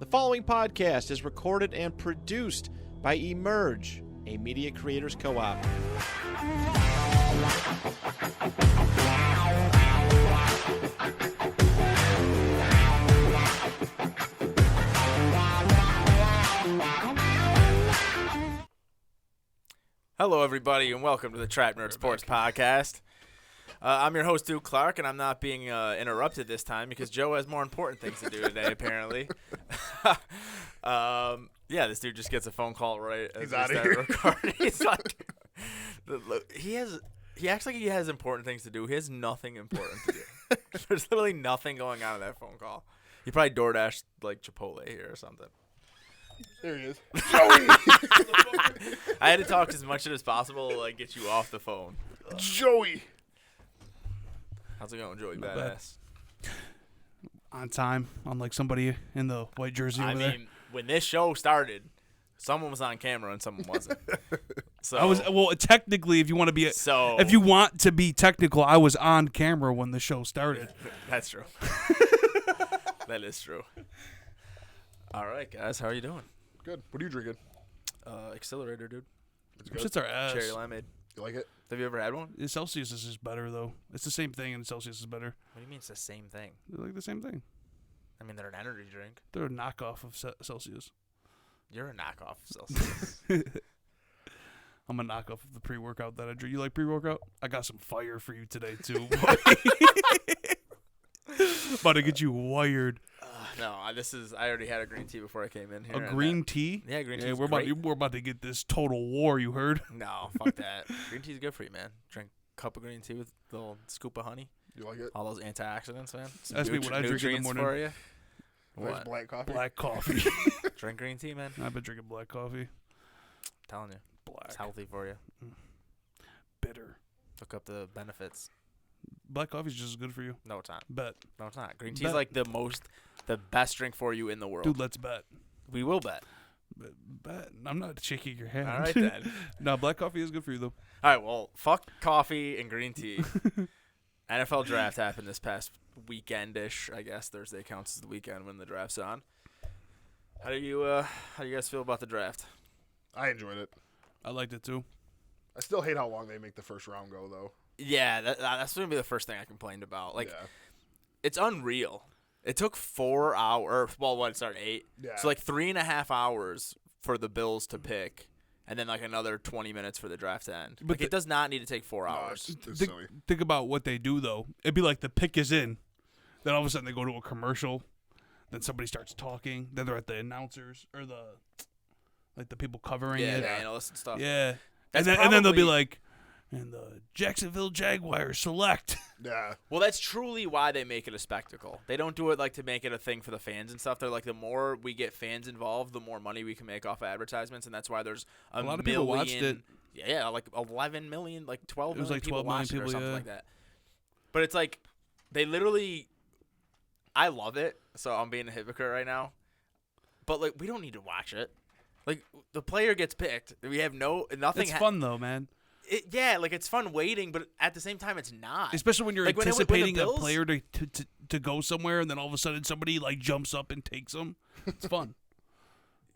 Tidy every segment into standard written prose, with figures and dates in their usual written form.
The following podcast is recorded and produced by Emerge, a media creators co-op. Hello, everybody, and welcome to the Trap Nerd Sports Podcast. I'm your host, Duke Clark, and I'm not being interrupted this time because Joe has more important things to do today, apparently. Yeah, this dude just gets a phone call right as we start recording. He's like, he acts like he has important things to do. He has nothing important to do. There's literally nothing going on in that phone call. He probably DoorDashed like Chipotle here or something. There he is. Joey! I had to talk as much as possible to like get you off the phone. Joey! How's it going, Joey? Badass. On time, unlike somebody in the white jersey over there. When this show started, someone was on camera and someone wasn't. So I was technically, if you want to be technical, I was on camera when the show started. That's true. That is true. All right, guys, how are you doing? Good. What are you drinking? Accelerator, dude. It's good. Shit's our ass. Cherry limeade. You like it? Have you ever had one? Celsius is just better though. It's the same thing, and Celsius is better. What do you mean it's the same thing? They're like the same thing. I mean, they're an energy drink. They're a knockoff of Celsius. You're a knockoff of Celsius. I'm a knockoff of the pre-workout that I drink. You like pre-workout? I got some fire for you today too. About to get you wired. No, I already had a green tea before I came in here. A green tea? Yeah, green tea. Yeah, we're about to get this total war. You heard? No, fuck that. Green tea's good for you, man. Drink a cup of green tea with a little scoop of honey. You like it? All those antioxidants, man. That's me what I drink in the morning. For you. What? Black coffee? Black coffee. Drink green tea, man. I've been drinking black coffee. I'm telling you. Black. It's healthy for you. Bitter. Look up the benefits. Black coffee's just as good for you. No, it's not. Bet. No, it's not. Green tea's like the best drink for you in the world. Dude, let's bet. We will bet. Bet. I'm not shaking your hand. All right, then. No, black coffee is good for you, though. All right, well, fuck coffee and green tea. NFL draft happened this past weekend-ish, I guess. Thursday counts as the weekend when the draft's on. How do you guys feel about the draft? I enjoyed it. I liked it, too. I still hate how long they make the first round go, though. Yeah, that's going to be the first thing I complained about. Like, yeah. It's unreal. It took 4 hours. Well, what, it started 8? Yeah. So, like, 3.5 hours for the Bills to pick, and then, like, another 20 minutes for the draft to end. But it does not need to take 4 hours. It's silly. Think about what they do, though. It'd be like the pick is in. Then all of a sudden they go to a commercial. Then somebody starts talking. Then they're at the announcers or the people covering it. Yeah, analysts and stuff. Yeah. And then they'll be like, and the Jacksonville Jaguars select. Yeah. Well, that's truly why they make it a spectacle. They don't do it like to make it a thing for the fans and stuff. They're like, the more we get fans involved, the more money we can make off of advertisements, and that's why there's a lot of million, people watched it. Yeah, like 11 million, like 12 It was million like people 12 million watched it or people, something yeah. like that. But it's like, they literally, I love it, so I'm being a hypocrite right now. But, like, we don't need to watch it. Like, the player gets picked. We have nothing. It's fun, though, man. Like, it's fun waiting, but at the same time, it's not. Especially when you're like anticipating when the a player to go somewhere, and then all of a sudden somebody, like, jumps up and takes them. It's fun.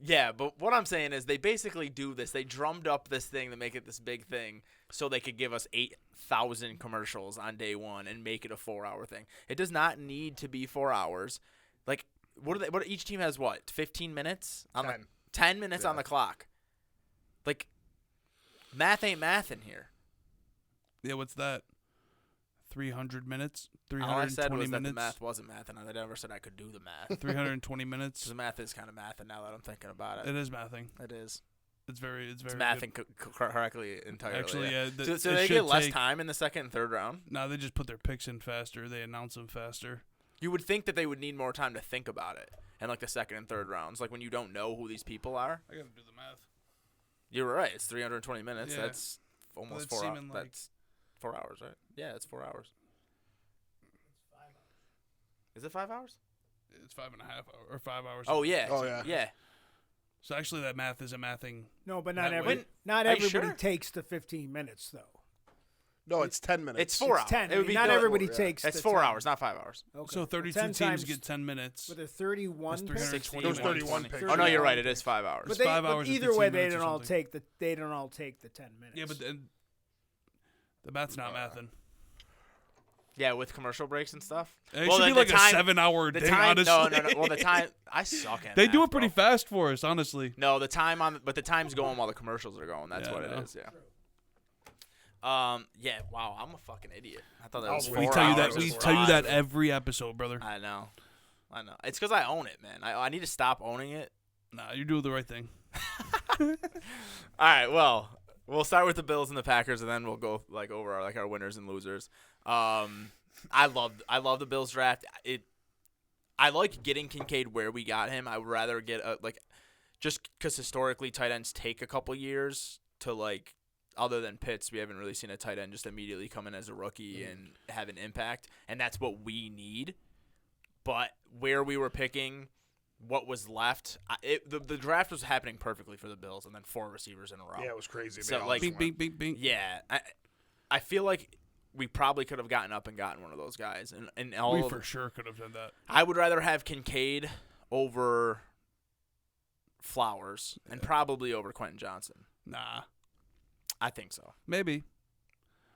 Yeah, but what I'm saying is they basically do this. They drummed up this thing to make it this big thing so they could give us 8,000 commercials on day one and make it a 4-hour thing. It does not need to be 4 hours. Like, what each team has, 15 minutes? 10 minutes on the clock. Like, math ain't math in here. Yeah, what's that? 300 minutes? 320 All I said was minutes? that the math wasn't math, and I never said I could do the math. 320 minutes? Because the math is kind of math, and now that I'm thinking about it. It is mathing. It is. It's very mathing correctly entirely. Actually, yeah. So they get less time in the second and third round? No, they just put their picks in faster. They announce them faster. You would think that they would need more time to think about it. And, like, the second and third rounds, like, when you don't know who these people are. I got to do the math. You're right. It's 320 minutes. Yeah. That's almost 4 hours. That's 4 hours, right? Yeah, it's 4 hours. Is it 5 hours? It's 5.5 hours or 5 hours. Oh, yeah. Oh, yeah. Yeah. So actually, that math isn't mathing. No, but not That everybody Are you sure? takes the 15 minutes though. No, it's 10 minutes. It's 4 hours. It's 10. It would be Not everybody takes. It's the 4 10. hours, not 5 hours. Okay. So 32 10 teams times get 10 minutes. With a 31 That's pick? 360. There's 31 20. picks. Oh no, you're right. It is 5 hours. But, It's 5 but hours and either 15 way, they minutes or don't all something. take the. They don't all take the 10 minutes. Yeah, but the math's not mathing. Yeah, with commercial breaks and stuff. It Well, should the- be like the a time- 7-hour The day, time, honestly. no. Well, the time. I suck at. They do math, it pretty bro. fast for us, honestly. No, the time but the time's going while the commercials are going. That's Yeah, what I it know. is. Yeah. Yeah. Wow, I'm a fucking idiot. I thought that was 4 We hours. tell you that. It We was tell you that 5. every episode, brother. I know. It's because I own it, man. I need to stop owning it. Nah, you're doing the right thing. All right. Well, we'll start with the Bills and the Packers, and then we'll go over our winners and losers. I love the Bills draft. I like getting Kincaid where we got him. I would rather get just because historically tight ends take a couple years to other than Pitts, we haven't really seen a tight end just immediately come in as a rookie and have an impact, and that's what we need. But where we were picking, what was left, the draft was happening perfectly for the Bills, and then 4 receivers in a row. Yeah, it was crazy. So, They all like- just Bing, went. bing, bing, bing. Yeah, I feel like we probably could have gotten up and gotten one of those guys, and all We of, for sure could have done that. I would rather have Kincaid over Flowers and probably over Quentin Johnson. Nah, I think so. maybe.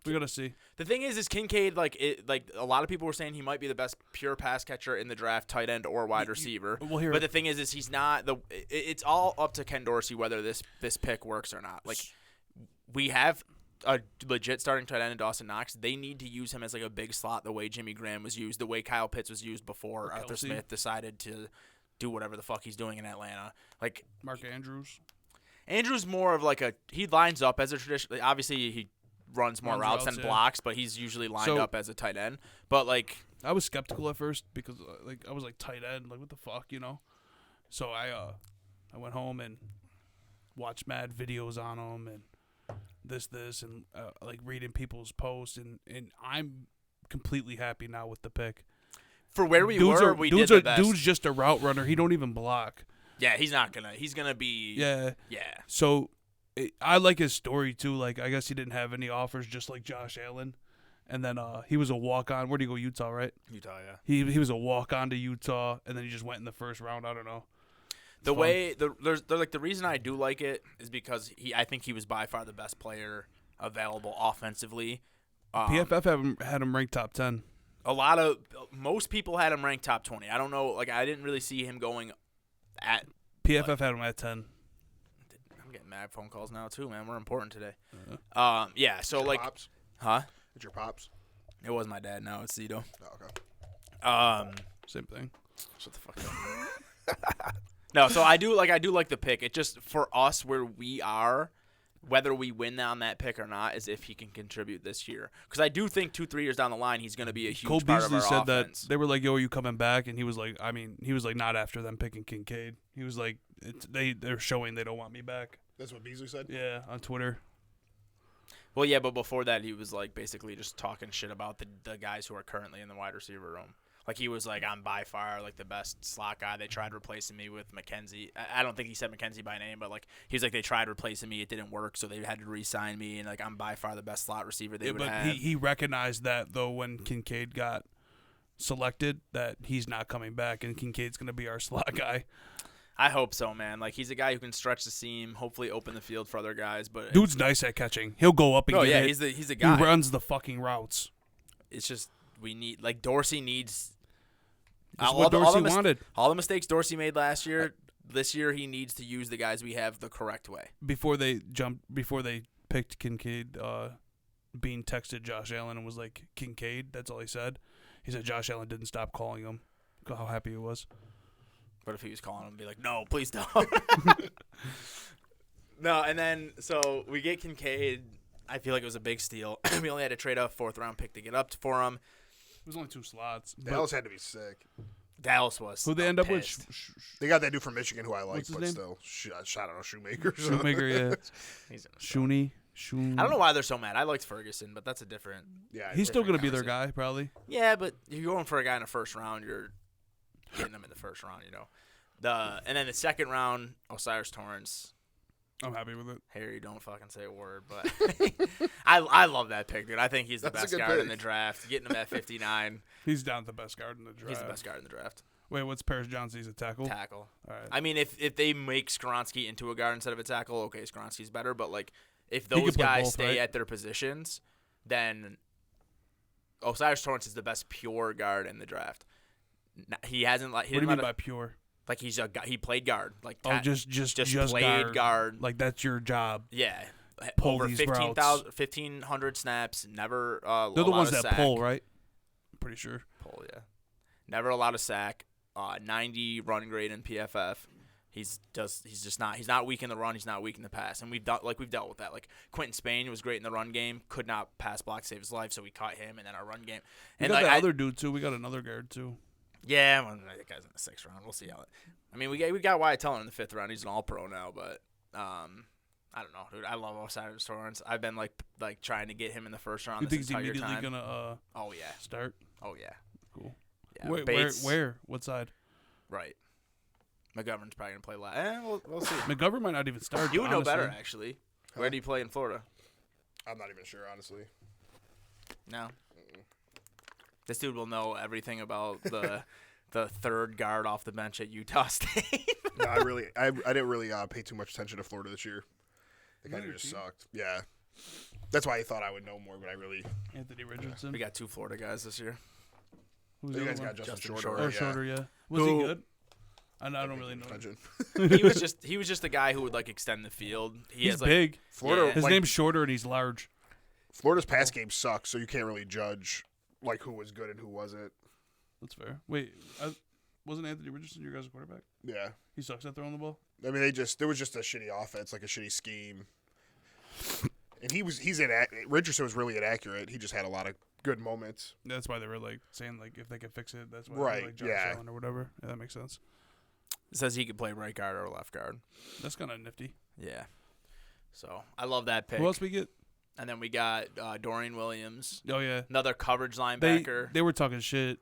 We gotta see. The thing is Kincaid, a lot of people were saying he might be the best pure pass catcher in the draft, tight end or wide receiver. Well, here, But the thing is he's not it's all up to Ken Dorsey whether this pick works or not. We have a legit starting tight end in Dawson Knox. They need to use him as a big slot the way Jimmy Graham was used, the way Kyle Pitts was used before Or Arthur Kelsey. Smith decided to do whatever the fuck he's doing in Atlanta. Mark Andrews. Andrew's more of he lines up as a traditional. Obviously, he runs more Runs routes routes, than yeah. blocks, but he's usually lined So- up as a tight end. But I was skeptical at first because I was tight end, what the fuck, So I went home and watched mad videos on him and this and reading people's posts and I'm completely happy now with the pick. for where we Dudes were, are- we dudes did are- the best. Dude's just a route runner. He don't even block. Yeah, he's not gonna. He's gonna be. Yeah. Yeah. So I like his story too. I guess he didn't have any offers, just like Josh Allen. And then he was a walk-on. Where'd he go? Utah, right? Utah, yeah. He was a walk-on to Utah, and then he just went in the first round. I don't know. The fun. way the reason I do like it is because I think he was by far the best player available offensively. PFF had him ranked top 10. Most people had him ranked top 20. I don't know. I didn't really see him going at. PFF had him at 10. I'm getting mad phone calls now too, man. We're important today. Uh-huh. Yeah. So Your pops? huh? It's your pops. It was my dad. Now it's Zito. Oh, okay. Same thing. Shut the fuck up. No, so I do like the pick. It just for us where we are, whether we win on that pick or not, is if he can contribute this year. Because I do think 2-3 years down the line, he's going to be a huge Cole part Beasley of our said offense. that they were like, "Yo, are you coming back?" And he was like, not after them picking Kincaid. He was like, they're showing they don't want me back. That's what Beasley said? Yeah, on Twitter. Well, yeah, but before that, he was basically just talking shit about the guys who are currently in the wide receiver room. He was I'm by far the best slot guy. They tried replacing me with McKenzie. I don't think he said McKenzie by name, but he was they tried replacing me. It didn't work, so they had to re-sign me. And I'm by far the best slot receiver they would but have. he recognized that though when Kincaid got selected that he's not coming back and Kincaid's gonna be our slot guy. I hope so, man. He's a guy who can stretch the seam, hopefully open the field for other guys. But Dude's nice at catching. He'll go up and no, get yeah, it. he's the guy. He runs the fucking routes. It's just we need Dorsey needs. That's what Dorsey wanted. All the mistakes Dorsey made last year, this year he needs to use the guys we have the correct way. Before they picked Kincaid, Bean texted Josh Allen and was like, "Kincaid." That's all he said. He said Josh Allen didn't stop calling him. Look how happy he was. But if he was calling him, be like, "No, please don't." No, and then so we get Kincaid. I feel like it was a big steal. We only had to trade a 4th-round pick to get up for him. It was only 2 slots. Dallas had to be sick. Dallas was. Who they end up with? pissed. They got that dude from Michigan who I like, What's his but name? still, I don't know, Shoemaker. or something. Shoemaker, yeah. He's in a Shooney. I don't know why they're so mad. I liked Ferguson, but that's a different. Yeah, He's still different gonna be their conversation. guy, probably. Yeah, but you're going for a guy in the first round. You're getting him in the first round, And then the second round, Osiris Torrance. I'm happy with it. Harry, don't fucking say a word, but I love that pick, dude. I think he's the That's a best good guard in pick. the draft. Getting him at 59, He's down the best guard in the draft. he's the best guard in the draft. Wait, what's Paris Johnson? He's a tackle? Tackle. All right. I mean, if they make Skronsky into a guard instead of a tackle, okay, Skronsky's better. But like, if He could those play guys both, stay right? at their positions, then Osiris Torrance is the best pure guard in the draft. He hasn't like he What do you didn't mean let by pure? like he's Oh, he played guard like just played guard. Like that's your job. Yeah, pull over these 1,500 snaps. Never. They're the allowed ones a that sack. pull, right? I'm pretty sure. Pull, yeah. Never allowed a sack. 90 run grade in PFF. He's not weak in the run. He's not weak in the pass, and we've dealt with that. Like Quentin Spain was great in the run game, could not pass block save his life, so we caught him, and then our run game. We And got like that other dude too. We got another guard too. yeah, well, that guy's in the 6th round. We'll see how. I mean, we got Wyatt Teller in the 5th round. He's an All Pro now, but I don't know, dude. I love Osiris Torrance. I've been like trying to get him in the 1st round. You think this he's entire immediately time. gonna Oh yeah. start? Oh yeah. Cool. Yeah. Wait, Bates, where? What side? Right. McGovern's probably gonna play last. We'll see. McGovern might not even start. You would know honestly. better, actually. Huh? Where do you play in Florida? I'm not even sure, honestly. No. This dude will know everything about the 3rd guard off the bench at Utah State. No, I didn't really pay too much attention to Florida this year. They kind of just sucked. Yeah. That's why I thought I would know more, but I really. Anthony Richardson. We got 2 Florida guys this year. Who's You the guys other got one? Justin Justin Shorter. Shorter. Oh, yeah. Shorter, yeah. Was Who- he good? I don't really know. Attention. He was just a guy who would like extend the field. He's has, like, big. Florida. Yeah. His like, name's Shorter, and he's large. Florida's pass game sucks, so you can't really judge like who was good and who wasn't. That's fair. Wait, wasn't Anthony Richardson your guys' quarterback? Yeah. He sucks at throwing the ball. I mean, there was just a shitty offense, like a shitty scheme. And Richardson was really inaccurate. He just had a lot of good moments. That's why they were like saying like if they could fix it, that's why Right, they were, like Josh yeah. Allen or whatever. Yeah, that makes sense. It says he could play right guard or left guard. That's kind of nifty. Yeah. So I love that pick. Who else we get? And then we got Dorian Williams, Oh yeah, another coverage they linebacker. they were talking shit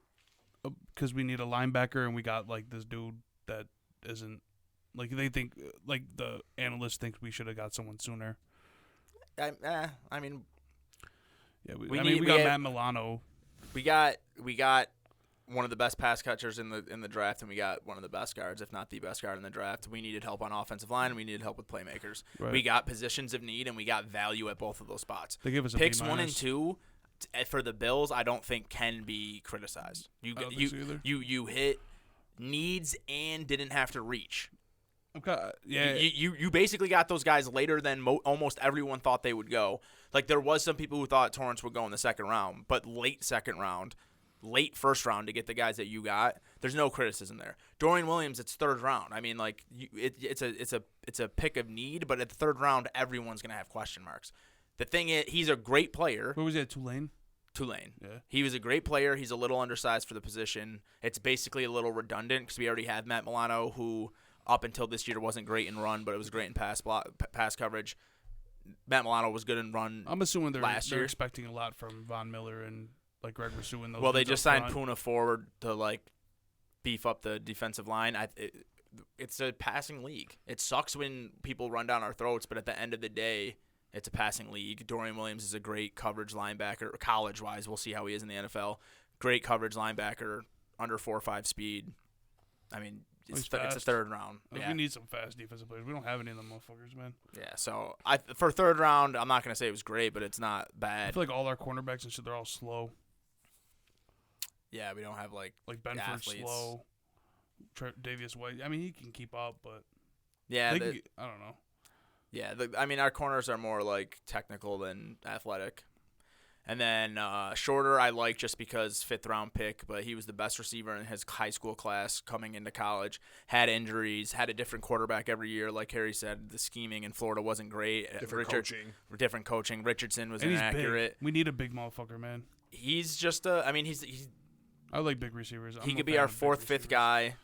because we need a linebacker and we got like this dude that isn't like they think like the analysts think we should have got someone sooner. I mean, Yeah, We we need- we got have- Matt Milano. we got one of the best pass catchers in the draft, and we got one of the best guards, if not the best guard in the draft. We needed help on offensive line, and we needed help with playmakers. Right. We got positions of need, and we got value at both of those spots. They give us a Picks B-. 1 and 2 for the Bills, I don't think can be criticized. I don't think so either. You hit needs and didn't have to reach. Okay, yeah, You basically got those guys later than almost everyone thought they would go. Like there was some people who thought Torrance would go in the 2nd round, but late 2nd round, late 1st round to get the guys that you got. There's no criticism there. Dorian Williams, it's 3rd round. I mean, like it's a pick of need, but at the 3rd round, everyone's gonna have question marks. The thing is, he's a great player. where was he at Tulane? Tulane. Yeah. He was a great player. He's a little undersized for the position. It's basically a little redundant because we already have Matt Milano, who up until this year wasn't great in run, but it was great in pass coverage. Matt Milano was good in run. I'm assuming they're Last year. expecting a lot from Von Miller and like Greg Rousseau and those. Well, they dudes just up signed front. Puna forward to like beef up the defensive line. It's a passing league. It sucks when people run down our throats, but at the end of the day, it's a passing league. Dorian Williams is a great coverage linebacker, college-wise. We'll see how he is in the NFL. Great coverage linebacker, under 4.5 speed. I mean, He's it's a fast. 3rd round. Like, Yeah. we need some fast defensive players. We don't have any of them motherfuckers, man. Yeah, so for 3rd round, I'm not going to say it was great, but it's not I bad. feel like all our cornerbacks and shit, they're all slow. Yeah, we don't have Like Benford's athletes. slow. Davius White. I mean, he can keep up, but yeah, they can get, I don't know. yeah. I mean, our corners are more like technical than athletic. And then Shorter, I like just because 5th round pick, but he was the best receiver in his high school class coming into college. Had injuries, had a different quarterback every year. Like Harry said, the scheming in Florida wasn't great. Different coaching. Richardson was And he's inaccurate. big. We need a big motherfucker, man. He's just a. I mean, he's I like big receivers. he I'm could a be fan our of big 4th, 5th receivers. guy.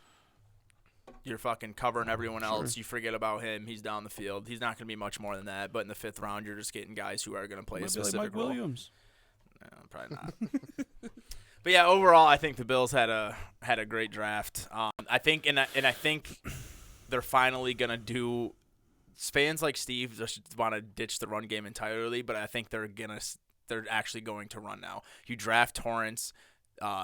You're fucking covering everyone Sure. else. You forget about him. He's down the field. He's not going to be much more than that. But in the 5th round, you're just getting guys who are going to play a Might be like specific Mike role. Williams. No, probably not. But yeah, overall, I think the Bills had a great draft. I think, and I think they're finally gonna do fans like Steve just want to ditch the run game entirely, but I think they're actually going to run now. You draft Torrance,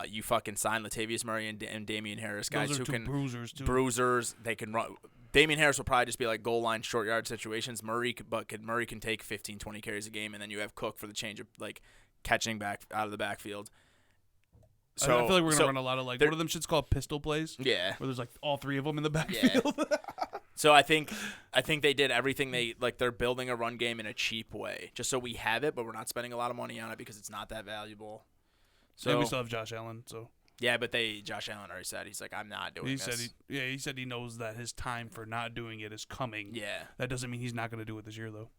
you fucking sign Latavius Murray and Damian Harris, guys Those are who two can bruisers too. bruisers. They can run. Damian Harris will probably just be like goal line, short yard situations. Murray can take 15, 20 carries a game, and then you have Cook for the change of like catching back out of the backfield. So I feel like we're gonna run a lot of like what are them shits called pistol plays? Yeah. Where there's like all three of them in the backfield. Yeah. So I think they did everything they're building a run game in a cheap way, just so we have it, but we're not spending a lot of money on it because it's not that valuable. So And we still have Josh Allen. So yeah, but Josh Allen already said he's like I'm not doing this. He said he knows that his time for not doing it is coming. Yeah. That doesn't mean he's not gonna do it this year though.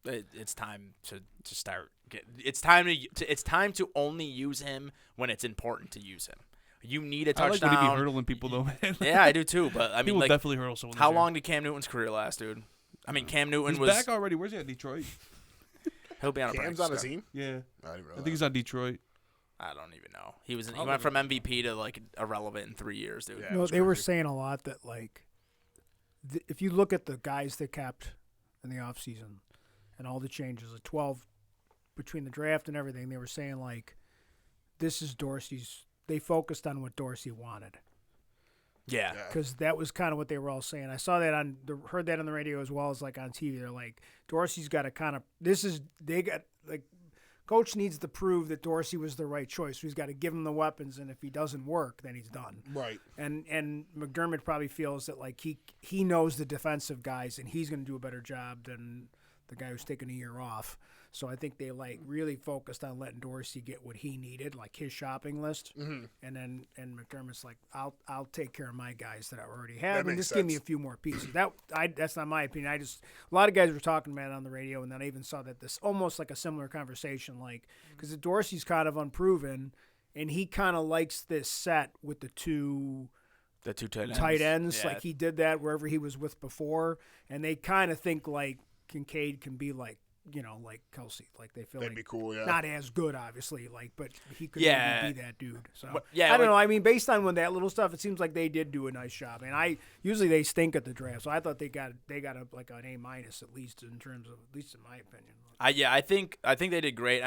It's time to start. It's time to only use him when it's important to use him. You need a touchdown. I like when he be hurdling people though, man. Yeah, I do too. But I he mean, will like, definitely hurdle someone. how long did Cam Newton's career last, dude? I mean, Cam Newton He's was back already. Where's he at? Detroit? He'll be on a Cam's practice on the squad. team? Yeah, I didn't even know I think he's on Detroit. I don't even know. He went from MVP to like irrelevant in 3 years, dude. Yeah. No, was they were crazy. saying a lot that like, if you look at the guys they kept in the offseason and all the changes, the 12 between the draft and everything, they were saying like, this is Dorsey's. They focused on what Dorsey wanted Yeah. because that was kind of what they were all saying. I saw that heard that on the radio as well as like on TV. They're like, Dorsey's got to kind of coach needs to prove that Dorsey was the right choice. So he's got to give him the weapons, and if he doesn't work, then he's done. Right. And McDermott probably feels that like he knows the defensive guys, and he's going to do a better job than the guy who's taking a year off. So I think they like really focused on letting Dorsey get what he needed, like his shopping list, and McDermott's like, I'll take care of my guys that I already have, and makes just give me a sense. few more pieces. That's not my opinion. A lot of guys were talking about it on the radio, and then I even saw that this almost like a similar conversation, like because Dorsey's kind of unproven, and he kind of likes this set with the two tight ends. Yeah. Like he did that wherever he was with before, and they kind of think like Kincaid can be like, like Kelsey. Like they feel That'd like be cool, yeah. not as good, obviously, like, but he could Yeah. maybe be that dude. So Yeah, I don't like- know. I mean, based on that little stuff, it seems like they did do a nice job. And usually they stink at the draft, so I thought they got like an A- at least in terms of, at least in my opinion. I think they did great.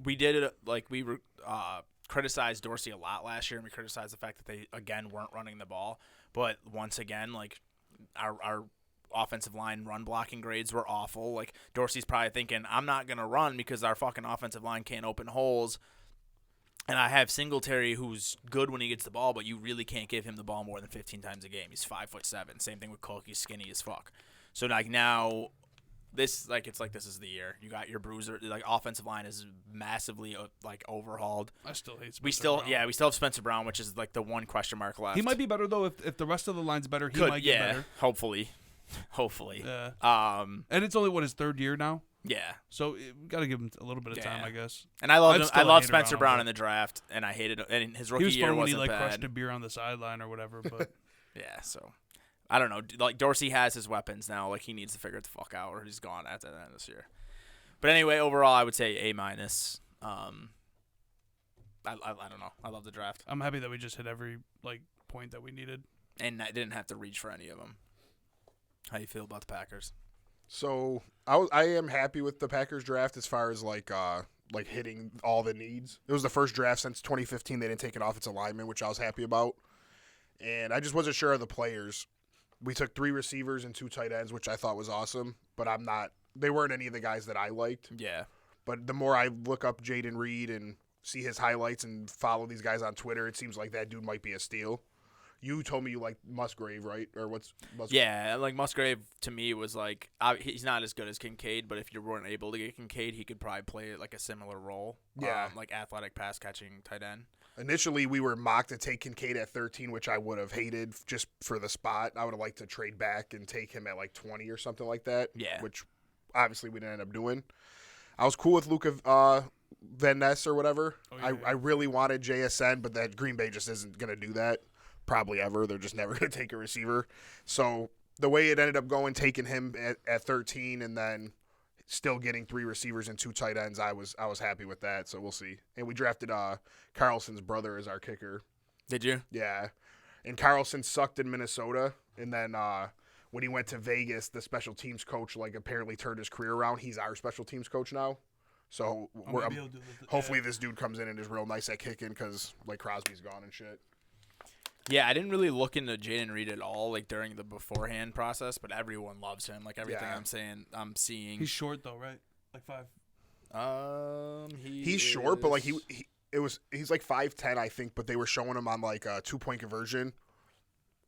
We did it like we criticized Dorsey a lot last year, and we criticized the fact that they again weren't running the ball. But once again, like our offensive line run blocking grades were awful. Like Dorsey's probably thinking, I'm not gonna run because our fucking offensive line can't open holes. And I have Singletary, who's good when he gets the ball, but you really can't give him the ball more than 15 times a game. He's 5'7". Same thing with Cook. He's skinny as fuck. So like now, this is the year. You got your bruiser. Like offensive line is massively like overhauled. I still hate. We still have Spencer Brown, which is like the one question mark left. He might be better though if the rest of the line's better. He Could, might get better. Hopefully. Yeah. And it's only his third year now, Yeah. so we got to give him a little bit of time, Yeah. I guess. And I loved I'm him. still I a loved hater Spencer on him, Brown but- in the draft, and I hated it. And his He rookie was year fun when he wasn't like bad. crushed a beer on the sideline or whatever, but Yeah, so I don't know. Like Dorsey has his weapons now. Like he needs to figure it the fuck out, or he's gone after the end of this year. But anyway, overall, I would say A-. I don't know. I love the draft, I'm happy that we just hit every like point that we needed. and I didn't have to reach for any of them. How you feel about the Packers? So I am happy with the Packers draft as far as like hitting all the needs. It was the first draft since 2015 they didn't take an offensive lineman, which I was happy about. And I just wasn't sure of the players. We took 3 receivers and 2 tight ends, which I thought was awesome. But they weren't any of the guys that I liked. Yeah. But the more I look up Jaden Reed and see his highlights and follow these guys on Twitter, it seems like that dude might be a steal. You told me you like Musgrave, right? Or what's Musgrave? Yeah, like Musgrave to me was like he's not as good as Kincaid, but if you weren't able to get Kincaid, he could probably play like a similar role. Yeah. Like athletic pass catching tight end. Initially, we were mocked to take Kincaid at 13, which I would have hated just for the spot. I would have liked to trade back and take him at like 20 or something like that. Yeah. Which obviously we didn't end up doing. I was cool with Luca Van Ness or whatever. Oh, yeah. I really wanted JSN, but that Green Bay just isn't going to do that. Probably ever. They're just never going to take a receiver. So the way it ended up going, taking him at 13 and then still getting 3 receivers and 2 tight ends, I was happy with that. So we'll see. And we drafted Carlson's brother as our kicker. Did you? Yeah. And Carlson sucked in Minnesota. And then when he went to Vegas, the special teams coach like apparently turned his career around. He's our special teams coach now. So hopefully this dude comes in and is real nice at kicking because like Crosby's gone and shit. Yeah, I didn't really look into Jaden Reed at all, like during the beforehand process, but everyone loves him. Like everything I'm seeing. He's short though, right? Like 5. He's short, but like he's like 5'10", I think. But they were showing him on like a 2-point conversion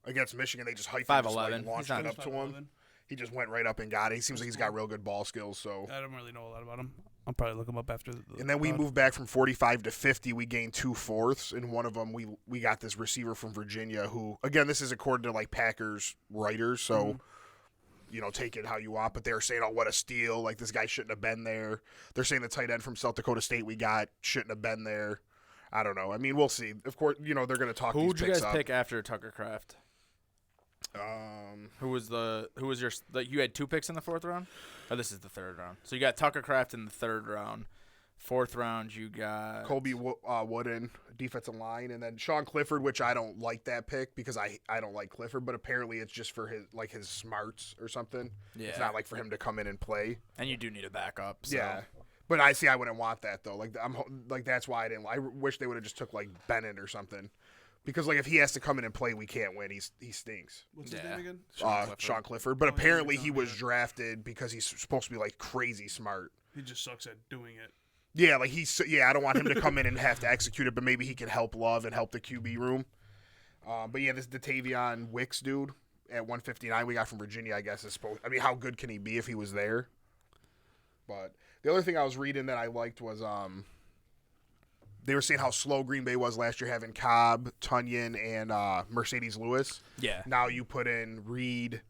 against Michigan. They just hyped him, just, like, launched it up to him. He just went right up and got it. He seems like he's got real good ball skills. So I don't really know a lot about him. I'll probably look him up after. And then we moved back from 45 to 50. We gained 2 fourths. In one of them, we got this receiver from Virginia who, again, this is according to like Packers writers. So, you know, take it how you want. But they're saying, oh, what a steal. Like this guy shouldn't have been there. They're saying the tight end from South Dakota State we got shouldn't have been there. I don't know. I mean, we'll see. Of course, you know, they're going to talk these picks up. Who did you guys pick after Tucker Kraft? Who was your you had 2 picks in the 4th round? Oh, this is the 3rd round. So you got Tucker Kraft in the 3rd round. 4th round, you got Colby Wooden, defensive line, and then Sean Clifford, which I don't like that pick because I don't like Clifford, but apparently it's just for his smarts or something. Yeah. It's not like for him to come in and play. And you do need a backup. So. Yeah. But I wouldn't want that though. Like that's why I wish they would have just took like Bennett or something. Because like if he has to come in and play, we can't win. He stinks. What's his name again? Sean Clifford. But apparently he was drafted because he's supposed to be like crazy smart. He just sucks at doing it. Yeah, like I don't want him to come in and have to execute it, but maybe he can help Love and help the QB room. But yeah, this Datavion Wicks dude at 159 we got from Virginia, I guess is supposed. I mean, how good can he be if he was there? But the other thing I was reading that I liked was they were saying how slow Green Bay was last year, having Cobb, Tunyon, and Mercedes Lewis. Yeah. Now you put in Reed,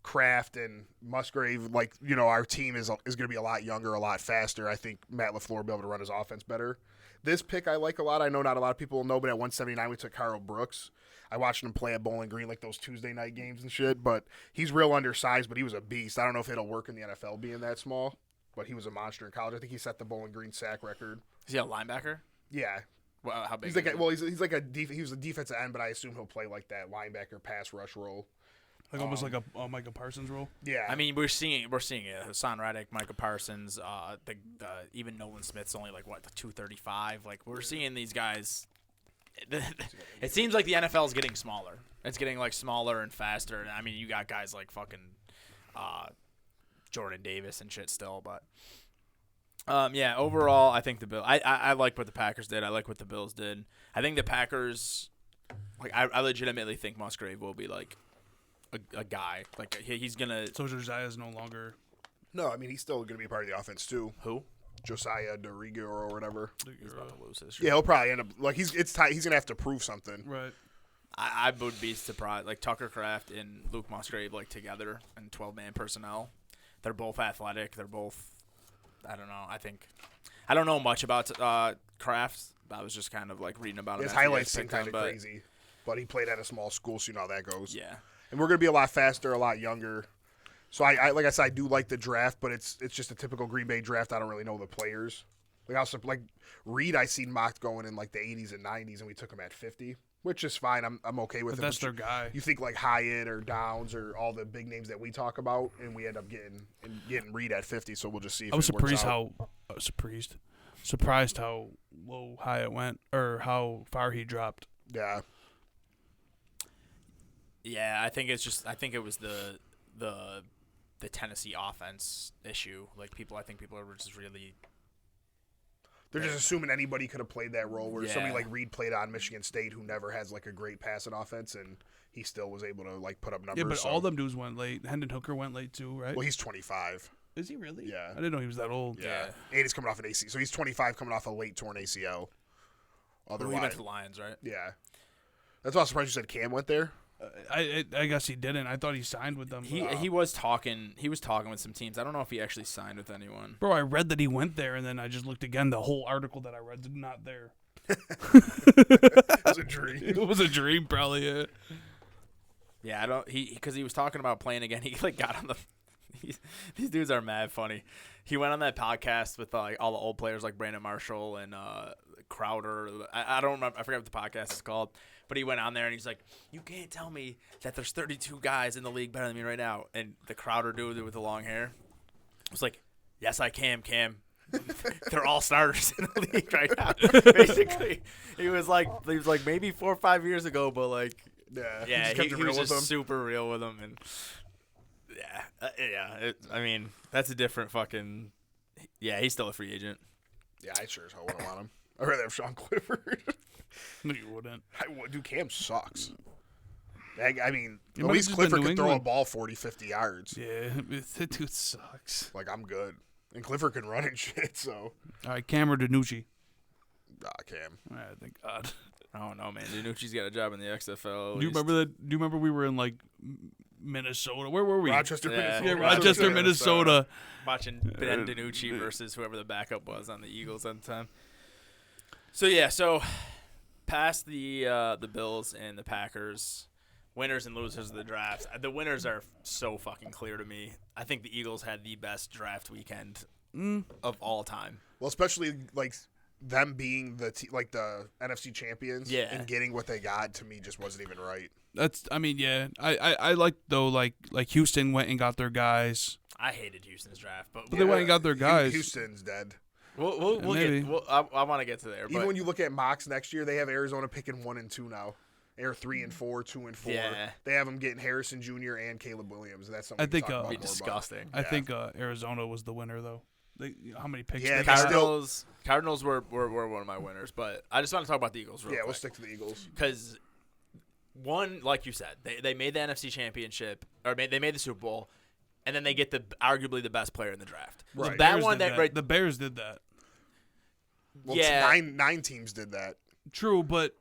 Kraft, and Musgrave. Like, you know, our team is going to be a lot younger, a lot faster. I think Matt LaFleur will be able to run his offense better. This pick I like a lot. I know not a lot of people will know, but at 179 we took Carl Brooks. I watched him play at Bowling Green, like those Tuesday night games and shit. But he's real undersized, but he was a beast. I don't know if it'll work in the NFL being that small, but he was a monster in college. I think he set the Bowling Green sack record. Is he a linebacker? Yeah. Well, how big? He's like he was a defensive end, but I assume he'll play like that linebacker pass rush role. Like almost like a Micah Parsons role. Yeah. I mean, we're seeing it. Hassan Reddick, Micah Parsons, even Nolan Smith's only like 235. Like we're seeing these guys. It seems like the NFL is getting smaller. It's getting like smaller and faster. I mean, you got guys like fucking Jordan Davis and shit still, but. Yeah, overall, I think the Bills. I like what the Packers did. I like what the Bills did. I think the Packers, like, I legitimately think Musgrave will be like a guy. Like he's gonna. So Josiah's no longer. No, I mean he's still gonna be a part of the offense too. Who? Josiah DeRigo or whatever. He's about to lose this. Yeah, he'll probably end up like he's gonna have to prove something. Right. I would be surprised. Like Tucker Kraft and Luke Musgrave like together in 12-man personnel. They're both athletic. They're both. I don't know. I don't know much about Kraft. I was just kind of like reading about him. His highlights seem kind of crazy, but he played at a small school, so you know how that goes. Yeah, and we're gonna be a lot faster, a lot younger. So I like I said, I do like the draft, but it's just a typical Green Bay draft. I don't really know the players. Like Reed, I seen mocked going in like the 80s and 90s, and we took him at 50. Which is fine. I'm okay with it. That's their guy. You think like Hyatt or Downs or all the big names that we talk about, and we end up getting Reed at 50. So we'll just see. If I was surprised how low Hyatt went or how far he dropped. Yeah. Yeah, I think it was the Tennessee offense issue. Like I think people are just really. They're just assuming anybody could have played that role where somebody Yeah. like Reed played on Michigan State who never has like a great passing offense and he still was able to like put up numbers. Yeah, but all them dudes went late. Hendon Hooker went late too, right? Well, he's 25. Is he really? Yeah. I didn't know he was that old. Yeah. And he's coming off an ACL. So he's 25 coming off a late torn ACL. He went to the Lions, right? Yeah. That's why I was surprised you said Cam went there. I guess he didn't. I thought he signed with them. He was talking. He was talking with some teams. I don't know if he actually signed with anyone. Bro, I read that he went there, and then I just looked again. The whole article that I read is not there. It was a dream. It was a dream, probably. Yeah. Yeah, I don't. Because he was talking about playing again. He like got on the. These dudes are mad funny. He went on that podcast with like all the old players like Brandon Marshall and Crowder. I don't remember. I forget what the podcast is called. But he went on there and he's like, "You can't tell me that there's 32 guys in the league better than me right now." And the Crowder dude with the long hair was like, "Yes, I can, Cam. They're all starters in the league right now." Basically, he was like maybe 4 or 5 years ago, but like, yeah, he was just super real with them, and I mean, that's a different fucking. Yeah, he's still a free agent. Yeah, I sure as hell wouldn't want him. I'd rather have Sean Clifford. No, you wouldn't. I would. Dude, Cam sucks. I mean, He at might have least just Clifford been New can throw a England. ball 40, 50 yards. Yeah, that dude sucks. Like, I'm good. And Clifford can run and shit, so. All right, Cam or Danucci? Cam. All right, thank God. I don't know, man. Danucci's got a job in the XFL. Do you remember that? Do you remember we were in like Minnesota? Where were we? Rochester, Yeah. Minnesota. Yeah, Rochester, Minnesota. Watching Ben DiNucci versus whoever the backup was on the Eagles at the time. So past the Bills and the Packers, winners and losers of the draft. The winners are so fucking clear to me. I think the Eagles had the best draft weekend of all time. Well, especially, like, them being the NFC champions and getting what they got, to me, just wasn't even right. I mean, yeah. I like, though, like Houston went and got their guys. I hated Houston's draft, but They went and got their guys. Houston's dead. We'll Maybe. get. I want to get to there. Even but when you look at mocks next year, they have Arizona picking 1 and 2 now. They're 3 and 4, 2 and 4. Yeah. They have them getting Harrison Jr. and Caleb Williams, and that's something I think, we can talk be about more disgusting. about. I think Arizona was the winner, though. How many picks? Yeah, they they got? Cardinals were one of my winners, but I just want to talk about the Eagles real Yeah, quick. we'll stick to the Eagles. Because one, like you said, they made the NFC Championship, or they made the Super Bowl, and then they get arguably the best player in the draft. Right. So that Bears one, did right? The Bears did that. Well, Yeah. nine teams did that. True, but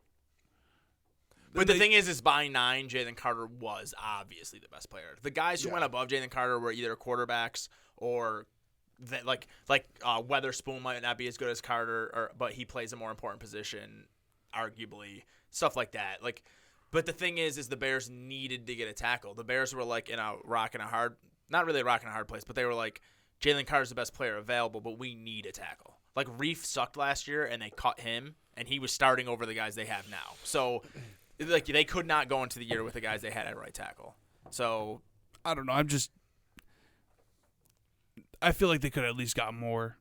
But the thing is by 9, Jalen Carter was obviously the best player. The guys who went above Jalen Carter were either quarterbacks or that like Weatherspoon might not be as good as Carter, but he plays a more important position, arguably, stuff like that. Like, but the thing is the Bears needed to get a tackle. The Bears were like in a not really a rock and a hard place, but they were like, Jalen Carter's the best player available, but we need a tackle. Like, Reef sucked last year, and they cut him, and he was starting over the guys they have now. So, like, they could not go into the year with the guys they had at right tackle. So, I don't know. I feel like they could have at least got more.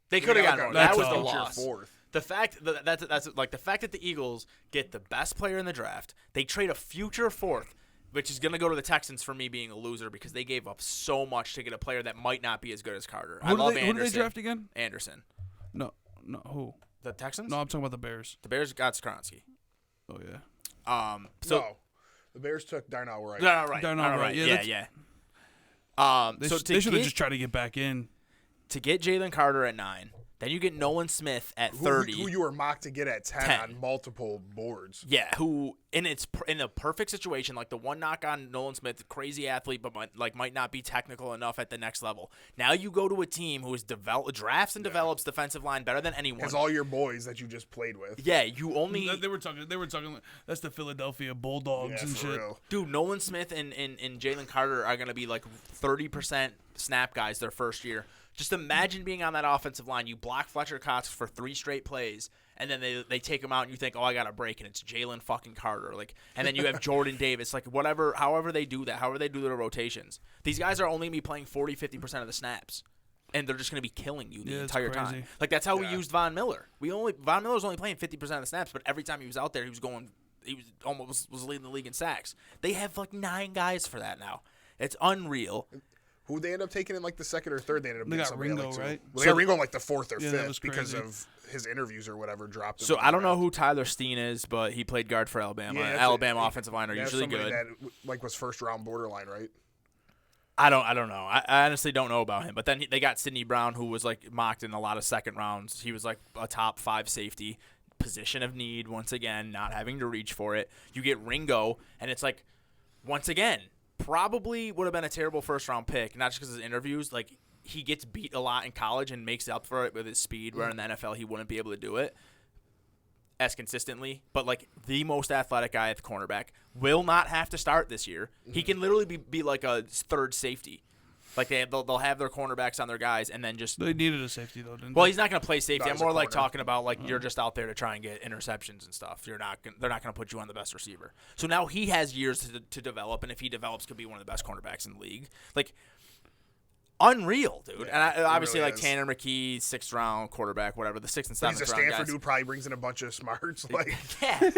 they could have gotten more. That's That was the all. loss. Fourth. The fact that's like the fact that the Eagles get the best player in the draft, they trade a future fourth, which is going to go to the Texans for me being a loser because they gave up so much to get a player that might not be as good as Carter. I love Anderson. Who did they draft again? Anderson. No, who? The Texans? No, I'm talking about the Bears. The Bears got Skoronski. Oh yeah. So No, the Bears took Darnell Wright. No, right. Darnell Wright. Yeah, Yeah. They So should have just tried to get back in. to get Jalen Carter at 9, then you get Nolan Smith at 30. Who you were mocked to get at 10 on multiple boards. Yeah, who in a perfect situation, like the one knock on Nolan Smith, crazy athlete, but might not be technical enough at the next level. Now you go to a team who is drafts and develops defensive line better than anyone. Has all your boys that you just played with. Yeah, you only They were talking. That's the Philadelphia Bulldogs Yeah, and for shit. real. dude. Nolan Smith and Jalen Carter are gonna be like 30% snap guys their first year. Just imagine being on that offensive line. You block Fletcher Cox for 3 straight plays, and then they take him out, and you think, oh, I got a break, and it's Jalen fucking Carter. Like, and then you have Jordan Davis. Like, however they do that, however they do their rotations. These guys are only going to be playing 40, 50% of the snaps, and they're just going to be killing you the Yeah, it's entire crazy. time. Like, that's how we used Von Miller. Von Miller was only playing 50% of the snaps, but every time he was out there, he was leading the league in sacks. They have like 9 guys for that now. It's unreal. Who they end up taking in like the second or third? They ended up They getting got somebody Ringo, like two. right? Well, they got Ringo in like the 4th or Yeah, that was 5th because crazy. of his interviews or whatever dropped him. So in I the don't know draft. who Tyler Steen is, but he played guard for Alabama. Yeah, that's Alabama it. offensive line are That's usually somebody good. That like was first round borderline, right? I don't know. I honestly don't know about him. But then they got Sidney Brown, who was like mocked in a lot of second rounds. He was like a top 5 safety, position of need. Once again, not having to reach for it. You get Ringo, and it's like, once again, probably would have been a terrible first round pick, not just because of his interviews. Like, he gets beat a lot in college and makes up for it with his speed, where in the NFL he wouldn't be able to do it as consistently. But, like, the most athletic guy at the cornerback will not have to start this year. He can literally be like a third safety. Like they'll have their cornerbacks on their guys, and then just. They needed a safety though, didn't Well, they? he's not going to play safety. Not I'm as a more like corner. talking about like you're just out there to try and get interceptions and stuff. They're not going to put you on the best receiver. So now he has years to develop, and if he develops, could be one of the best cornerbacks in the league. Like. Unreal, dude. Yeah, And obviously, really like is. Tanner McKee, 6th round quarterback, whatever, the 6th and 7th But he's a round Stanford guys. dude, probably brings in a bunch of smarts. Like, Yeah.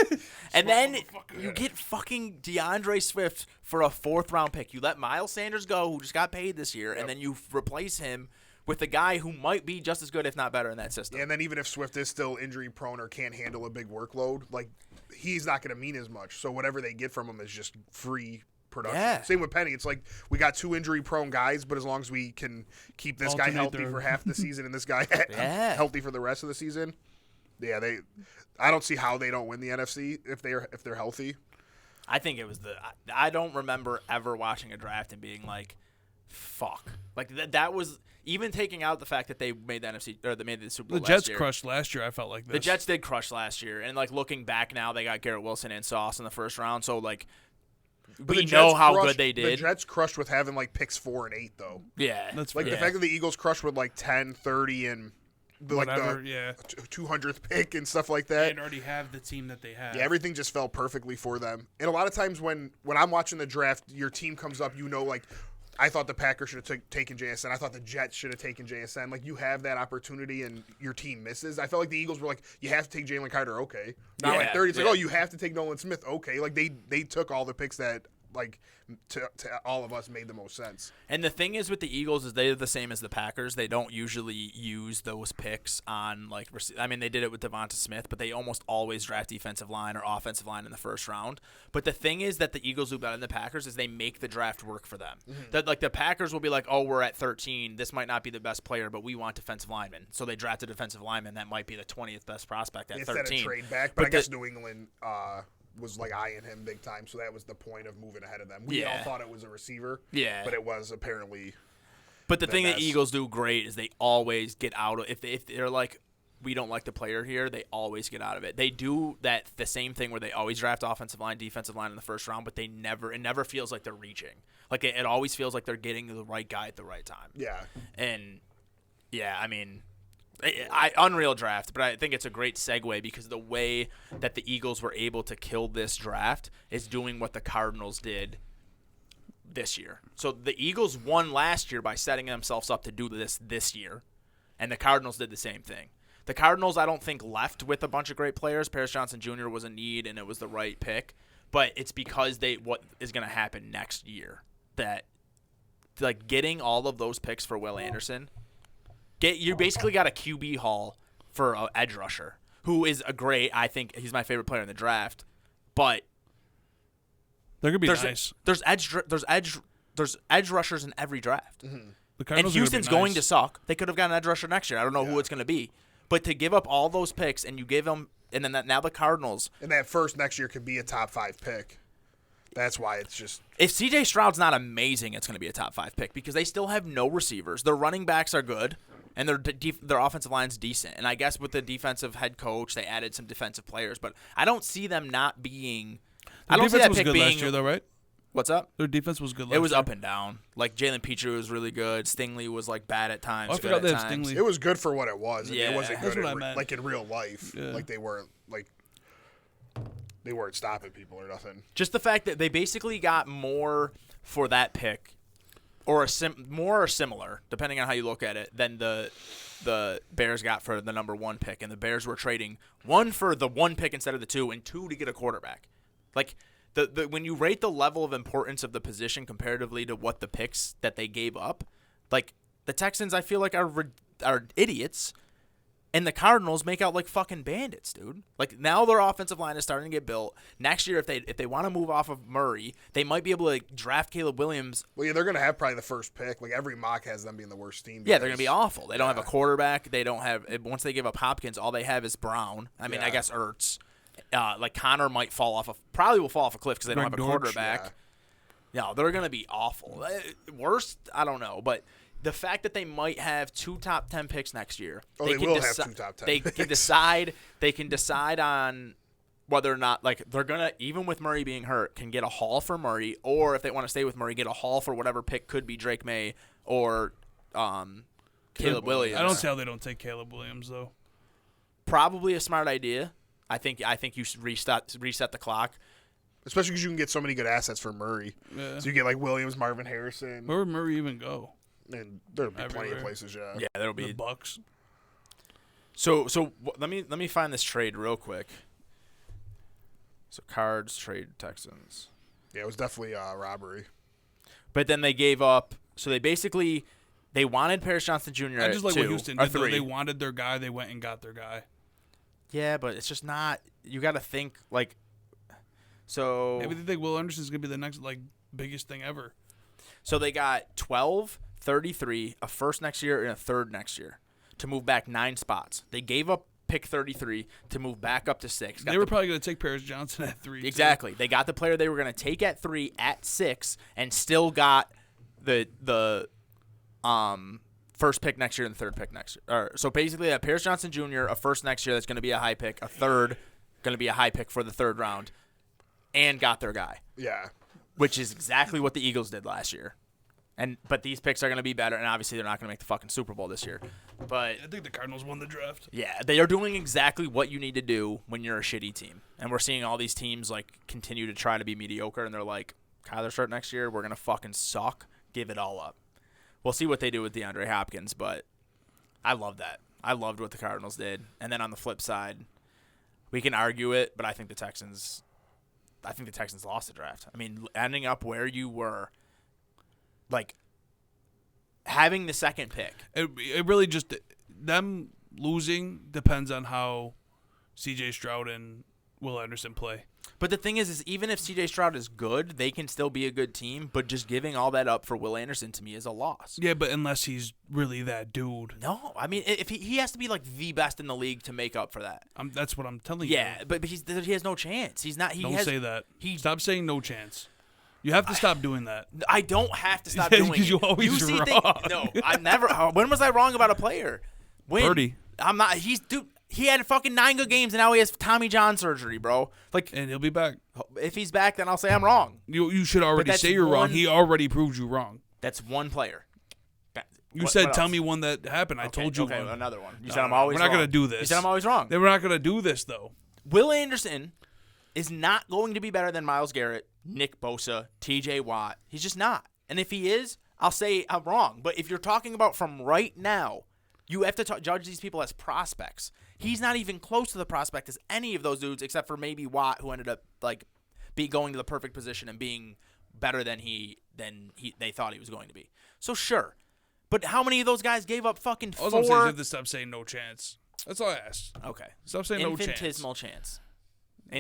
And then you get fucking DeAndre Swift for a 4th round pick. You let Miles Sanders go, who just got paid this year, and then you replace him with a guy who might be just as good, if not better, in that system. and then even if Swift is still injury prone or can't handle a big workload, like he's not going to mean as much. So whatever they get from him is just free production. Yeah. Same with Penny. It's like we got 2 injury prone guys, but as long as we can keep this guy Alternate healthy their- for half the season and this guy Yeah. healthy for the rest of the season, yeah, I don't see how they don't win the NFC if they're healthy. I think it was I don't remember ever watching a draft and being like, fuck. Like, that was, even taking out the fact that they made the NFC, or they made the Super Bowl The Jets last year. crushed last year. I felt like this. The Jets did crush last year, and like looking back now, they got Garrett Wilson and Sauce in the 1st round. So like, But we the know Jets how crushed- good they The did. Jets crushed with having like picks 4 and 8 though. Yeah, That's Like fair. the fact that the Eagles crushed with like 10, 30, and Whatever. the Yeah. 200th pick and stuff like that. They already have the team that they have. Yeah, everything just fell perfectly for them. And a lot of times when I'm watching the draft, your team comes up, like, I thought the Packers should have taken JSN. I thought the Jets should have taken JSN. Like, you have that opportunity and your team misses. I felt like the Eagles were like, you have to take Jalen Carter, okay. Now Yeah, at 30, it's like, yeah. oh, you have to take Nolan Smith, okay. Like, they took all the picks that, like, to all of us made the most sense. And the thing is with the Eagles is they're the same as the Packers. They don't usually use those picks on like. I mean, they did it with Devonta Smith, but they almost always draft defensive line or offensive line in the 1st round. But the thing is that the Eagles do better than the Packers is they make the draft work for them. That like the Packers will be like, oh, we're at 13. This might not be the best player, but we want defensive linemen. So they drafted a defensive lineman that might be the 20th best prospect at Instead 13. of trade back, but I guess New England was like eyeing him big time, so that was the point of moving ahead of them. We all Yeah. thought it was a receiver, Yeah. but it was apparently. But the thing that that's- Eagles do great is they always get out of if they're like, we don't like the player here, they always get out of it. They do the same thing where they always draft offensive line, defensive line in the 1st round, but it never feels like they're reaching. Like it always feels like they're getting the right guy at the right time. Yeah. And yeah, I mean, unreal draft, but I think it's a great segue because the way that the Eagles were able to kill this draft is doing what the Cardinals did this year. So the Eagles won last year by setting themselves up to do this year, and the Cardinals did the same thing. The Cardinals, I don't think, left with a bunch of great players. Paris Johnson Jr. was a need, and it was the right pick, but it's because what is going to happen next year that like getting all of those picks for Will Anderson. You basically got a QB haul for an edge rusher who is I think he's my favorite player in the draft, but They're gonna be there's nice. there's edge rushers in every draft. The And Cardinals are gonna be Houston's going to nice. suck. They could have gotten an edge rusher next year. I don't know who it's going to be. But to give up all those picks and you give them and then now the Cardinals, And that first next year could be a top 5 pick. That's why it's just. if CJ Stroud's not amazing, it's going to be a top 5 pick because they still have no receivers. Their running backs are good. And their offensive line's decent. And I guess with the defensive head coach, they added some defensive players. But I don't see them not being. I don't see defense that was pick good being. last year, though, right? What's up? Their defense was good last It was year. up and down. Like Jalen Petrie was really good. Stingley was like bad at times. Oh, I good forgot at they have times. Stingley. It was good for what it was. I mean, Yeah. it wasn't That's good what I meant. like in real life. Yeah. Like they weren't stopping people or nothing. Just the fact that they basically got more for that pick, or more or similar, depending on how you look at it, than the Bears got for the number 1 pick, and the Bears were trading 1 for the 1 pick instead of the 2, and 2 to get a quarterback. Like the when you rate the level of importance of the position comparatively to what the picks that they gave up, like the Texans, I feel like are idiots. And the Cardinals make out like fucking bandits, dude. Like now their offensive line is starting to get built. Next year, if they want to move off of Murray, they might be able to like, draft Caleb Williams. Well, yeah, they're going to have probably the first pick. Like every mock has them being the worst team. Yeah, they're gonna be because- awful. They don't have a quarterback. They don't have once they give up Hopkins, all they have is Brown. I mean, I Yeah. guess Ertz. Like Connor might probably will fall off a cliff because they don't have a Greg Dortch, quarterback. No, they're gonna be awful. Worst, I don't know, but. The fact that they might have 2 top 10 picks next year, Oh, they they can will have 2 top 10 They picks. can decide. They can decide on whether or not, like, they're gonna, even with Murray being hurt, can get a haul for Murray, or if they want to stay with Murray, get a haul for whatever pick could be Drake May or Caleb Williams. I don't see how they don't take Caleb Williams though. Probably a smart idea. I think you should reset the clock. Especially because you can get so many good assets for Murray. Yeah. So you get like Williams, Marvin Harrison. Where would Murray even go? And there'll be plenty of Everywhere. places, yeah. Yeah, there'll be The Bucks. So let me find this trade real quick. So Cards trade Texans. Yeah, it was definitely robbery. But then they gave up. So they wanted Paris Johnson Jr. I just at like 2 what Houston or did. Though. 3. They wanted their guy. They went and got their guy. Yeah, but it's just not. You got to think like. So Maybe they think Will Anderson's gonna be the next biggest thing ever. So they got 12, 33, a first next year, and a third next year to move back 9 spots. They gave up pick 33 to move back up to 6. They were probably going to take Paris Johnson at 3. Exactly. They got the player they were going to take at 3 at 6 and still got the first pick next year and the third pick next year. So basically, they have Paris Johnson Jr., a first next year that's going to be a high pick, a third going to be a high pick for the third round, and got their guy. Yeah. Which is exactly what the Eagles did last year. But these picks are going to be better, and obviously they're not going to make the fucking Super Bowl this year. But I think the Cardinals won the draft. yeah, they are doing exactly what you need to do when you're a shitty team. And we're seeing all these teams continue to try to be mediocre, and they're like, Kyler start next year, we're going to fucking suck, give it all up. We'll see what they do with DeAndre Hopkins, but I love that. I loved what the Cardinals did. And then on the flip side, we can argue it, but I think the Texans lost the draft. I mean, ending up where you were, having the second pick. It really just them losing depends on how C.J. Stroud and Will Anderson play. But the thing is even if C.J. Stroud is good, they can still be a good team, but just giving all that up for Will Anderson to me is a loss. Yeah, but unless he's really that dude. No, I mean, if he has to be the best in the league to make up for that. That's what I'm telling you. Yeah, but he has no chance. He's not. Don't say that. He Stop saying no chance. You have to stop doing that. I don't have to stop doing it. Because you always wrong. No, I never. When was I wrong about a player? When? Purdy. I'm not. He had fucking 9 good games, and now he has Tommy John surgery, bro. And he'll be back. If he's back, then I'll say I'm wrong. You should already say you're wrong. He already proved you wrong. That's one player. You said tell me one that happened. I told you one. one. Another one. You said I'm always wrong. We're not going to do this. You said I'm always wrong. They were not going to do this, though. Will Anderson is not going to be better than Myles Garrett, Nick Bosa, T.J. Watt. He's just not. And if he is, I'll say I'm wrong. But if you're talking about from right now, you have to judge these people as prospects. He's not even close to the prospect as any of those dudes, except for maybe Watt, who ended up going to the perfect position and being better than they thought he was going to be. So sure, but how many of those guys gave up fucking 4? All I'm saying is you have to stop saying no chance. That's all I asked. Okay, Stop saying no chance. Infinitesimal chance.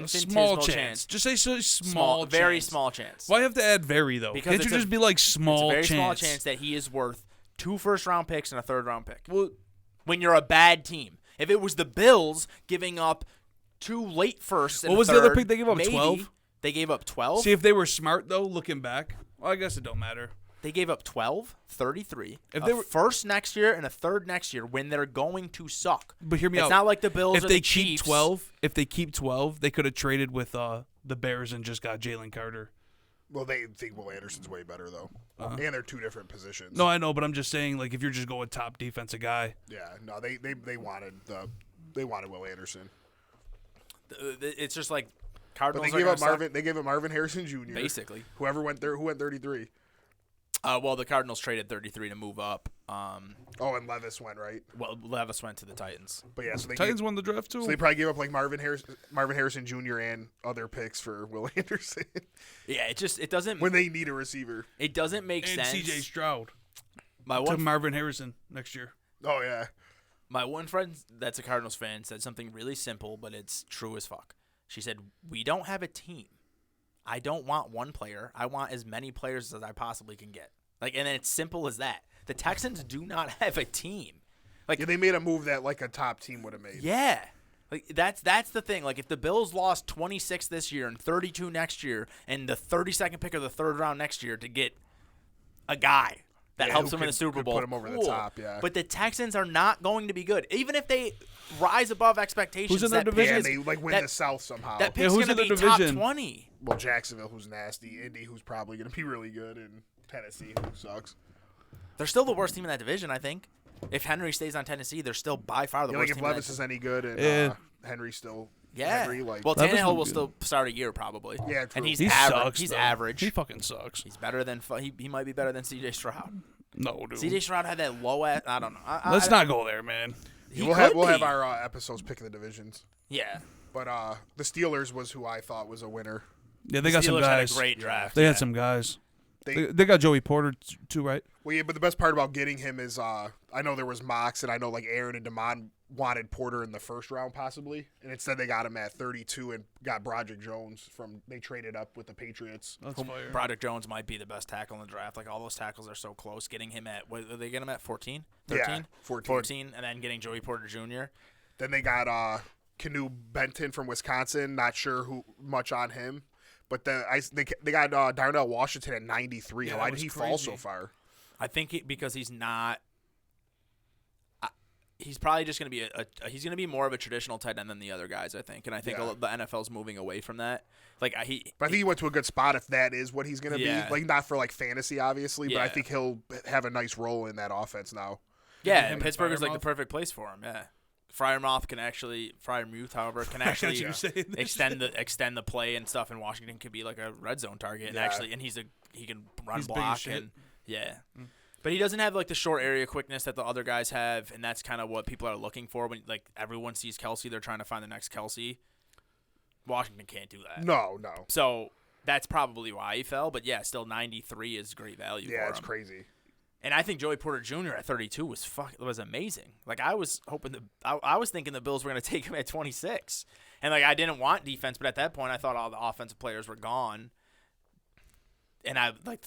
Small chance. Just say small chance. Very small chance. Why have to add very, though? Because Can't you just be like small it's a very chance? small chance that he is worth 2 first-round picks and a third-round pick. Well, when you're a bad team. If it was the Bills giving up 2 late firsts and what was a the other third, pick they gave up? maybe 12? They gave up 12. See, if they were smart, though, looking back, well, I guess it don't matter. They gave up 12, 33, If a they were first next year and a third next year when they're going to suck. But hear me out. It's not like the Bills If or they the keep Chiefs. 12, they could have traded with the Bears and just got Jalen Carter. Well, they think Will Anderson's way better, though. And they're 2 different positions. No, I know, but I'm just saying, if you're just going top defensive guy. Yeah, no, they wanted Will Anderson. It's just like But Cardinals they gave are up gonna Marvin. They gave up Marvin Harrison Jr. Basically. Who went 33. Well, the Cardinals traded 33 to move up. And Levis went, right? Well, Levis went to the Titans. But yeah, so they Titans won the draft, too. So they probably gave up Marvin Harrison Jr. and other picks for Will Anderson. Yeah, it doesn't when they need a receiver. It doesn't make and sense. C.J. Stroud My to Marvin Harrison next year. Oh yeah. My one friend that's a Cardinals fan said something really simple, but it's true as fuck. She said, "We don't have a team. I don't want one player. I want as many players as I possibly can get." And then it's simple as that. The Texans do not have a team. Yeah, they made a move that a top team would have made. Yeah. That's the thing. If the Bills lost 26 this year and 32 next year and the 32nd pick of the third round next year to get a guy that helps them in the Super Bowl, put them over the top, yeah. But the Texans are not going to be good. Even if they rise above expectations. Who's in their division? Yeah, they win the South somehow. That pick's who's going to in be their top division? 20. Well, Jacksonville, who's nasty. Indy, who's probably going to be really good. And Tennessee, who sucks. They're still the worst team in that division, I think. If Henry stays on Tennessee, they're still by far the Yeah, worst like if team. Levis is any good and Yeah. Henry's still Yeah. Henry, like Well, Levis Tannehill was will good. still start a year probably. Yeah, true. And he's He average. sucks. He's though. average. He fucking sucks. He's better than he might be better than C.J. Stroud. No, dude. C.J. Stroud had that low at I don't know. Let's not go there, man. He we'll could have be. our episodes picking the divisions. Yeah. But the Steelers was who I thought was a winner. Yeah, they got some Steelers had a guys. great draft. They yeah. had some guys. They They got Joey Porter too, right? Well, yeah, but the best part about getting him is I know there was mocks, and I know like Aaron and Damon wanted Porter in the first round possibly, and instead they got him at 32 and got Broderick Jones they traded up with the Patriots. That's fire. Broderick Jones might be the best tackle in the draft. Like all those tackles are so close. Getting him at what did they get him at 14? 13? Yeah, 14. 14 and then getting Joey Porter Jr. Then they got Canu Benton from Wisconsin. Not sure who much on him, but they got Darnell Washington at 93. Yeah, Why that did was he fall crazy. so far? I think because he's not. He's probably just going to be he's going to be more of a traditional tight end than the other guys, I think, and I think Yeah. the NFL's moving away from that. Like But I think he went to a good spot if that is what he's going to Yeah. be. Like not for like fantasy, obviously, but I Yeah. think he'll have a nice role in that offense now. yeah, him and and Pittsburgh is like the Freiermuth? perfect place for him. Yeah, Freiermuth, however, can actually you saying this. extend the play and stuff. And Washington could be like a red zone target, and Yeah. he can run He's big as block shit. and yeah. But he doesn't have like the short area quickness that the other guys have, and that's kind of what people are looking for when like everyone sees Kelsey, they're trying to find the next Kelsey. Washington can't do that. No. So that's probably why he fell. But yeah, still 93 is great value. Yeah, for it's him. crazy. And I think Joey Porter Jr. at 32 was amazing. Like I was hoping I was thinking the Bills were going to take him at 26, and like I didn't want defense, but at that point I thought all the offensive players were gone. And I like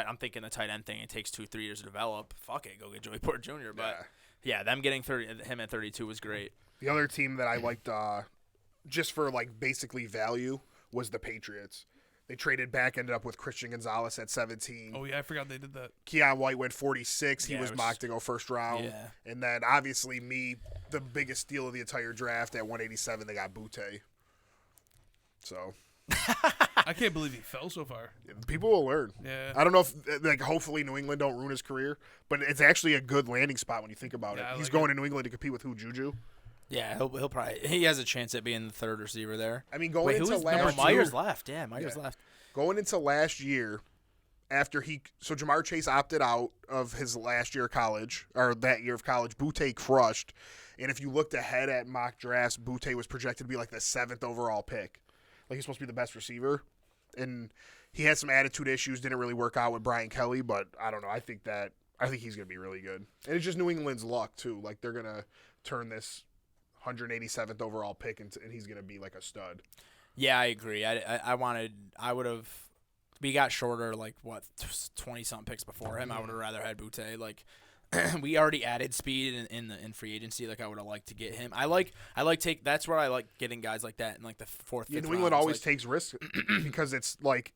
I'm thinking the tight end thing. It takes 2-3 years to develop. Fuck it, go get Joey Porter Jr. But yeah, them getting him at 32 was great. The other team that I liked just for like basically value was the Patriots. They traded back, ended up with Christian Gonzalez at 17. Oh yeah, I forgot they did that. Keon White went 46. He Yeah, was it was- mocked to go first round. Yeah. And then obviously the biggest steal of the entire draft at 187, they got Butte. So I can't believe he fell so far. people will learn. Yeah. I don't know if like hopefully New England don't ruin his career, but it's actually a good landing spot when you think about Yeah, I it. He's like going it. to New England to compete with who, Juju? Yeah, he'll probably he has a chance at being the third receiver there. I mean, going Wait, who into is last Myers year, left? Yeah, Myers Yeah. left. going into last year, after Jamar Chase opted out of his last year of college, or that year of college, Butte crushed. And if you looked ahead at mock drafts, Butte was projected to be like the 7th overall pick. Like he's supposed to be the best receiver. And he had some attitude issues, didn't really work out with Brian Kelly, but I don't know. I think he's going to be really good. And it's just New England's luck, too. Like they're going to turn this 187th overall pick and he's going to be like a stud. Yeah, I agree. I would have. We got shorter, like what 20-something picks before him. I would have rather had Butte. Like we already added speed in free agency. Like I would have liked to get him. That's where I like getting guys like that in like the fourth. Yeah, fifth New England rounds. always Like, takes risks because it's like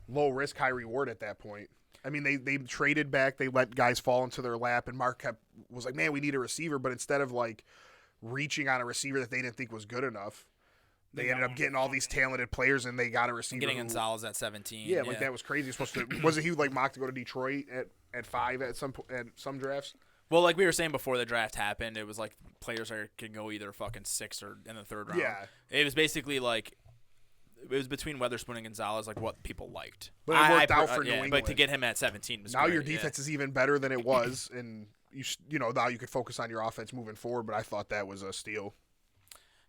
low risk, high reward at that point. I mean, they traded back, they let guys fall into their lap, and Mark was like, man, we need a receiver. But instead of like reaching on a receiver that they didn't think was good enough, they ended up getting all these talented players, and they got a receiver. getting who- Gonzalez at 17. Yeah, like that was crazy. Wasn't he like mocked to go to Detroit at 5 at some drafts? Well, like we were saying before the draft happened, it was like players can go either fucking 6 or in the 3rd round. Yeah. It was basically like it was between Weatherspoon and Gonzalez, like what people liked. But it worked out for New But to England. get him at 17 was Now great, your defense is even better than it was, and you know now you could focus on your offense moving forward. But I thought that was a steal.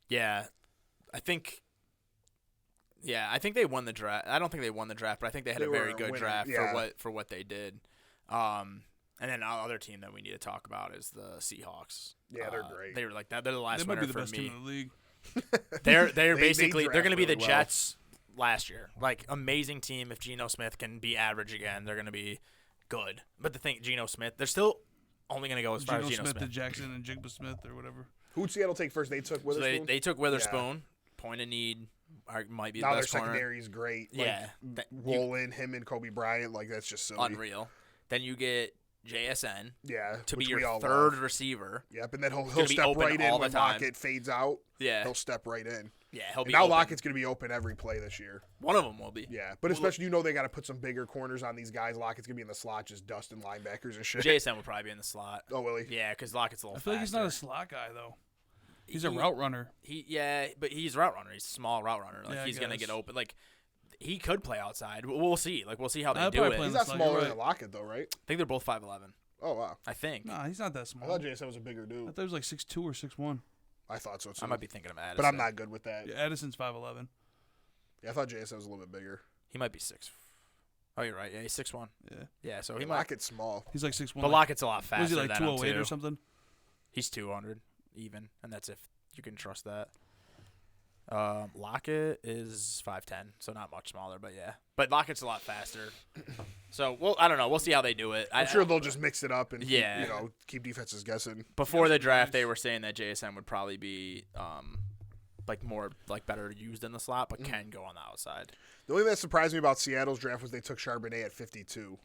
Yeah, I think they won the draft. I don't think they won the draft, but I think they had They a were very a good winner, draft yeah. for what they did. And then our other team that we need to talk about is the Seahawks. Yeah, they're great. They were like that. They're the last They might winner be the for best me. team in the league. They're They basically draft they're going to be the really well. Jets last year. Like amazing team. If Geno Smith can be average again, they're going to be good. But the thing, Geno Smith, they're still only going to go as far Geno as Geno Smith to Smith. Jackson and Jigba Smith or whatever. Who'd Seattle take first? They took So Witherspoon. they took Witherspoon. Point of need. Might be the Now their best corner. secondary is great. Like, Yeah. roll in him and Kobe Bryant, like that's just silly. Unreal. Then you get JSN to be which we your all third love. receiver. Yep, and then he'll gonna be step open right in all when the time. Lockett fades out. Yeah. He'll step right in. Yeah, he'll be And now open. Lockett's going to be open every play this year. One of them will be. Yeah, but especially they got to put some bigger corners on these guys. Lockett's going to be in the slot just dusting linebackers and shit. JSN will probably be in the slot. Oh, will he? Yeah, because Lockett's a little I feel like he's not a faster. slot guy though. He's a route runner. But he's a route runner. He's a small route runner. Like Yeah, I he's gonna guess. get open. Like he could play outside. We'll see. Like we'll see how they I'll do probably it. play He's in I not Slot, smaller you're than Lockett, though, right? think they're both 5'11". Oh, wow. I think. Nah, he's not that I small. thought JSN was a bigger I dude. thought he was like 6'2" or 6'1". I thought so, too. I might be thinking of Addison. But I'm not good with that. Yeah, Addison's 5'11". Yeah, I thought JSN was a little bit bigger. He might be 6. Oh, you're right. Yeah, he's 6'1". Yeah, Yeah, so he Hey, might. Lockett's small. he's like 6'1". But Lockett's a lot faster Was he like than 208 him too. or something? He's 200 even, and that's if you can trust that. Lockett is 5'10", so not much smaller, but yeah. But Lockett's a lot faster. So, well, I don't know. We'll see how they do it. I'm sure they'll just mix it up and Yeah. keep defenses guessing. Before the draft, they were saying that JSN would probably be more better used in the slot, but can go on the outside. The only thing that surprised me about Seattle's draft was they took Charbonnet at 52.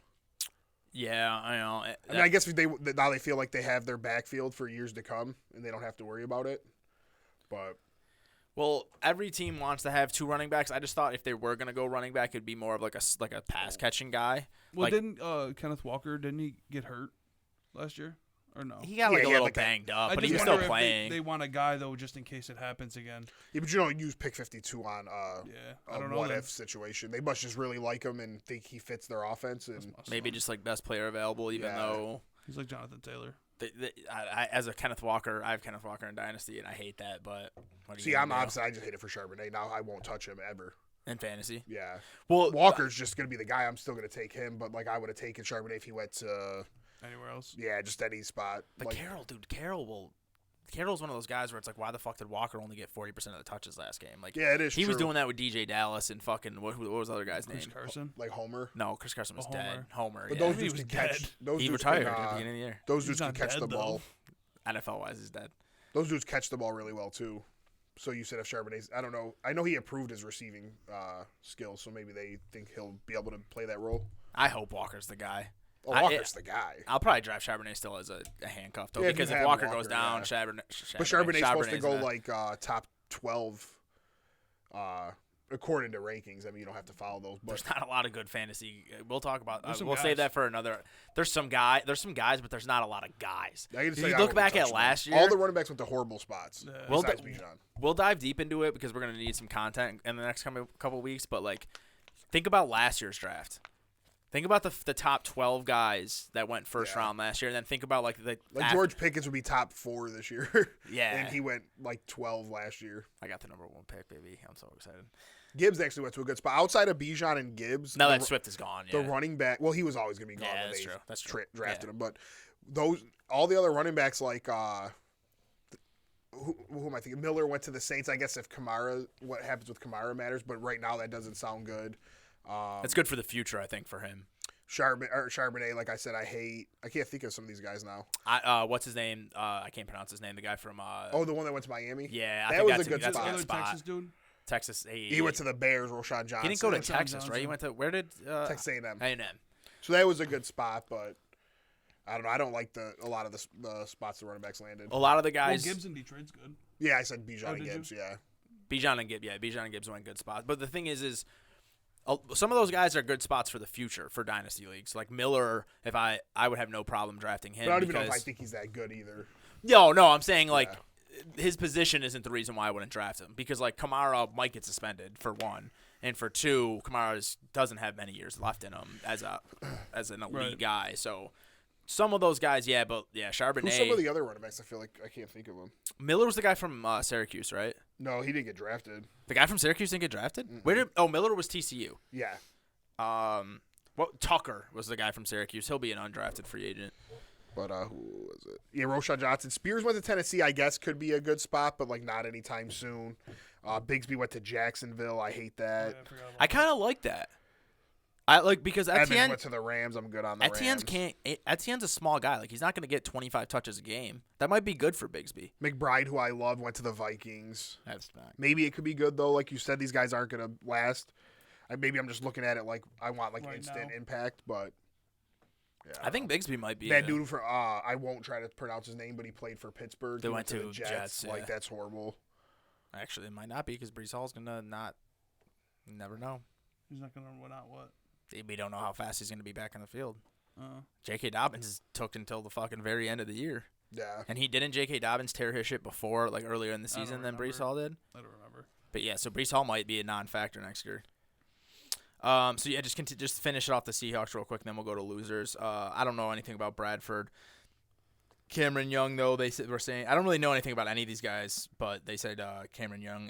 Yeah, I know. I mean, I guess now they feel like they have their backfield for years to come, and they don't have to worry about it. But Well, every team wants to have 2 running backs. I just thought if they were gonna go running back, it'd be more of like a pass catching guy. Well, Like, didn't Kenneth Walker, didn't he get hurt last year? Or no? he got Yeah, a he had little like that- banged up, I but he just was wonder still if playing. They want a guy though, just in case it happens again. yeah, but you don't use pick 52 on Yeah, a I don't know. what then. if situation. They must just really like him and think he fits their offense. And Maybe just like best player available, even Yeah. though He's like Jonathan Taylor. I as a Kenneth Walker, I have Kenneth Walker in Dynasty, and I hate that. But what are you see, gonna I'm do? obviously I just hate it for Charbonnet. Now I won't touch him ever. In fantasy. Yeah, Well, Walker's just gonna be the guy. I'm still gonna take him, but like I would have taken Charbonnet if he went to Anywhere else? just any spot. but Like, Carroll's one of those guys where it's like, why the fuck did Walker only get 40% of the touches last game? Like, yeah, it is. he was true. doing that with DJ Dallas and fucking what was the other guy's Chris name? Carson. like Homer. No, Chris Carson was Oh, dead. Homer. But Yeah. those He dudes was can catch. dead. Those He dudes retired can, at the beginning of the year. those He's dudes can not catch dead, the ball. NFL wise, he's dead. Those dudes catch the ball really well too. So you said if Charbonnet's, I don't know. I know he improved his receiving skills, so maybe they think he'll be able to play that role. I hope Walker's the guy. Oh, I- Walker's the guy. I'll probably draft Charbonnet still as a handcuff though, Yeah, if because you if have Walker Walker, goes down, yeah. Charbonnet. But Charbonnet's supposed to Charbonnet's go gonna- like top 12 according to rankings. I mean, you don't have to follow those, but There's not a lot of good fantasy. We'll talk about. There's some We'll save guys. that for another. There's some guys, but there's not a lot of guys. I can If say you I look wouldn't back touch at them. last year, all the running backs went to horrible spots. Yeah. Well, Besides the- Bijan. we'll dive deep into it because we're gonna need some content in the next couple weeks. But like, think about last year's draft. Think about the top 12 guys that went first Yeah. round last year, and then think about like George Pickens would be top 4 this year. Yeah. And he went like 12 last year. I got the number 1 pick, baby. I'm so excited. Gibbs actually went to a good spot. Outside of Bijan and Gibbs, Now the, that Swift is gone, the yeah. running back, well, he was always going to be gone Yeah, when that's they true. That's true. drafted Yeah. him. But all the other running backs like who am I thinking? Miller went to the Saints. I guess if what happens with Kamara matters, but right now that doesn't sound good. It's good for the future, I think, for him. Charbonnet, like I said, I can't think of some of these guys now. What's his name? I can't pronounce his name. The guy from Oh, the one that went to Miami? yeah, I that think was that's a good that's spot. a Other good spot. Texas dude. Texas. He went to the Bears, Roshan Johnson. He didn't go to Roshan Texas, right? Johnson. He went to where did Texas A&M. A&M. So that was a good spot, but I don't know. I don't like a lot of the spots the running backs landed. A lot of the Well, guys. Gibbs in Detroit's good. Yeah, I said Bijan and did you? Gibbs. Yeah, Bijan and Gibbs went good spots. But the thing is some of those guys are good spots for the future for dynasty leagues. Like Miller, if I would have no problem drafting him. but I don't even know if I because- think he's that good either. No, I'm saying like his position isn't the reason why I wouldn't draft him because like Kamara might get suspended for one, and for two, Kamara doesn't have many years left in him as an elite Right. guy. So some of those guys, yeah, but yeah, Charbonnet. Who's some of the other running backs? I feel like I can't think of them. Miller was the guy from Syracuse, right? No, he didn't get drafted. The guy from Syracuse didn't get drafted. Miller was TCU. Yeah, Tucker was the guy from Syracuse. He'll be an undrafted free agent. but who was it? Yeah, Roshan Johnson. Spears went to Tennessee. I guess could be a good spot, but like not anytime soon. Bigsby went to Jacksonville. I hate that. Yeah, I forgot about I kind of like that. I like because Evans Etienne went to the Rams. I'm good on the Rams. Etienne's a small guy. Like he's not going to get 25 touches a game. That might be good for Bigsby. McBride, who I love, went to the Vikings. That's not. Maybe it could be good though. Like you said, these guys aren't going to last. Maybe I'm just looking at it like I want like Right instant now. impact, but Yeah. I think Bigsby might be that dude for I won't try to pronounce his name, but he played for Pittsburgh. They He went to the Jets. yeah. Like that's horrible. Actually, it might not be because Brees Hall's gonna not. You never know. He's not gonna win out what? We don't know how fast he's gonna be back on the field. J.K. Dobbins took until the fucking very end of the year. Yeah. And didn't J.K. Dobbins tear his shit before, like earlier in the season than Brees Hall did? I don't remember. But yeah, so Brees Hall might be a non-factor next year. So yeah, just finish it off the Seahawks real quick, and then we'll go to losers. I don't know anything about Bradford. Cameron Young, though, were saying I don't really know anything about any of these guys, but they said Cameron Young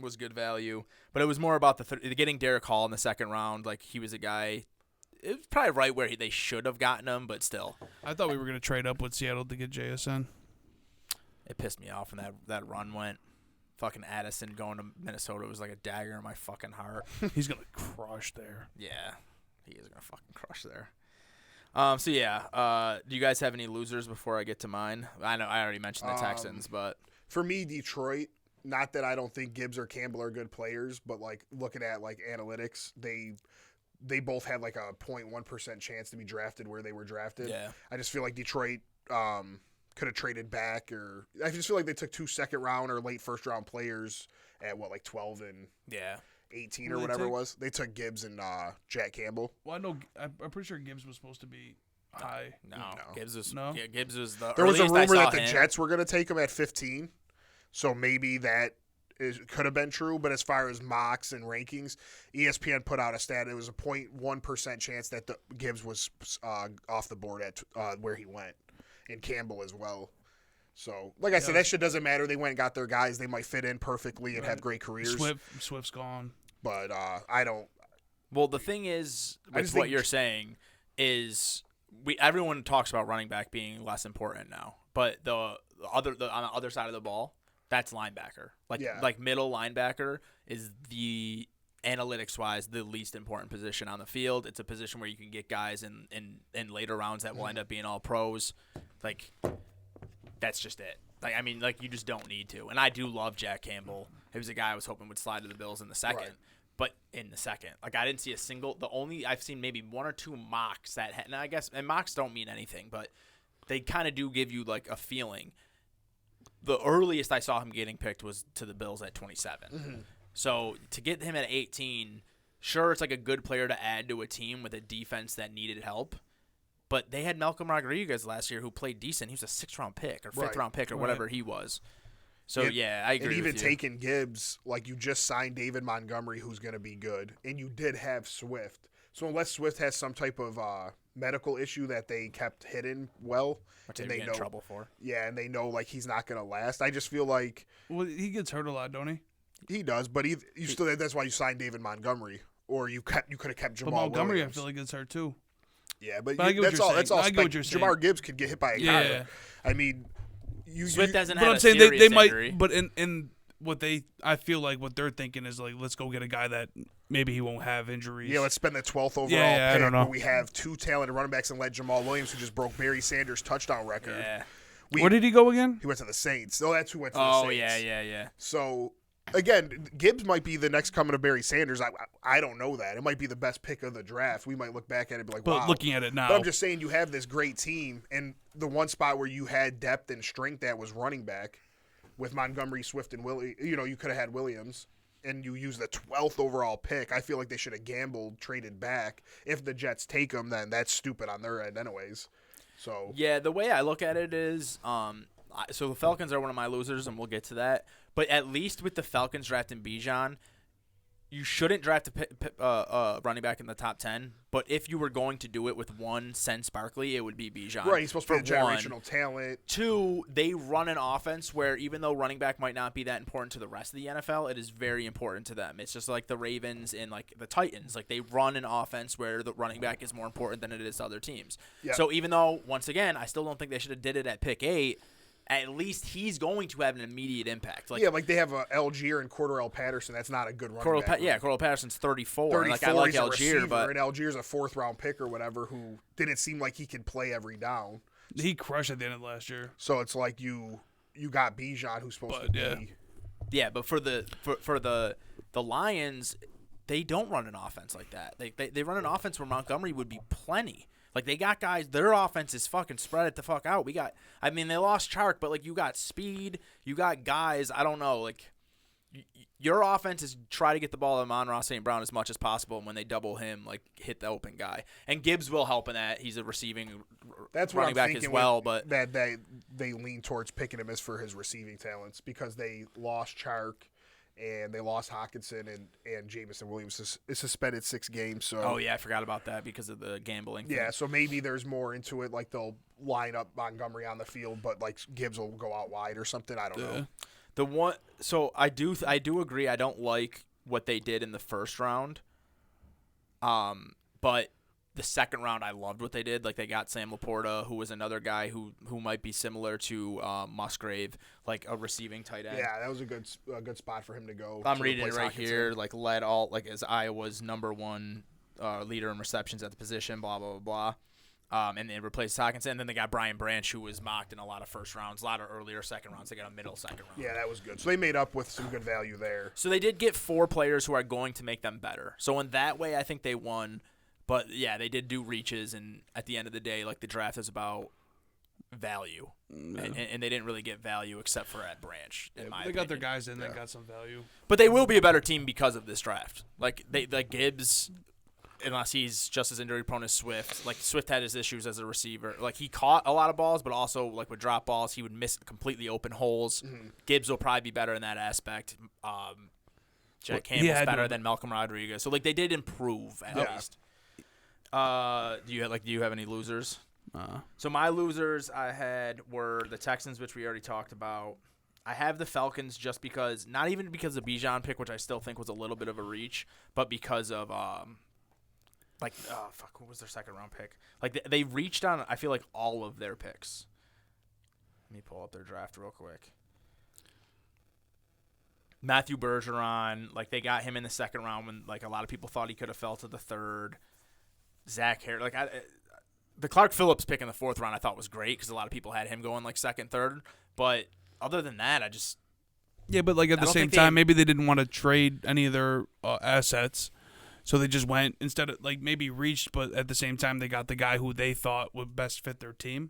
was good value. But it was more about getting Derek Hall in the second round. Like he was a guy. It was probably right where they should have gotten him, but still. I thought we were gonna trade up with Seattle to get JSN. It pissed me off when that run went. Fucking Addison going to Minnesota was like a dagger in my fucking heart. He's gonna crush there. Yeah, he is gonna fucking crush there. So yeah, do you guys have any losers before I get to mine? I know I already mentioned the Texans, but for me, Detroit. Not that I don't think Gibbs or Campbell are good players, but like looking at like analytics, they both had like a 0.1% chance to be drafted where they were drafted. Yeah. I just feel like Detroit could have traded back, or I just feel like they took 2 second-round or late first-round players at like 12 and 18 or whatever it was. They took Gibbs and Jack Campbell. Well, I know. I'm pretty sure Gibbs was supposed to be high. No. Gibbs was Gibbs was the. There was a rumor that the Jets were going to take him at 15, so maybe that could have been true. But as far as mocks and rankings, ESPN put out a stat. It was a 0.1% chance that Gibbs was off the board at where he went, and Campbell as well. So, like I said, that shit doesn't matter. They went and got their guys. They might fit in perfectly and have great careers. Swift's gone. But I don't. Well, the thing is, with what you're saying is everyone talks about running back being less important now. But on the other side of the ball, that's linebacker. Like middle linebacker is the analytics-wise the least important position on the field. It's a position where you can get guys in later rounds that will end up being all pros. Like, that's just it. Like, I mean, like, you just don't need to. And I do love Jack Campbell. He was a guy I was hoping would slide to the Bills in the second. Right. But in the second, like, I didn't see a single. I've seen maybe 1 or 2 mocks that, and I guess, and mocks don't mean anything, but they kind of do give you like a feeling. The earliest I saw him getting picked was to the Bills at 27. Mm-hmm. So to get him at 18, sure, it's like a good player to add to a team with a defense that needed help. But they had Malcolm Rodriguez last year who played decent. He was a 6th-round pick or 5th-round pick or whatever he was. So, yeah, I agree with you. And even taking Gibbs, like you just signed David Montgomery, who's going to be good, and you did have Swift. So unless Swift has some type of medical issue that they kept hidden well, which and they know in trouble for. Yeah, and they know like he's not going to last. I just feel like he gets hurt a lot, don't he? He does, but that's why you signed David Montgomery, or you could have kept Jamal. But Montgomery, Williams. I feel like gets hurt too. Yeah, but that's all. That's all. I get what you're saying. Jamar Gibbs could get hit by a car. I mean, Swift doesn't but have I'm a saying serious they might. injury. But in what I feel like what they're thinking is like, let's go get a guy that maybe he won't have injuries. Yeah, let's spend the 12th overall pick. I don't know. Where we have 2 talented running backs and let Jamal Williams, who just broke Barry Sanders' touchdown record. Yeah. Where did he go again? He went to the Saints. Oh, that's who went to the Saints. Oh, yeah. So, again, Gibbs might be the next coming of Barry Sanders. I don't know that. It might be the best pick of the draft. We might look back at it and be like, wow. But looking at it now. But I'm just saying you have this great team, and the one spot where you had depth and strength that was running back with Montgomery, Swift, and you could have had Williams, and you use the 12th overall pick. I feel like they should have gambled, traded back. If the Jets take them, then that's stupid on their end anyways. So yeah, the way I look at it is, so the Falcons are one of my losers, and we'll get to that. But at least with the Falcons drafting Bijan, you shouldn't draft a running back in the top 10. But if you were going to do it with one since Barkley, it would be Bijan. Right, he's supposed to be a generational talent. 2, they run an offense where even though running back might not be that important to the rest of the NFL, it is very important to them. It's just like the Ravens and like the Titans. Like they run an offense where the running back is more important than it is to other teams. Yep. So even though, once again, I still don't think they should have did it at pick 8, at least he's going to have an immediate impact. Like they have Algier and Cordarrelle Patterson. That's not a good running back. Cordarrelle Patterson's 34. Like I like he's Algier, receiver, but and Algier's a 4th-round pick or whatever who didn't seem like he could play every down. He crushed at the end of last year. So it's like you got Bijan, who's supposed to be. Yeah, but for the Lions, they don't run an offense like that. They run an offense where Montgomery would be plenty. Like, they got guys, their offense is fucking spread it the fuck out. They lost Chark, but, like, you got speed, you got guys, I don't know, like, your offense is try to get the ball to Amon-Ra St. Brown as much as possible, and when they double him, like, hit the open guy. And Gibbs will help in that. He's a receiving running back as well. But that they lean towards picking him as for his receiving talents because they lost Chark and they lost Hawkinson and Jamison Williams is suspended 6 games. So oh, yeah, I forgot about that because of the gambling thing. Yeah, so maybe there's more into it. Like, they'll line up Montgomery on the field, but, like, Gibbs will go out wide or something. I don't know. So I do agree. I don't like what they did in the first round. But the second round, I loved what they did. Like, they got Sam Laporta, who was another guy who might be similar to Musgrave, like a receiving tight end. Yeah, that was a good spot for him to go. I'm reading it right here. Like, led all as Iowa's #1 leader in receptions at the position. Blah blah blah blah. And they replaced Hawkinson. And then they got Brian Branch, who was mocked in a lot of first rounds, a lot of earlier second rounds. They got a middle second round. Yeah, that was good. So they made up with some good value there. So they did get 4 players who are going to make them better. So in that way, I think they won. But, yeah, they did do reaches. And at the end of the day, like, the draft is about value. Yeah. And they didn't really get value except for at Branch, in my opinion. They got their guys in that got some value. But they will be a better team because of this draft. Like Gibbs, unless he's just as injury prone as Swift. Like, Swift had his issues as a receiver. Like, he caught a lot of balls, but also, like, with drop balls, he would miss completely open holes. Mm-hmm. Gibbs will probably be better in that aspect. Jack Campbell's better than Malcolm Rodriguez. So, like, they did improve at least. Do you have any losers? So my losers I had were the Texans, which we already talked about. I have the Falcons just because, not even because of the Bijan pick, which I still think was a little bit of a reach, but because of what was their second round pick? Like, they reached on, I feel like, all of their picks. Let me pull up their draft real quick. Matthew Bergeron, like, they got him in the second round when, like, a lot of people thought he could have fell to the third. Zach Harris, like, the Clark Phillips pick in the 4th round I thought was great because a lot of people had him going, like, second, third. But other than that, I just... Yeah, but, like, at the same time, maybe they didn't want to trade any of their assets. So they just went, instead of, like, maybe reached, but at the same time they got the guy who they thought would best fit their team.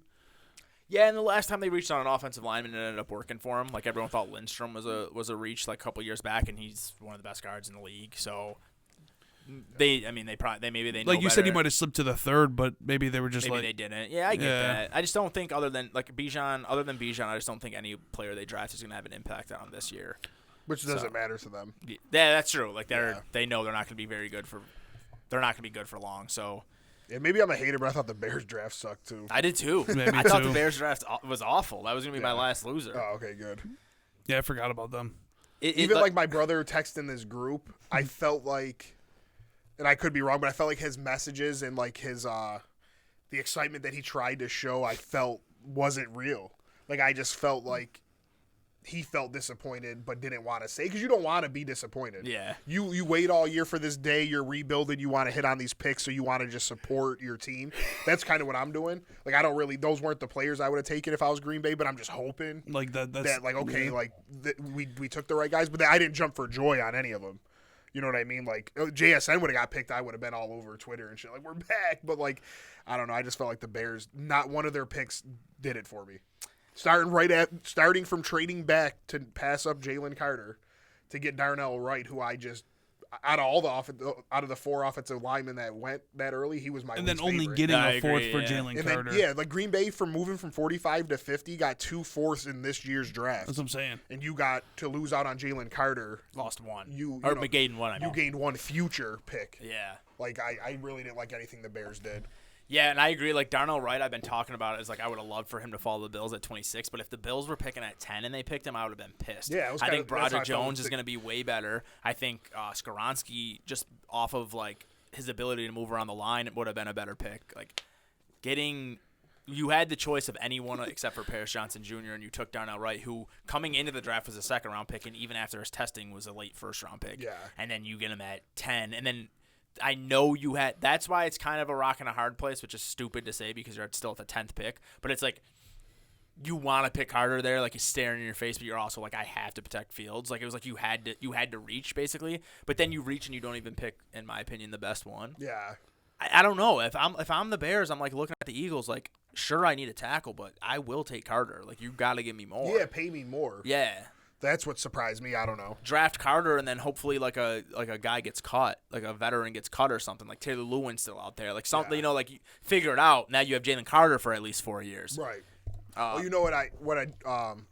Yeah, and the last time they reached on an offensive lineman, it ended up working for him. Like, everyone thought Lindstrom was a reach, like, a couple years back, and he's one of the best guards in the league. So maybe they know like you better. said, he might have slipped to the 3rd, but maybe they were just maybe they didn't. Yeah, I get that. I just don't think other than Bijan, I just don't think any player they draft is going to have an impact on this year. Which doesn't matter to them. Yeah, that's true. Like, they know they're not going to be very good for. They're not going to be good for long. So. Yeah, maybe I'm a hater, but I thought the Bears draft sucked too. I did too. I thought the Bears draft was awful. That was going to be my last loser. Oh, okay, good. Yeah, I forgot about them. Even like my brother texting this group, I felt like, and I could be wrong, but I felt like his messages and like his the excitement that he tried to show, I felt wasn't real. Like, I just felt like he felt disappointed but didn't want to say, because you don't want to be disappointed. Yeah. You wait all year for this day, you're rebuilding, you want to hit on these picks, so you want to just support your team. That's kind of what I'm doing. Like, I don't really, those weren't the players I would have taken if I was Green Bay, but I'm just hoping like that like, okay, like we took the right guys, but I didn't jump for joy on any of them. You know what I mean? Like, JSN would have got picked, I would have been all over Twitter and shit, like, we're back. But, like, I don't know, I just felt like the Bears, not one of their picks did it for me. Starting from trading back to pass up Jalen Carter to get Darnell Wright, who I just, out of the 4 offensive linemen that went that early, he was my and then only favorite. getting a 4th for Jalen Carter. Then, like, Green Bay, from moving from 45 to 50, got 2 4ths in this year's draft. That's what I'm saying. And you got to lose out on Jalen Carter. Lost 1. Gained 1. You gained 1 future pick. Yeah. Like, I really didn't like anything the Bears did. Yeah, and I agree. Like, Darnell Wright, I've been talking about it. It's like, I would have loved for him to follow the Bills at 26, but if the Bills were picking at 10 and they picked him, I would have been pissed. Yeah, I think Broderick Jones is going to be way better. I think Skoronski, just off of, like, his ability to move around the line, would have been a better pick. Like, you had the choice of anyone except for Paris Johnson Jr., and you took Darnell Wright, who coming into the draft was a second-round pick, and even after his testing was a late first-round pick. Yeah. And then you get him at 10, and then I know you had – that's why it's kind of a rock and a hard place, which is stupid to say because you're still at the 10th pick. But it's like you want to pick Carter there, like he's staring in your face, but you're also like, I have to protect Fields. Like, it was like you had to reach, basically. But then you reach and you don't even pick, in my opinion, the best one. Yeah. I don't know. If I'm the Bears, I'm like looking at the Eagles like, sure, I need a tackle, but I will take Carter. Like, you got to give me more. Yeah, pay me more. Yeah. That's what surprised me. I don't know. Draft Carter, and then hopefully like a guy gets cut, like a veteran gets cut or something. Like Taylor Lewin's still out there, like something you know, like you figure it out. Now you have Jalen Carter for at least 4 years. Right. Well, you know what I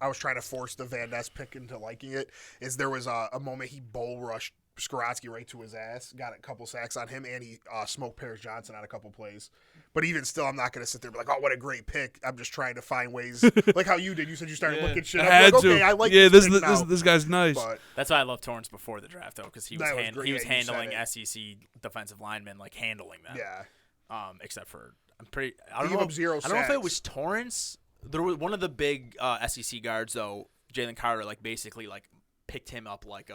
was trying to force the Van Ness pick into liking it is there was a moment he bull rushed Skarotsky right to his ass, got a couple sacks on him, and he smoked Paris Johnson on a couple plays. But even still, I'm not going to sit there and be like, oh, what a great pick. I'm just trying to find ways, like how you did. You said you started looking shit up. I had like, to. okay, I like this guy's nice. But That's why I love Torrance before the draft, though, because he was great. he was Yeah, you said handling it. SEC defensive linemen, like handling them. yeah, Except for I don't gave know. up 0 I don't know if it sacks. was Torrance. There was one of the big SEC guards though. Jalen Carter like basically like picked him up like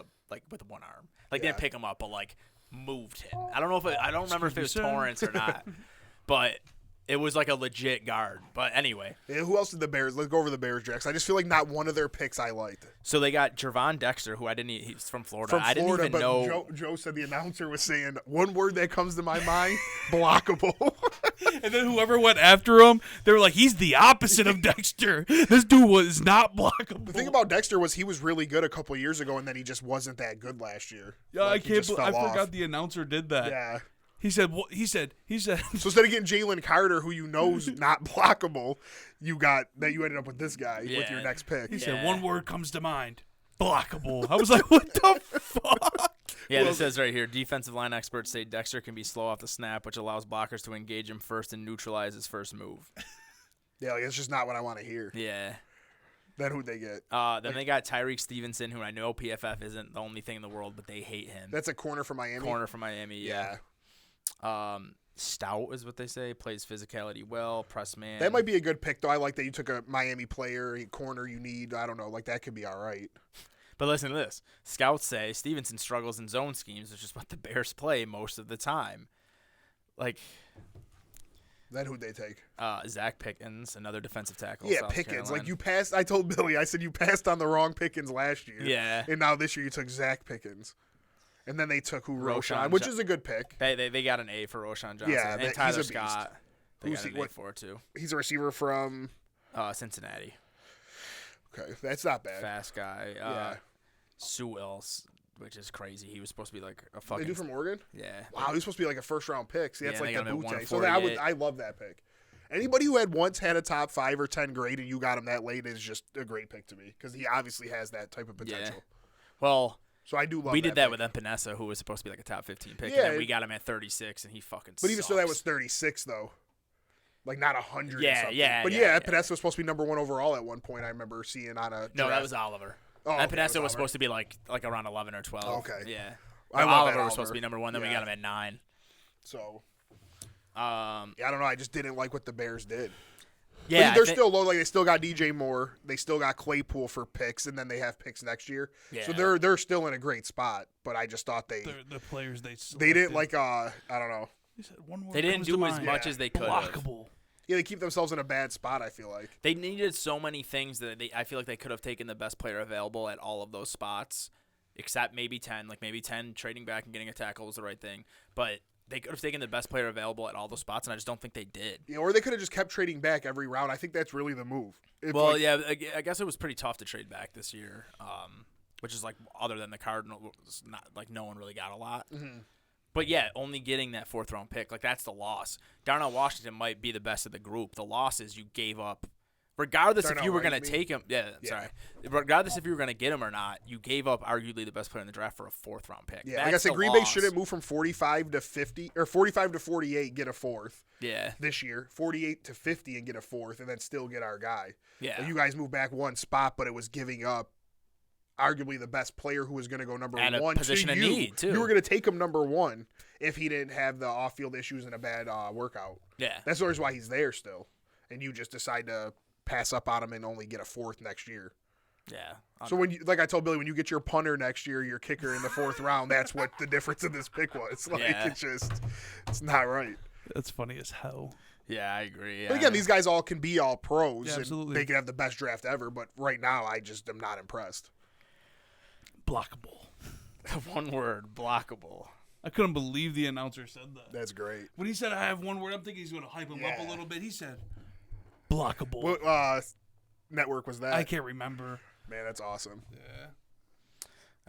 with one arm. Like didn't pick him up, but like moved him. I don't know if I don't remember if it was Torrance or not, but it was like a legit guard. But anyway. Yeah, who else did the Bears? Let's go over the Bears, Jax. I just feel like not one of their picks I liked. So they got Jervon Dexter, who he's from Florida. From I didn't Florida, even but know. Joe said the announcer was saying one word that comes to my mind: blockable. And then whoever went after him, they were like, he's the opposite of Dexter. This dude was not blockable. The thing about Dexter was he was really good a couple of years ago, and then he just wasn't that good last year. Yeah, Like, he just I fell off. forgot the announcer did that. Yeah. He said. So instead of getting Jalen Carter, who you know's not blockable, you ended up with this guy with your next pick. He said one word comes to mind: blockable. I was like, what the fuck? Yeah, this says right here, defensive line experts say Dexter can be slow off the snap, which allows blockers to engage him first and neutralize his first move. Yeah, like, it's just not what I want to hear. Yeah. Then who'd they get? Then they got Tyreek Stevenson, who I know PFF isn't the only thing in the world, but they hate him. That's a corner from Miami. Corner from Miami, yeah. Stout is what they say. Plays physicality well. Press man. That might be a good pick, though. I like that you took a Miami player, a corner you need. I don't know. Like, that could be all right. But listen to this. Scouts say Stevenson struggles in zone schemes, which is what the Bears play most of the time. Like, Then who'd they take? Zach Pickens, another defensive tackle. Yeah, South Pickens. Carolina. Like, you passed. I told Billy, I said you passed on the wrong Pickens last year. Yeah. And now this year you took Zach Pickens. And then they took Roshan which is a good pick. They got an A for Roshan Johnson. Yeah, and he's Tyler a beast. Scott. They Who's got an he- A what- for too. He's a receiver from. Cincinnati. Okay, that's not bad. Fast guy. Yeah. Sewell, which is crazy. He was supposed to be like a They fucking. do from Oregon? Yeah. Wow, he's supposed to be like a first-round pick. See, that's Yeah, like they the got him at Butte. So 148. I love that pick. Anybody who had once had a top 5 or 10 grade and you got him that late is just a great pick to me because he obviously has that type of potential. Yeah. Well, So I do love we did that pick. with Empinesa, who was supposed to be like a top 15 pick, Yeah, and then we got him at 36, and he fucking. But even still, that sucks. was 36 though. Like not 100. Yeah, or something. yeah, But yeah. Epinesa was supposed to be number 1 overall at one point. I remember seeing on a. No, that draft. was Oliver. Oh, okay, Empinesa that was was Oliver. supposed to be like around 11 or 12. Okay. Yeah. I No, love Oliver that was supposed to be Oliver. number 1, then we Yeah. got him at 9. So. Yeah, I don't know. I just didn't like what the Bears did. Yeah, But they're still low. Like they still got DJ Moore. They still got Claypool for picks, and then they have picks next year. Yeah. So they're still in a great spot. But I just thought they The players they didn't like. I don't know. He said one word They didn't comes to do as mind. much Yeah. as they could have. Blockable. Yeah, they keep themselves in a bad spot. I feel like. They needed so many things that I feel like they could have taken the best player available at all of those spots, except maybe 10. Like maybe 10 trading back and getting a tackle was the right thing, but they could have taken the best player available at all those spots, and I just don't think they did. Yeah, or they could have just kept trading back every round. I think that's really the move. If, Well, like, yeah, I guess it was pretty tough to trade back this year, which is like other than the Cardinals, not like no one really got a lot. Mm-hmm. But yeah, only getting that 4th round pick, like that's the loss. Darnell Washington might be the best of the group. The loss is you gave up, regardless if Darnell you were Wright, going to you mean? take him. Yeah, Yeah. sorry. Regardless if you were going to get him or not, you gave up arguably the best player in the draft for a 4th round pick. yeah, like I That's said, the Green Bay loss. shouldn't move from 45 to 50 or 45 to 48, get a 4th Yeah, this year. 48 to 50 and get a 4th, and then still get our guy. yeah. Like, you guys moved back one spot, but it was giving up arguably the best player who was going to go number And a 1 position to of you. need, too. You were going to take him number 1 if he didn't have the off-field issues and a bad workout. Yeah. That's the reason why he's there still, and you just decide to pass up on him and only get a 4th next year. Yeah. So when you, like I told Billy, when you get your punter next year, your kicker in the 4th round, that's what the difference in this pick was. Like Yeah. it's not right. That's funny as hell. Yeah, I agree. But again, these guys all can be all pros, Yeah, and absolutely. they can have the best draft ever. But right now, I just am not impressed. Blockable. One word, blockable. I couldn't believe the announcer said that. That's great. When he said I have one word, I'm thinking he's going to hype him up a Yeah. little bit. He said blockable. What network was that? I can't remember. Man, that's awesome. Yeah.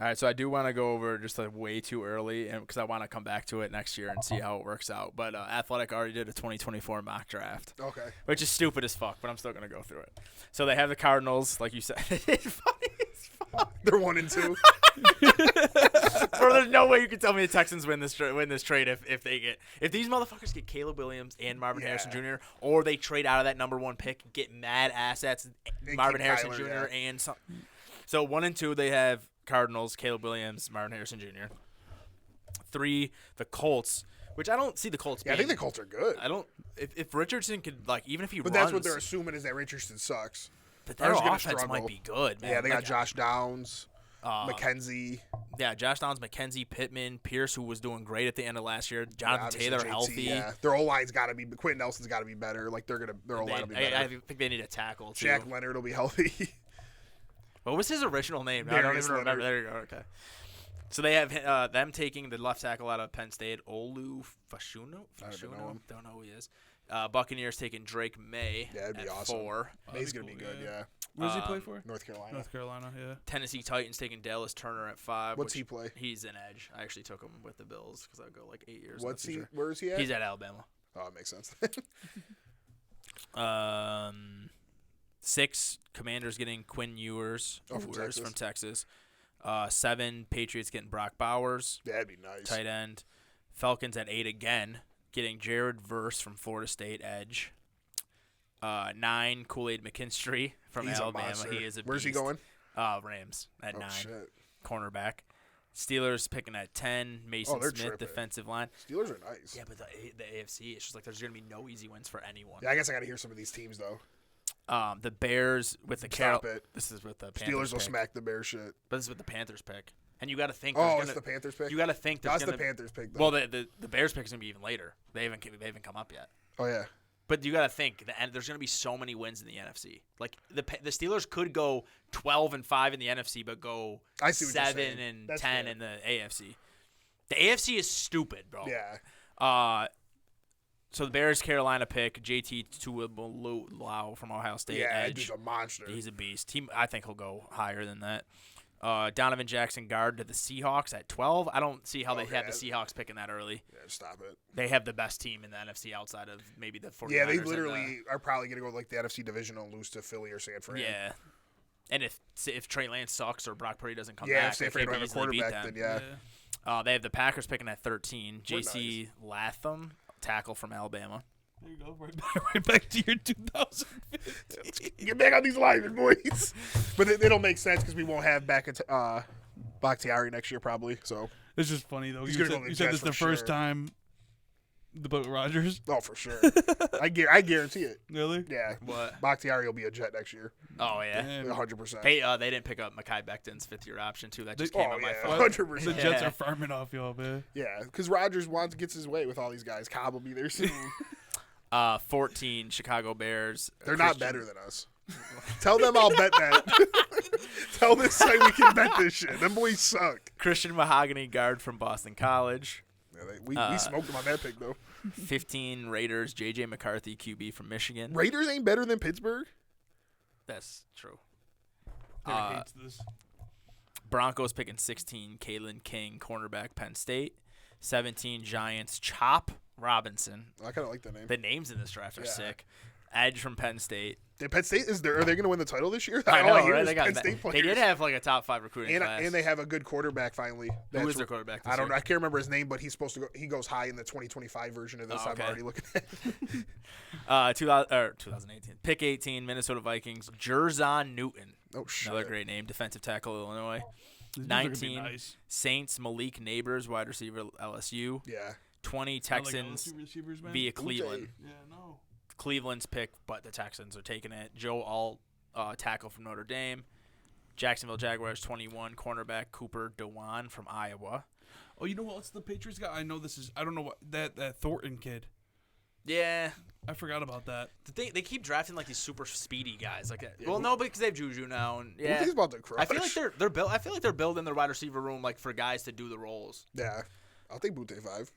All right, so I do want to go over just like way too early, and because I want to come back to it next year and see how it works out. But Athletic already did a 2024 mock draft, Okay. which is stupid as fuck, but I'm still gonna go through it. So they have the Cardinals, like you said. It's funny as fuck. They're 1-2. Bro, there's no way you can tell me the Texans win this trade if these motherfuckers get Caleb Williams and Marvin Harrison Jr. or they trade out of that number 1 pick, get mad assets, Marvin keep Harrison Kyler, Jr. and some. So 1 and 2 they have Cardinals, Caleb Williams, Marvin Harrison Jr. 3 the Colts, which I don't see the Colts. Yeah, I being, think the Colts are good. I don't. If Richardson could even if he But runs, that's what they're assuming is that Richardson sucks. but they're their just gonna offense struggle. might be good, man. Yeah, they got Like, Josh Downs, McKenzie. Yeah, Josh Downs, McKenzie, Pittman, Pierce, who was doing great at the end of last year. Jonathan obviously Taylor JT, healthy. Yeah, their O line's got to be. Quentin Nelson's got to be better. Like their O line will be better. I think they need a tackle too. Shaq Leonard will be healthy. What was his original name? I don't Darius even remember. Leonard. There you go. Okay. So they have them taking the left tackle out of Penn State, Olu Fashuno. I don't know him. Don't know who he is. Buccaneers taking Drake May Yeah, that'd be at awesome. 4. May's gonna be good. Yeah, Where does he play for? North Carolina. North Carolina, yeah. Tennessee Titans taking Dallas Turner at 5. What's which he play? He's an edge. I actually took him with the Bills because I'd go like 8 years. What's in the he? future. Where is he at? He's at Alabama. Oh, it makes sense. 6 Commanders getting Quinn Ewers, From Texas. from Texas. 7 Patriots getting Brock Bowers, That'd be nice. tight end. Falcons at 8 again, getting Jared Verse from Florida State, edge. 9 Kool-Aid McKinstry from He's a Alabama. monster. He is a Where's he beast. going? Rams at Oh 9, shit. cornerback. Steelers picking at 10, Mason they're Smith, tripping. defensive line. Steelers are nice. Yeah, but the AFC, it's just like there's going to be no easy wins for anyone. Yeah, I guess I got to hear some of these teams though. The Bears with the Stop it. This is with the Panthers Steelers will pick. smack the Bear shit. But this is with the Panthers pick. And you got to think. Oh, it's the Panthers pick. You got to think there's That's gonna, the Panthers pick. Though. Well, the Bears pick is gonna be even later. They haven't come up yet. Oh yeah. But you got to think and there's gonna be so many wins in the NFC. Like the Steelers could go 12-5 in the NFC, but go I see what you're 7 saying. and That's 10 fair. in the AFC. The AFC is stupid, bro. Yeah. So the Bears Carolina pick JT Tuipulotu from Ohio State. Yeah, that edge. dude's a monster. He's a beast. I think he'll go higher than that. Donovan Jackson guard to the Seahawks at 12. I don't see how they Okay. have the Seahawks picking that early. Yeah, stop it. They have the best team in the NFC outside of maybe the 49ers. Yeah, they and literally are probably gonna go like the NFC divisional and lose to Philly or San Fran. yeah. And if Trey Lance sucks or Brock Purdy doesn't come Yeah, back, if San they Fran could don't have a easily beat quarterback, them. then yeah. They have the Packers picking at 13. We're J.C. Latham, tackle from Alabama. There you go. Right back to your 2015. Get back on these linemen, boys. But they don't make sense because we won't have Bakhtiari next year probably. So It's just funny, though. He's You gonna go to said, the you said this Jets the for first sure. time about Rodgers. oh for sure. I guarantee it. Really? Yeah. What? Bakhtiari will be a Jet next year. Oh, yeah. Damn. 100%. They didn't pick up Mekhi Becton's 5th-year option, too. That just They- came oh on my yeah, phone. 100%. The Jets Yeah. are farming off y'all, man. Yeah, because Rodgers gets his way with all these guys. Cobb will be there soon. 14, Chicago Bears. They're not better than us. Tell them I'll bet that. Tell this site we can bet this shit. Them boys suck. Christian Mahogany guard from Boston College. Yeah, we smoked them on that pick though. 15, Raiders. J.J. McCarthy, QB from Michigan. Raiders ain't better than Pittsburgh. That's true. Derek hates this. Broncos picking 16, Kalen King, cornerback, Penn State. 17, Giants, Chop Robinson. I kind of like that name. The names in this draft are Yeah. sick. Edge from Penn State. Penn State are they going to win the title this year? I All know, hear right? is They, got, Penn State they players. did have like a top 5 recruiting class. and they have a good quarterback finally. Who is their quarterback this I don't know. year? I can't remember his name, but he's supposed to go. He goes high in the 2025 version of this. Oh, I'm okay. already looking at. 2018. Pick 18, Minnesota Vikings, Jerzon Newton. Oh shit. Another great name. Defensive tackle, Illinois. These dudes are gonna be 19, nice. Saints, Malik Neighbors, wide receiver, LSU. Yeah. 20, I like Texans LSU receivers, man. via Cleveland. Yeah, no. Cleveland's pick, but the Texans are taking it. Joe Alt, tackle from Notre Dame. Jacksonville Jaguars, 21, cornerback Cooper DeWan from Iowa. Oh, you know what else the Patriots got? I know this is. I don't know what that Thornton kid. Yeah. I forgot about that. The thing, they keep drafting like these super speedy guys. Like, well, no, because they have Juju now, and Who yeah, thinks about the crush? I feel like they're built. I feel like they're building their wide receiver room like for guys to do the roles. Yeah. I'll take Butte 5.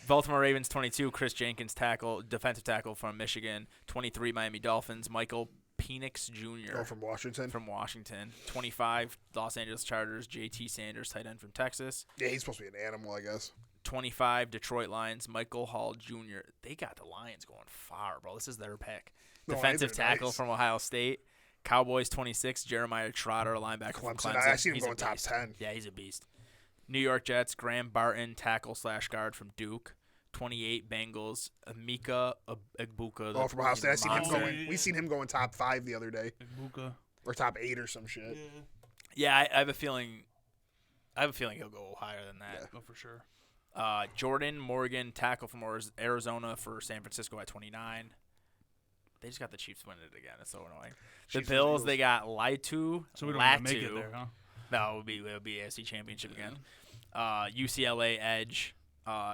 Baltimore Ravens 22. Chris Jenkins defensive tackle from Michigan. 23 Miami Dolphins. Michael Penix Jr. Oh, from Washington. 25 Los Angeles Chargers. J.T. Sanders, tight end from Texas. Yeah, he's supposed to be an animal, I guess. 25 Detroit Lions. Michael Hall Jr. They got the Lions going far, bro. This is their pick. No, Defensive they're tackle nice. from Ohio State. Cowboys 26. Jeremiah Trotter, linebacker from Clemson. Clemson. I see him He's a going top beast. 10. Yeah, he's a beast. New York Jets. Graham Barton, tackle/guard from Duke. 28 Bengals. Amika Egbuka. Oh, from Ohio State. I seen him Oh, going. yeah. We seen him going top 5 the other day, Ibuka. or top 8 or some shit. Yeah, I have a feeling. He'll go higher than that. Oh, for sure. Jordan Morgan, tackle from Arizona for San Francisco at 29. They just got the Chiefs winning it again. It's so annoying. The Chiefs Bills, and they got Latu. So we don't want Latu. to make it there, huh? No, it'll be AFC Championship again. UCLA edge.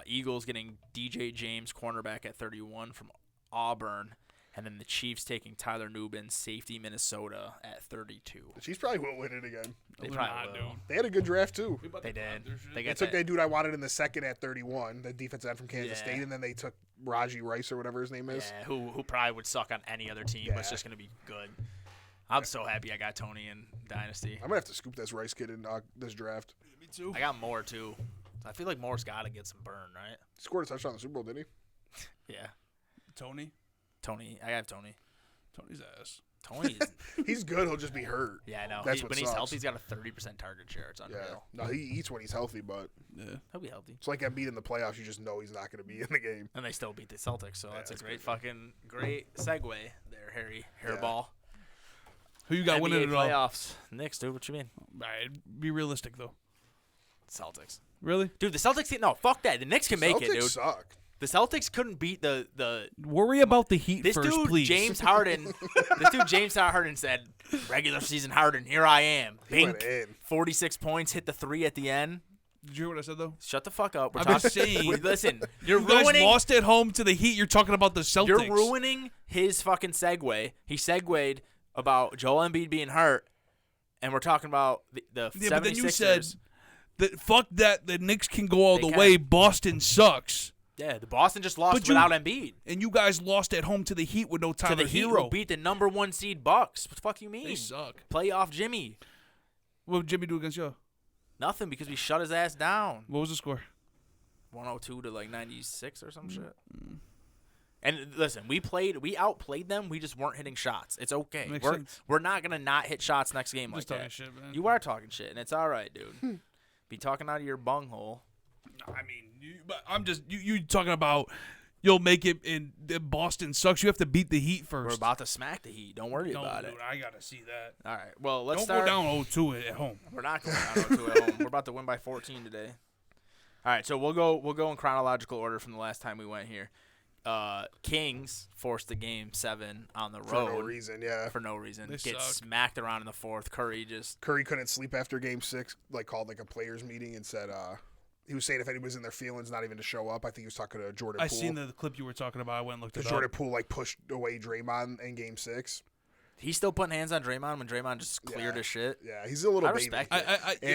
Eagles getting DJ James, cornerback at 31 from Auburn. And then the Chiefs taking Tyler Nubin, safety, Minnesota at 32. The Chiefs probably will win it again. They They're probably not, will. They had a good draft too. They did. They They got took that. that dude I wanted in the second at 31, the defensive end from Kansas Yeah. State, and then they took Raji Rice or whatever his name is. Yeah, who probably would suck on any other team, but it's Yeah. just going to be good. I'm so happy I got Tony in Dynasty. I'm gonna have to scoop this Rice kid in this draft. Me too. I got Moore, too. I feel like Moore's got to get some burn, right? He scored a touchdown in the Super Bowl, didn't Yeah. Tony. Tony. I got Tony. Tony's ass. Tony is. he? He's good. He'll just be hurt. Yeah, I know. That's what when he's sucks. healthy, he's got a 30% target share. It's Yeah. unreal. No, he eats when he's healthy, but Yeah. He'll be healthy. it's like Embiid in the playoffs. You just know he's not going to be in the game. And they still beat the Celtics, so that's a that's great pretty great segue there, Harry. Hairball. Who you got winning NBA it all? playoffs. Knicks, dude. What you mean? Right, be realistic though. Celtics. Really? Dude, the Celtics. No, fuck that. The Knicks can make Celtics it, dude. suck. The Celtics couldn't beat the Worry about the Heat This first, dude, please. James Harden, said, regular season Harden, here I am. He went Bink, in. 46 points, hit the 3 at the end. Did you hear what I said though? Shut the fuck up. We're I'm talking, just saying. Listen, you're You guys ruining. lost at home to the Heat. You're talking about the Celtics. You're ruining his fucking segue. He segued about Joel Embiid being hurt, and we're talking about the Yeah, 76ers. but then you said that fuck that. The Knicks can go all They the can. way. Boston sucks, yeah, the Boston just lost But you- without Embiid and you guys lost at home to the Heat with no to Tyler the Heat, Hero. who beat the number 1 seed Bucks. What the fuck you mean? They suck. Playoff Jimmy. What did Jimmy do against you? Nothing because we shut his ass down. What was the score? 102 to like 96 or some shit. And listen, we outplayed them. We just weren't hitting shots. It's okay. Makes We're sense. we're not gonna not hit shots next game like Just talking that. shit, man. You are talking shit, and it's all right, dude. Be talking out of your bunghole. I mean, but I'm just you talking about you'll make it in Boston sucks. You have to beat the Heat first. We're about to smack the Heat. Don't worry no, about dude, it. I gotta see that. All right. Well, let's Don't start. go down 0-2 at home. We're not going down 0-2 at home. We're about to win by 14 today. All right, so we'll go in chronological order from the last time we went here. Kings forced the game 7 on the road For no reason, yeah. For no reason. They Get suck. smacked around in the fourth. Curry just Curry couldn't sleep after Game 6. Called a players meeting and said he was saying if anybody's in their feelings, not even to show up. I think he was talking to Jordan I Poole. seen the clip you were talking about. I went and looked it Because up. Jordan Poole pushed away Draymond in Game 6. he's still putting hands on Draymond when Draymond just cleared Yeah. his shit. Yeah, he's a little I baby. respect it.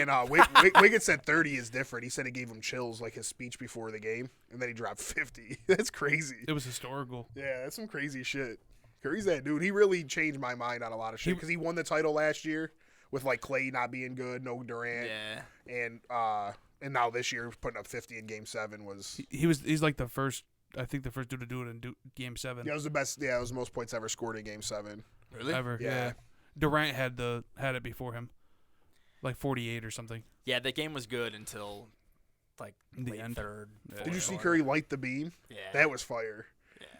And Wiggins said 30 is different. He said it gave him chills, his speech before the game, and then he dropped 50. That's crazy. It was historical. Yeah, that's some crazy shit. Curry's that dude. He really changed my mind on a lot of shit because he won the title last year with Clay not being good, no Durant, Yeah. and now this year putting up 50 in Game 7 was He's like the first. I think the first dude to do it in Game 7 it was the best. Yeah, it was the most points ever scored in Game 7. Really? ever. Yeah. Durant had it before him, like 48 or something. Yeah, the game was good until In the late end. third. Yeah. fourth Did you see quarter. Curry light the beam? Yeah. That was fire.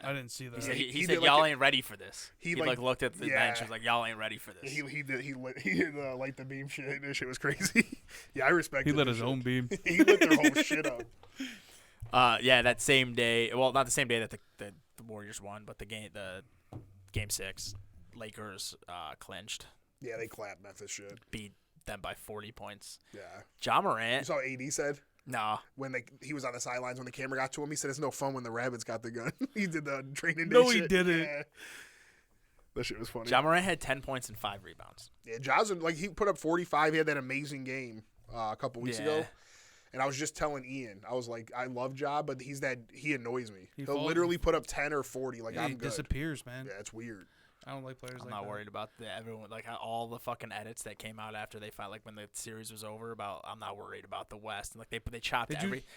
I didn't see that. He said, he he said did y'all ain't ready for this. he, He looked at the yeah. bench. He was like, y'all ain't ready for this. He did light the beam shit. That shit was crazy. Yeah, I respect. He lit his own beam. He lit their whole shit up. Yeah, that same day. Well, not the same day that the Warriors won, but the game 6, Lakers clinched, Yeah, they clapped Memphis shit. beat them by 40 points. Yeah. Ja You Morant. saw what AD said Nah. when he was on the sidelines when the camera got to him. He said it's no fun when the rabbits got the gun. He did the training day No, he shit. didn't. Yeah. That shit was funny. Ja Morant had 10 points and 5 rebounds. Yeah, Jaws he put up 45. He had that amazing game. a couple weeks ago. And I was just telling Ian, I was like, I love Ja, but he annoys me. He'll literally put up 10 or 40. Like, I'm he good. disappears, man. Yeah, it's weird. I don't like players I'm like not that. worried about everyone, like all the fucking edits that came out after they fight, like when the series was over. I'm not worried about the West. And like they chopped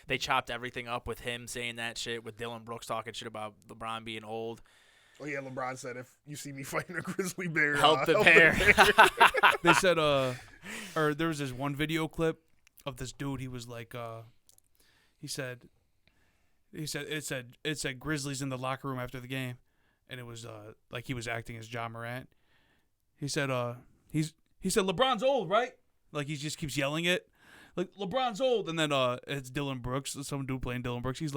they chopped everything up with him saying that shit, with Dylan Brooks talking shit about LeBron being old. Oh yeah, LeBron said, if you see me fighting a grizzly bear, Help the bear. They said, or there was this one video clip of this dude. He was like, it said Grizzlies in the locker room after the game, and it was like he was acting as Ja Morant. He said, he said LeBron's old, right? Like he just keeps yelling it, like LeBron's old, and then it's Dylan Brooks, some dude playing Dylan Brooks. He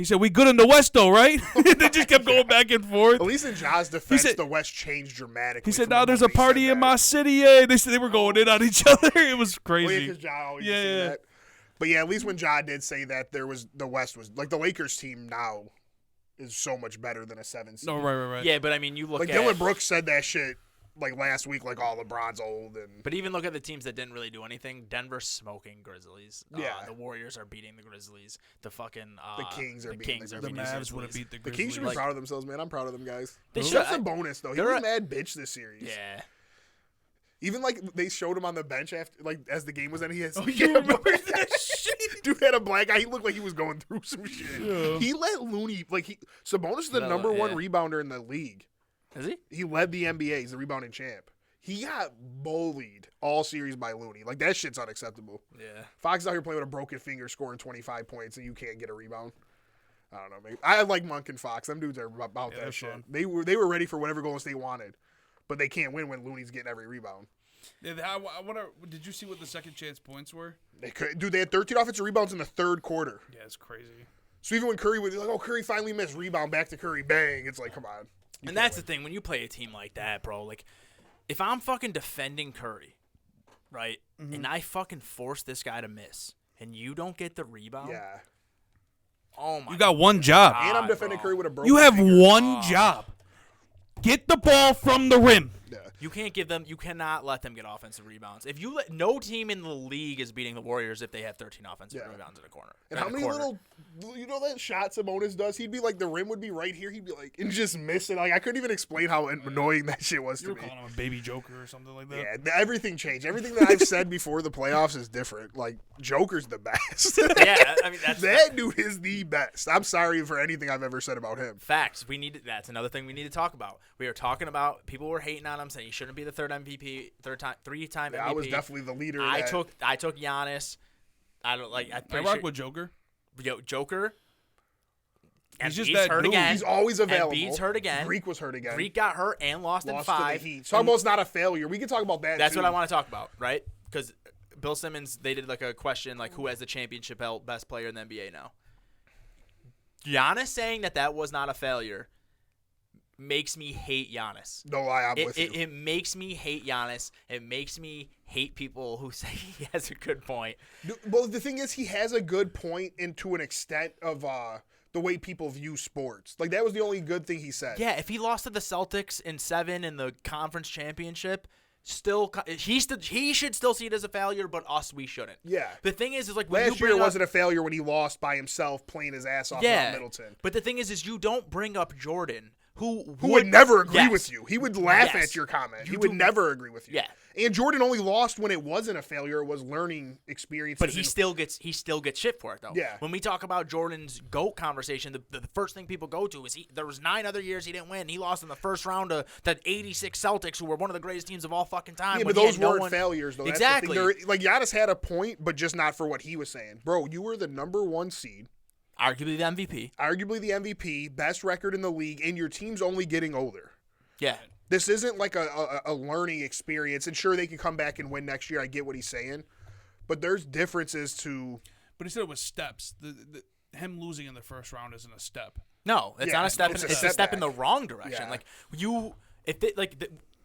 said we good in the West though, right? They just kept going back and forth. At least in Ja's defense, the West changed dramatically. He said, "Now there's a party in my city." Yeah, they said they were going in on each other. It was crazy. Oh, yeah, because Ja always used to say that. But yeah, at least when Ja did say that, the West was like the Lakers team now is so much better than a 7 seed. No, right. Yeah, but I mean, you look like at Dylan Brooks said that shit like last week, like, oh, LeBron's old, and but even look at the teams that didn't really do anything. Denver's smoking Grizzlies. Yeah. The Warriors are beating the Grizzlies. The fucking the Kings are beating the The Grizzlies. Mavs would have beat the The Grizzlies. Kings should be proud of themselves, man. I'm proud of them guys. They That's should. a bonus though. He they're was a- mad bitch this series. Yeah. Even like they showed him on the bench after, like as the game was ending. He has. Oh, you remember that shit? Dude had a black eye. He looked like he was going through some shit. Yeah. He let Looney Sabonis is the number one rebounder in the league. Is he? He led the NBA. He's the rebounding champ. He got bullied all series by Looney. Like, that shit's unacceptable. Yeah. Fox is out here playing with a broken finger, scoring 25 points, and you can't get a rebound. I don't know, man. I like Monk and Fox. Them dudes are about that shit. Fun. They were ready for whatever Golden State wanted, but they can't win when Looney's getting every rebound. Yeah, I wonder, did you see what the second chance points were? They could, dude. They had 13 offensive rebounds in the third quarter. Yeah, it's crazy. So even when Curry was like, "Oh, Curry finally missed rebound," back to Curry, bang! It's like, come on. And that's the thing, when you play a team like that, bro, like, if I'm fucking defending Curry, right, and I fucking force this guy to miss, and you don't get the rebound, Yeah. oh my You got one job. God, And I'm defending bro. Curry with a broken You have finger. one job. Get the ball from the rim. Yeah. You cannot let them get offensive rebounds. If you let, no team in the league is beating the Warriors if they have 13 offensive rebounds in a corner. And how many little, you know, that shot Sabonis does? He'd be like, the rim would be right here. He'd be like, and just miss it. Like, I couldn't even explain how annoying that shit was You to were me. calling him a baby Joker or something like that. Yeah, everything changed. Everything that I've said before the playoffs is different. Like, Joker's the best. Yeah, I mean, that's that dude is the best. I'm sorry for anything I've ever said about him. facts. That's another thing we need to talk about. We are talking about, people were hating on him, saying he shouldn't be the third MVP, three-time MVP. I was definitely the leader. I took Giannis. I rock with Joker. Joker. He's just Embiid's that hurt dude. again. He's always available. Embiid's hurt again. Greek was hurt again. Greek got hurt and lost in Lost 5. to the Heat. So almost not a failure. We can talk about that. That's too. what I want to talk about, right? Because Bill Simmons, they did like a question, like, who has the championship best player in the NBA now? Giannis saying that was not a failure makes me hate Giannis. No lie, I'm with you. It makes me hate Giannis. It makes me hate people who say he has a good point. Well, the thing is, he has a good point, and to an extent of the way people view sports. Like, that was the only good thing he said. Yeah, if he lost to the Celtics in 7 in the conference championship, he should still see it as a failure, but us, we shouldn't. Yeah. The thing is like, when Last year it wasn't a failure when he lost by himself, playing his ass off around Middleton. But the thing is you don't bring up Jordan, who would never agree Yes. with you. He would laugh Yes. at your comment. You He would do- never agree with you. Yeah. And Jordan only lost when it wasn't a failure. It was learning experiences. But he still gets shit for it though. Yeah. When we talk about Jordan's GOAT conversation, the first thing people go to is there was 9 other years he didn't win. He lost in the first round to the '86 Celtics, who were one of the greatest teams of all fucking time. Yeah, when but he those had no weren't one- failures, though. Exactly. That's the thing. Like, Giannis had a point, but just not for what he was saying. Bro, you were the number 1 seed, Arguably the MVP. arguably the MVP, best record in the league, and your team's only getting older. Yeah. This isn't like a learning experience. And sure, they can come back and win next year. I get what he's saying. But there's differences to... But he said it was steps. Him losing in the first round isn't a step. No, it's Yeah, not a step. it's a It's a step step in back. the wrong direction. Yeah. Like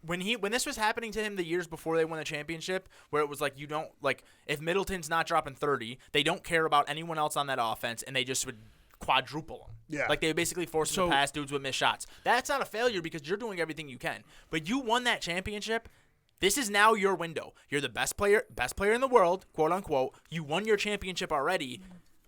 when this was happening to him the years before they won the championship, where it was like, you don't, like, if Middleton's not dropping 30, they don't care about anyone else on that offense, and they just would quadruple him. Yeah. Like, they basically force him to pass dudes with missed shots. That's not a failure because you're doing everything you can. But you won that championship. This is now your window. You're the best player in the world, quote unquote. You won your championship already.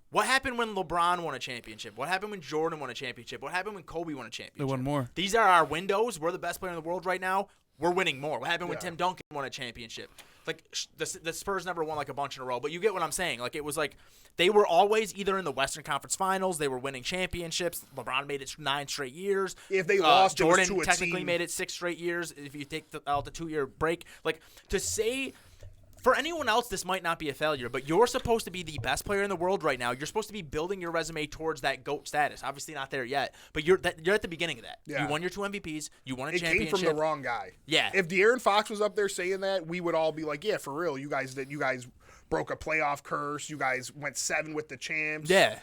What happened when LeBron won a championship? What happened when Jordan won a championship? What happened when Kobe won a championship? They won more. These are our windows. We're the best player in the world right now. We're winning more. What happened when Tim Duncan won a championship? Like, the Spurs never won, like, a bunch in a row. But you get what I'm saying. Like, it was like they were always either in the Western Conference Finals. They were winning championships. LeBron made it 9 straight years. If they lost, Jordan it was to a technically team. made it 6 straight years if you take out the 2-year break. Like, to say – for anyone else, this might not be a failure, but you're supposed to be the best player in the world right now. You're supposed to be building your resume towards that GOAT status. Obviously not there yet, but you're at the beginning of that. Yeah. You won your 2 MVPs. You won a It championship. came from the wrong guy. Yeah. If De'Aaron Fox was up there saying that, we would all be like, yeah, for real. You guys broke a playoff curse. You guys went 7 with the champs. Yeah.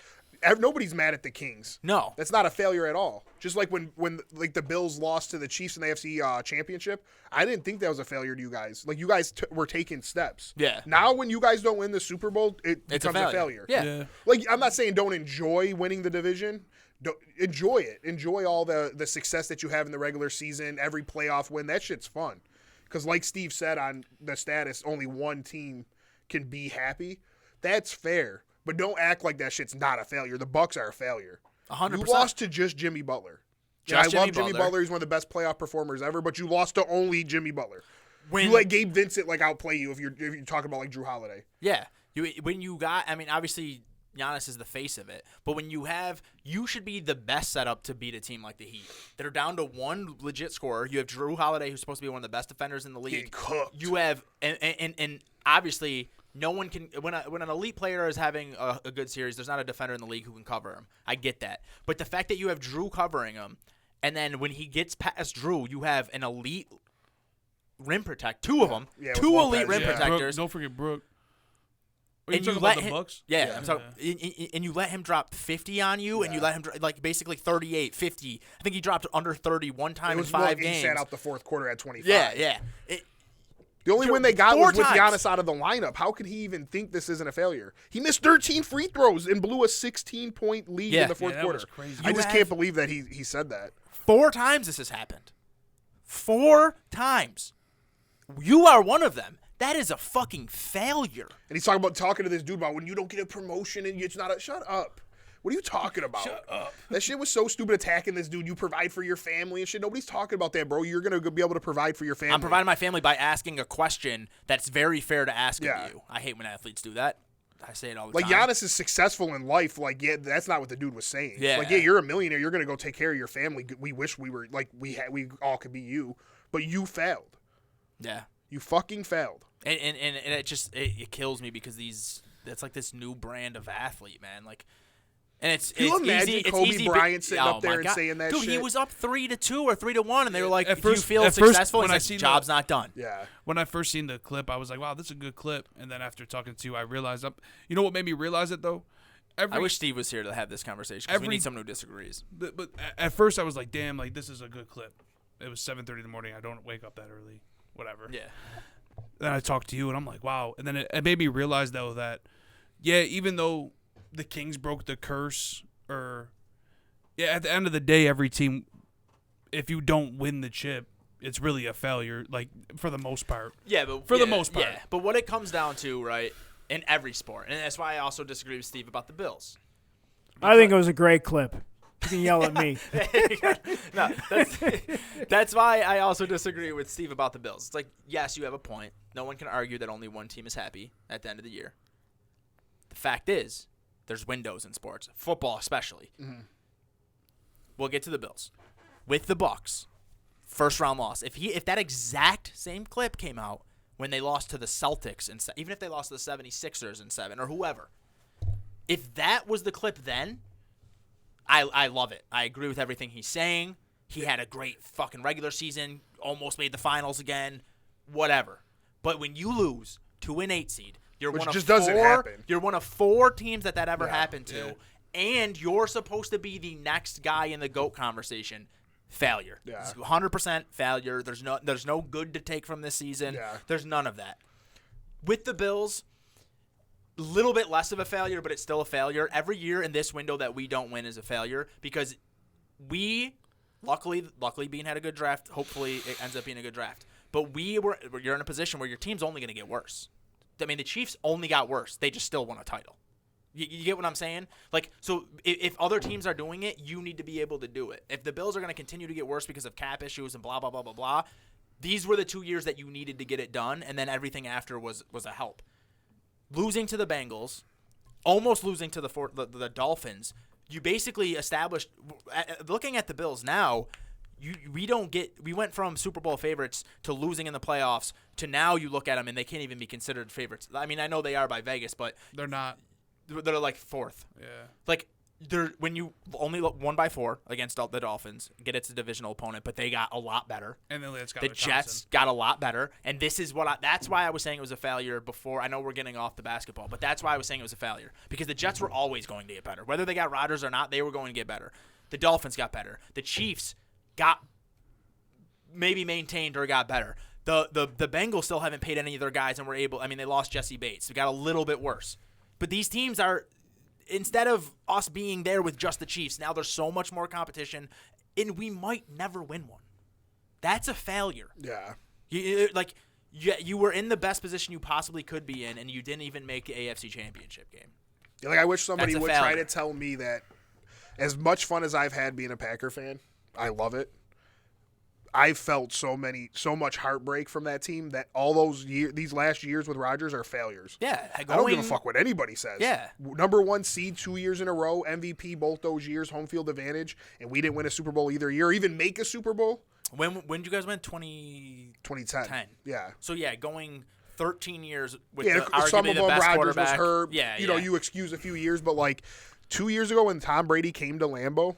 Nobody's mad at the Kings. No. That's not a failure at all. Just like when like the Bills lost to the Chiefs in the AFC championship, I didn't think that was a failure to you guys. Like, you guys were taking steps. Yeah. Now when you guys don't win the Super Bowl, it becomes a failure. Yeah. Like, I'm not saying don't enjoy winning the division. Don't, enjoy it. Enjoy all the success that you have in the regular season, every playoff win. That shit's fun. Because like Steve said on the status, only one team can be happy. That's fair. But don't act like that shit's not a failure. The Bucks are a failure. 100%. You lost to just Jimmy Butler. Just And I love Jimmy Jimmy Butler. He's one of the best playoff performers ever, but you lost to only Jimmy Butler. When, you let Gabe Vincent outplay you if you're talking about like Drew Holiday. Yeah. Obviously Giannis is the face of it, but when you should be the best setup to beat a team like the Heat. They're down to one legit scorer. You have Drew Holiday, who's supposed to be one of the best defenders in the league. Getting cooked. You have and obviously no one can when an elite player is having a good series, there's not a defender in the league who can cover him. I get that. But the fact that you have Drew covering him, and then when he gets past Drew, you have an elite rim protect, 2 of them, Yeah, 2 with elite Lopez, rim yeah. protectors. Don't forget Brooke. Are And you you talking let about the him, Bucks? yeah. So and you let him drop 50 on you, and you let him basically 38, 50. I think he dropped under 30 one time It in was 5 He games. sat out the fourth quarter at 25. Yeah. The only win they got 4 was with times. Giannis out of the lineup. How could he even think this isn't a failure? He missed 13 free throws and blew a 16-point lead in the fourth that quarter. was crazy. I You just have- can't believe that he said that. 4 times this has happened. 4 times. You are one of them. That is a fucking failure. And he's talking to this dude about when you don't get a promotion and it's not a – shut up. What are you talking about? Shut up. That shit was so stupid, attacking this dude. You provide for your family and shit. Nobody's talking about that, bro. You're going to be able to provide for your family. I'm providing my family by asking a question that's very fair to ask Yeah. of you. I hate when athletes do that. I say it all the Like, time. Giannis is successful in life. Like, yeah, that's not what the dude was saying. Yeah. Like, yeah, you're a millionaire. You're going to go take care of your family. We wish we were – like, we all could be you. But you failed. Yeah. You fucking failed. And it just it kills me because that's like this new brand of athlete, man. Like, and it's Can you it's imagine easy, Kobe it's easy Bryant sitting up my there and God. saying that Dude, shit? he was up 3-2 or 3-1, and they were like, At "If first- you feel at first, successful," when and I he's seen like, "Job's not done." Yeah. When I first seen the clip, I was like, wow, this is a good clip. And then after talking to you, I realized, you know what made me realize it, though? I wish Steve was here to have this conversation because we every- need someone who disagrees. But at first, I was like, damn, like, this is a good clip. It was 7:30 in the morning. I don't wake up that early. Whatever. Yeah. Then I talked to you, and I'm like, wow. And then it made me realize, though, that, yeah, even though the Kings broke the curse, at the end of the day, every team, if you don't win the chip, it's really a failure, like, for the most part. Yeah, but For the most part. Yeah, but what it comes down to, right, in every sport, and that's why I also disagree with Steve about the Bills. I think it was a great clip. You can yell at me. No, that's why I also disagree with Steve about the Bills. It's like, yes, you have a point. No one can argue that only one team is happy at the end of the year. The fact is, there's windows in sports, football especially. Mm-hmm. We'll get to the Bills. With the Bucks, first round loss. If that exact same clip came out when they lost to the Celtics, even if they lost to the 76ers in 7 or whoever, if that was the clip then, I love it. I agree with everything he's saying. He had a great fucking regular season, almost made the finals again, whatever. But when you lose to an 8 seed, you're Which one of just 4. doesn't happen. You're one of 4 teams that ever Yeah, happened to, and you're supposed to be the next guy in the GOAT conversation. Failure. Yeah. It's 100% failure. There's no good to take from this season. Yeah. There's none of that. With the Bills, a little bit less of a failure, but it's still a failure. Every year in this window that we don't win is a failure because we, luckily Bean had a good draft. Hopefully it ends up being a good draft. But you're in a position where your team's only going to get worse. I mean, the Chiefs only got worse. They just still won a title. You get what I'm saying? Like, so if other teams are doing it, you need to be able to do it. If the Bills are going to continue to get worse because of cap issues and blah, blah, blah, blah, blah, these were the 2 years that you needed to get it done, and then everything after was a help. Losing to the Bengals, almost losing to the Dolphins, you basically established – looking at the Bills now, we went from Super Bowl favorites to losing in the playoffs to now you look at them and they can't even be considered favorites. I mean, I know they are by Vegas, but – They're not. They're like fourth. Yeah. Like when you only won by 4 against the Dolphins, get it's a divisional opponent, but they got a lot better. And then the Jets got a lot better, and this is that's why I was saying it was a failure before. I know we're getting off the basketball, but that's why I was saying it was a failure because the Jets were always going to get better, whether they got Rodgers or not. They were going to get better. The Dolphins got better. The Chiefs got maybe maintained or got better. The Bengals still haven't paid any of their guys, and were able. I mean, they lost Jesse Bates. They got a little bit worse. But these teams are, instead of us being there with just the Chiefs, now there's so much more competition, and we might never win one. That's a failure. Yeah. You were in the best position you possibly could be in, and you didn't even make the AFC Championship game. Yeah, like I wish somebody That's a would try failure. to tell me that as much fun as I've had being a Packer fan, I love it. I felt so much heartbreak from that team that all these last years with Rodgers are failures. Yeah. I don't give a fuck what anybody says. Yeah. Number 1 seed 2 years in a row, MVP both those years, home field advantage, and we didn't win a Super Bowl either year or even make a Super Bowl. When did you guys win? 2010. 10. Yeah. So, yeah, going 13 years with some arguably of the them best Rodgers was quarterback. hurt. Yeah, you know, you excuse a few years, but like 2 years ago when Tom Brady came to Lambeau,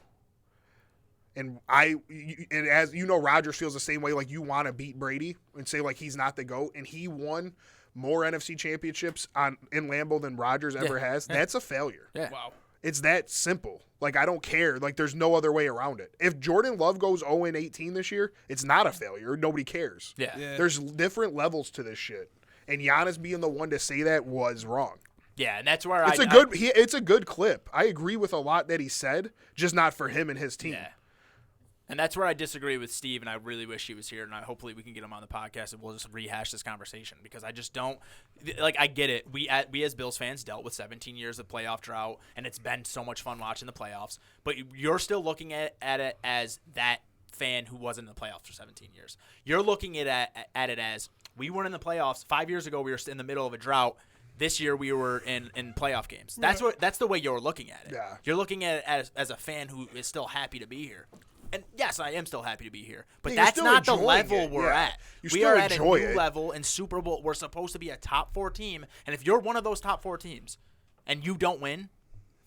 and as you know, Rodgers feels the same way. Like you want to beat Brady and say like he's not the GOAT, and he won more NFC championships in Lambeau than Rodgers ever has. Yeah. That's a failure. Yeah. Wow. It's that simple. Like I don't care. Like there's no other way around it. If Jordan Love goes 0-18 this year, it's not a failure. Nobody cares. Yeah. There's different levels to this shit, and Giannis being the one to say that was wrong. Yeah, and that's where it's a good clip. I agree with a lot that he said, just not for him and his team. Yeah. And that's where I disagree with Steve, and I really wish he was here, and hopefully we can get him on the podcast, and we'll just rehash this conversation because I just don't – like, I get it. We as Bills fans dealt with 17 years of playoff drought, and it's been so much fun watching the playoffs, but you're still looking at it as that fan who wasn't in the playoffs for 17 years. You're looking at it as we weren't in the playoffs. 5 years ago, we were in the middle of a drought. This year we were in playoff games. That's the way you're looking at it. Yeah. You're looking at it as a fan who is still happy to be here. And yes, I am still happy to be here. But yeah, that's not the level we're at. We are at a new level in Super Bowl. We're supposed to be a top 4 team. And if you're one of those top 4 teams and you don't win,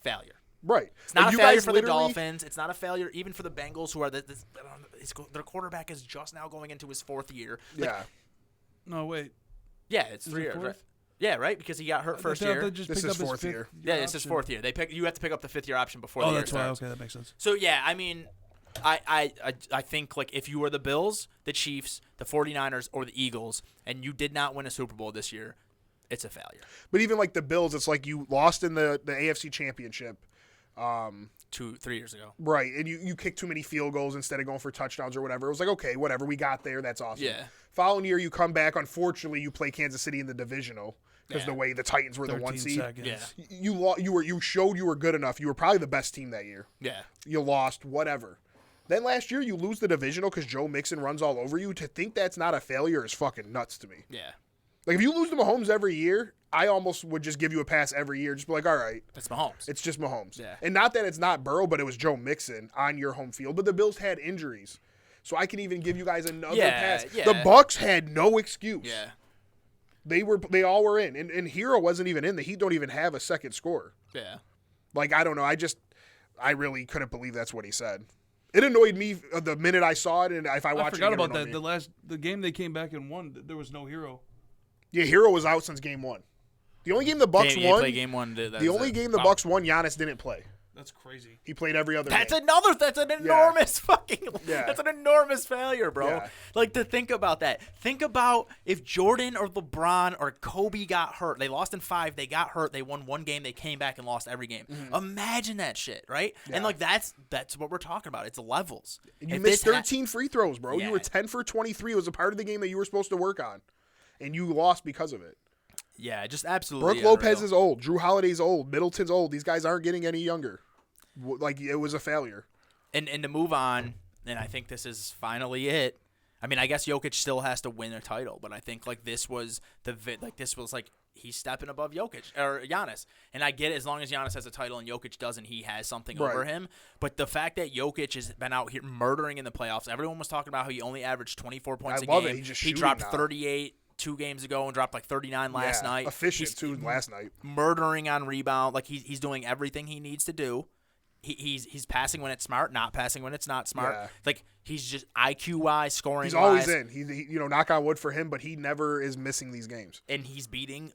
failure. Right. It's not a failure for the Dolphins. It's not a failure even for the Bengals, who are their quarterback is just now going into his 4th year. Yeah. No, wait. Yeah, it's 3 years. Right? Yeah, right? Because he got hurt first year. This is 4th year. Yeah, it's his 4th year. You have to pick up the 5th year option before the year starts. Oh, that's why. Okay, that makes sense. So, yeah, I mean – I think, like, if you were the Bills, the Chiefs, the 49ers, or the Eagles, and you did not win a Super Bowl this year, it's a failure. But even like the Bills, it's like you lost in the AFC Championship 3 years ago. Right, and you kicked too many field goals instead of going for touchdowns or whatever. It was like, okay, whatever, we got there, that's awesome. Yeah. Following year, you come back. Unfortunately, you play Kansas City in the divisional because the way the Titans were the 1 seed. Seconds. Yeah. You showed you were good enough. You were probably the best team that year. Yeah. You lost, whatever. Then last year, you lose the divisional because Joe Mixon runs all over you. To think that's not a failure is fucking nuts to me. Yeah. Like, if you lose to Mahomes every year, I almost would just give you a pass every year. Just be like, all right. It's Mahomes. It's just Mahomes. Yeah. And not that it's not Burrow, but it was Joe Mixon on your home field. But the Bills had injuries. So I can even give you guys another pass. Yeah. The Bucs had no excuse. Yeah. They all were in. And Hero wasn't even in. The Heat don't even have a second scorer. Yeah. Like, I don't know. I really couldn't believe that's what he said. It annoyed me the minute I saw it, and if I watched it, I forgot about that. The game they came back and won, there was no Hero. Yeah, Hero was out since game 1. The only game the Bucs won. Play game 1. The only game the Bucs won, Giannis didn't play. That's crazy. He played every other That's game. That's an enormous fucking. Yeah. That's an enormous failure, bro. Yeah. Like to think about that. Think about if Jordan or LeBron or Kobe got hurt. They lost in 5. They got hurt. They won one game. They came back and lost every game. Imagine that shit, right? Yeah. And like that's what we're talking about. It's levels. You If missed this 13 free throws, bro. Yeah. You were 10 for 23. It was a part of the game that you were supposed to work on, and you lost because of it. Yeah, just absolutely. Brooke Lopez unreal. is old. Drew Holiday's old. Middleton's old. These guys aren't getting any younger. Like, it was a failure. And to move on, and I think this is finally it. I mean, I guess Jokic still has to win a title, but I think like this was he's stepping above Jokic or Giannis. And I get it, as long as Giannis has a title and Jokic doesn't, he has something Right. over him. But the fact that Jokic has been out here murdering in the playoffs, everyone was talking about how he only averaged 24 points I a love game. it. He's just He shooting dropped now. 38 2 games ago and dropped like 39 last night. Efficient, He's too, last night. murdering on rebound. Like he's doing everything he needs to do. He's passing when it's smart, not passing when it's not smart. Yeah. Like he's just IQ-wise, scoring. He's always in. He knock on wood for him, but he never is missing these games. And he's beating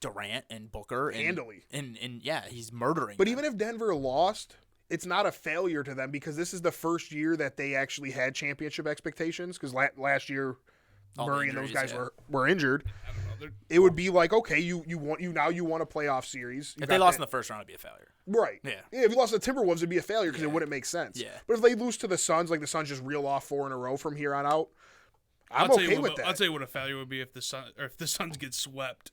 Durant and Booker and, Handily. And yeah, he's murdering. But them. even if Denver lost, it's not a failure to them because this is the first year that they actually had championship expectations because last year All the Murray and those injuries, guys yeah. were injured. I don't know. It would be like, okay, you want a playoff series. You if they got lost in that- the first round, it'd be a failure. Right. Yeah. If you lost to the Timberwolves, it'd be a failure because Yeah. it wouldn't make sense. Yeah. But if they lose to the Suns, like the Suns just reel off 4 in a row from here on out, I'm I'll tell you okay what, with that. I'll tell you what a failure would be if the Suns get swept.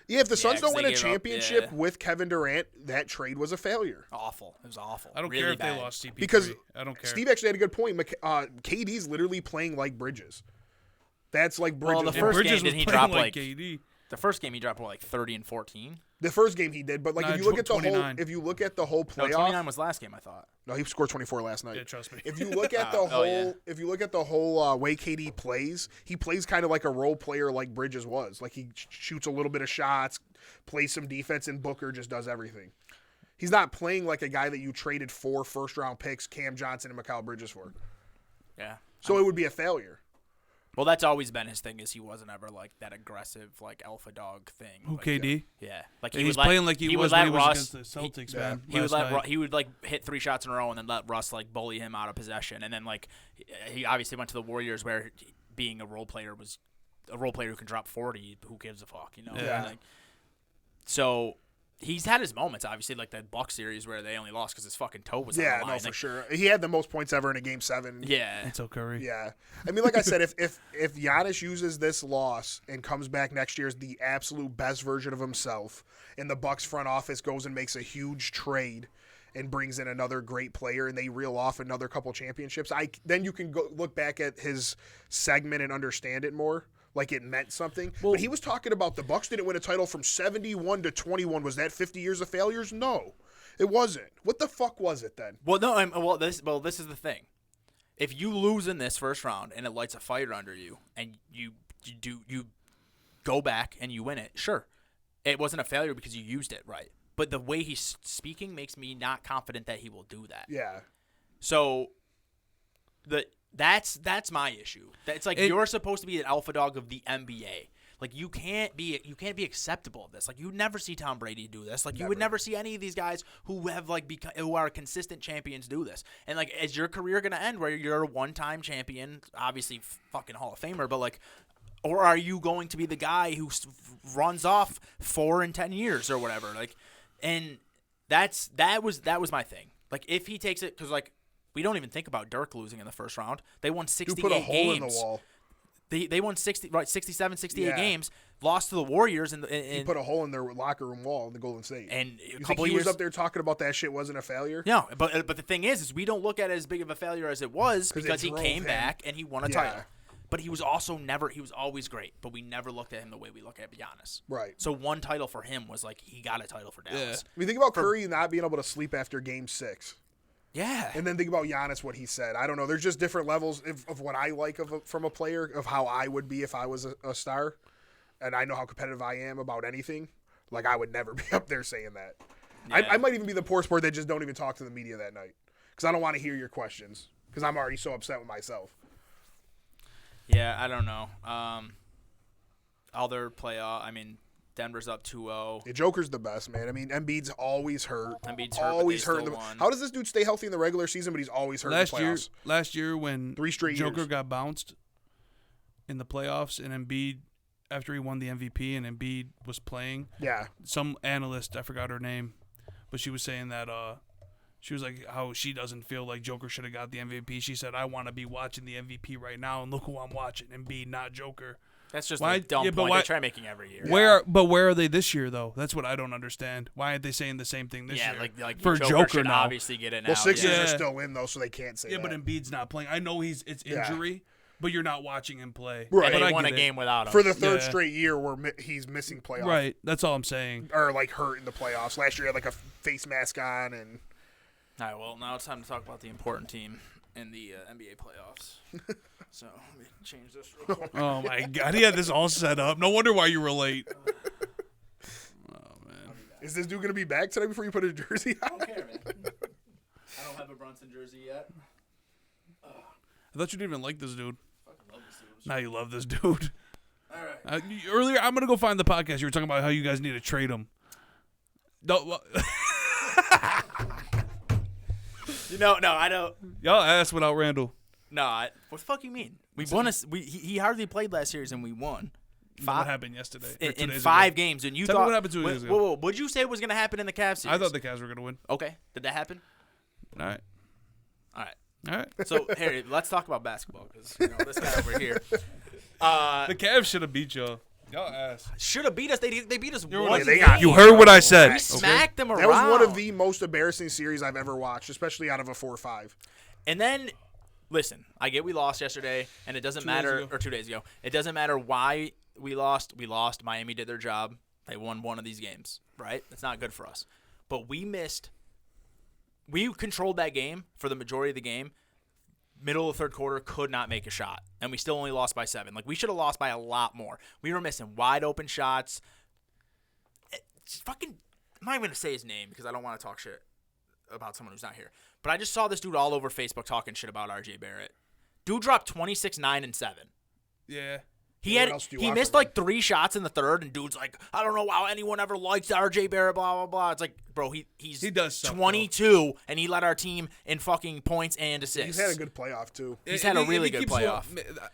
Yeah, if the Suns 'cause don't they win a gave up, championship yeah. with Kevin Durant, that trade was a failure. Awful. It was awful. I don't Really care if bad. they lost CP3. Because I don't care. Steve actually had a good point. KD's literally playing like Bridges. That's like Bridges. Well, the And first Bridges game, was didn't he playing drop, like like- KD. The first game he dropped like 30 and 14. The first game he did, but like Nah, if you look at the whole, 29. if you look at the whole No, playoff, 29 was last game, I thought. no, he scored 24 last night. Yeah, trust me. If you look at the Oh, whole, yeah. if you look at the whole way KD plays, he plays kind of like a role player, like Bridges was. Like he shoots a little bit of shots, plays some defense, and Booker just does everything. He's not playing like a guy that you traded 4 first-round picks, Cam Johnson and Mikal Bridges for. Yeah. So it would be a failure. Well, that's always been his thing. Is he wasn't ever like that aggressive, like alpha dog thing. Who, like, KD? Yeah, like Yeah, he he's would let, playing like he would was let when he was Russ, against the Celtics, yeah. man. He would last night. he would like hit 3 shots in a row and then let Russ like bully him out of possession. And then like he obviously went to the Warriors where being a role player who can drop 40. Who gives a fuck, you know? Yeah. Like, so he's had his moments, obviously, like that Bucks series where they only lost because his fucking toe was on Yeah, the line. no, for Like, sure. He had the most points ever in a Game 7. Yeah, Until Curry. Yeah. I mean, like I said, if Giannis uses this loss and comes back next year as the absolute best version of himself, and the Bucks front office goes and makes a huge trade and brings in another great player, and they reel off another couple championships, then you can go look back at his segment and understand it more. Like it meant something. Well- but he was talking about the Bucks didn't win a title from 71 to 21. Was that 50 years of failures? No, it wasn't. What the fuck was it then? Well, no. This is the thing. If you lose in this first round and it lights a fire under you, and you go back and you win it, sure, it wasn't a failure because you used it right. But the way he's speaking makes me not confident that he will do that. Yeah. So, that's my issue. It's like you're supposed to be an alpha dog of the NBA. Like you can't be acceptable of this. Like you would never see Tom Brady do this. Like you would never see any of these guys who have who are consistent champions do this. And like, is your career gonna end where you're a one-time champion, obviously fucking Hall of Famer, but like, or are you going to be the guy who runs off 4 in 10 years or whatever? Like, and that was my thing. Like if he takes it, because like we don't even think about Dirk losing in the first round. They won 68 You put a hole games. in the wall. They won 67, 68 Yeah. games, lost to the Warriors He in put a hole in their locker room wall in the Golden State. and You a think couple he years was up there talking about that shit wasn't a failure? No, but the thing is we don't look at it as big of a failure as it was 'Cause it because he drove came him. back and he won a Yeah. title. But he was always great, but we never looked at him the way we look at Giannis. Right. So one title for him was like he got a title for Dallas. I mean, think about Curry not being able to sleep after Game 6. Yeah. And then think about Giannis, what he said. I don't know. There's just different levels of what I like from a player, of how I would be if I was a star. And I know how competitive I am about anything. Like, I would never be up there saying that. Yeah. I might even be the poor sport that just don't even talk to the media that night. Because I don't want to hear your questions. Because I'm already so upset with myself. Yeah, I don't know. Other playoff, I mean, Denver's up 2-0. The Joker's the best, man. I mean, Embiid's always hurt. Embiid's hurt, always but they hurt. still won. How does this dude stay healthy in the regular season, but he's always hurt in the playoffs? Last year when 3 straight Joker years. got bounced in the playoffs, and Embiid, after he won the MVP and Embiid was playing, Yeah. some analyst, I forgot her name, but she was saying that she was like how she doesn't feel like Joker should have got the MVP. She said, I want to be watching the MVP right now, and look who I'm watching, Embiid, not Joker. That's just Why- a dumb yeah, but point. why- They try making every year. Where are they this year though? That's what I don't understand. Why aren't they saying the same thing this Yeah, year? like for Joker Joker should now. obviously get it now. Well, Sixers yeah. are still in, though, so they can't say Yeah, that. but Embiid's not playing. I know it's Yeah. injury, but you're not watching him play. Right. And But they I won a get it. game without him. For the third Yeah. straight year where he's missing playoffs. Right. That's all I'm saying. Or, like, hurt in the playoffs. Last year he had, like, a face mask on. And All right, well, now it's time to talk about the important team in the NBA playoffs. So let me change this real quick. Oh my God, he had this all set up. No wonder why you were late. Oh man. is this dude going to be back tonight before you put his jersey on? I don't care, man. I don't have a Brunson jersey yet. I thought you didn't even like this dude. Fucking love this dude. Now you love this dude. All right. Earlier, I'm gonna go find the podcast. You were talking about how you guys need to trade him. No, No, I don't. y'all asked without Randall. No, what the fuck you mean? We won. He hardly played last series and we won. What happened yesterday? Or 2 In days 5 ago? games, and you Tell me thought what happened 2 days ago. Whoa, what'd you say was gonna happen in the Cavs series? I thought the Cavs were gonna win. Okay, did that happen? All right. All right. All right. So Harry, let's talk about basketball because this guy over here The Cavs should have beat y'all. Y'all ass. should have beat us. They beat us You're one. right. They game. got- You heard what I said. We Okay? smacked them around. That was one of the most embarrassing series I've ever watched, especially out of a 4-5. And then, listen, I get we lost yesterday, and it doesn't 2 days matter, ago. or 2 days ago. It doesn't matter why we lost. We lost. Miami did their job. They won one of these games, right? That's not good for us. But we missed. We controlled that game for the majority of the game. Middle of the third quarter, could not make a shot, and we still only lost by 7. Like, we should have lost by a lot more. We were missing wide open shots. I'm not even going to say his name because I don't want to talk shit about someone who's not here. But I just saw this dude all over Facebook talking shit about RJ Barrett. Dude dropped 26, 9, and 7. Yeah. What else do you He want missed from him? like 3 shots in the third, and dude's like, I don't know how anyone ever likes RJ Barrett, blah, blah, blah. It's like, bro, he's He does suck, 22, and he led our team in fucking points and assists. He's had a good playoff, too. He's had a If really he good keeps playoff.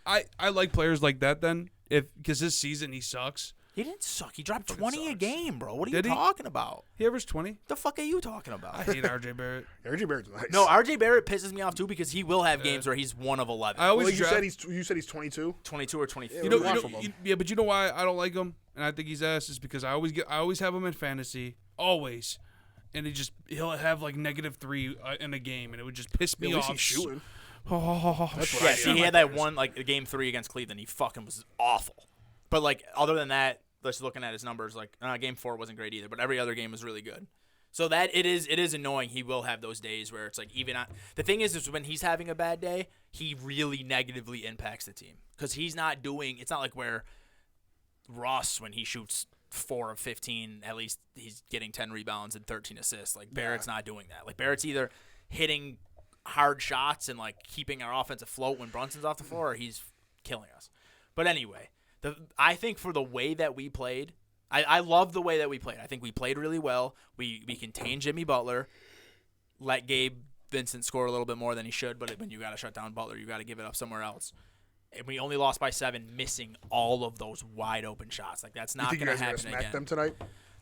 I like players like that then, because this season he sucks. He didn't suck. He dropped 20 a sucks. game, bro. What are Did you he? talking about? He averaged 20. The fuck are you talking about? I hate RJ Barrett. RJ Barrett's nice. No, RJ Barrett pisses me off too because he will have games where he's 1 of 11. I always Well, you draft. said he's 22. 22 or 23. Yeah, You know, we want from him. yeah, but you know why I don't like him, and I think he's ass is because I always have him in fantasy, always, and he'll have like -3 in a game, and it would just piss me At least off. he's shooting. Oh, That's what Yeah, I see, he had that one, like, game 3 against Cleveland. He fucking was awful. But, like, other than that, just looking at his numbers, like, game 4 wasn't great either, but every other game was really good. So that it is annoying. He will have those days where it's like the thing is when he's having a bad day, he really negatively impacts the team because he's not doing. It's not like where Russ when he shoots 4 of 15, at least he's getting 10 rebounds and 13 assists. Like Barrett's not doing that. Like Barrett's either hitting hard shots and like keeping our offense afloat when Brunson's off the floor, or he's killing us. But anyway, I think for the way that we played. I love the way that we played. I think we played really well. We contained Jimmy Butler, let Gabe Vincent score a little bit more than he should, but when you got to shut down Butler, you got to give it up somewhere else. And we only lost by 7, missing all of those wide open shots. Like that's You not think you going to guys are happen gonna smack again. them tonight?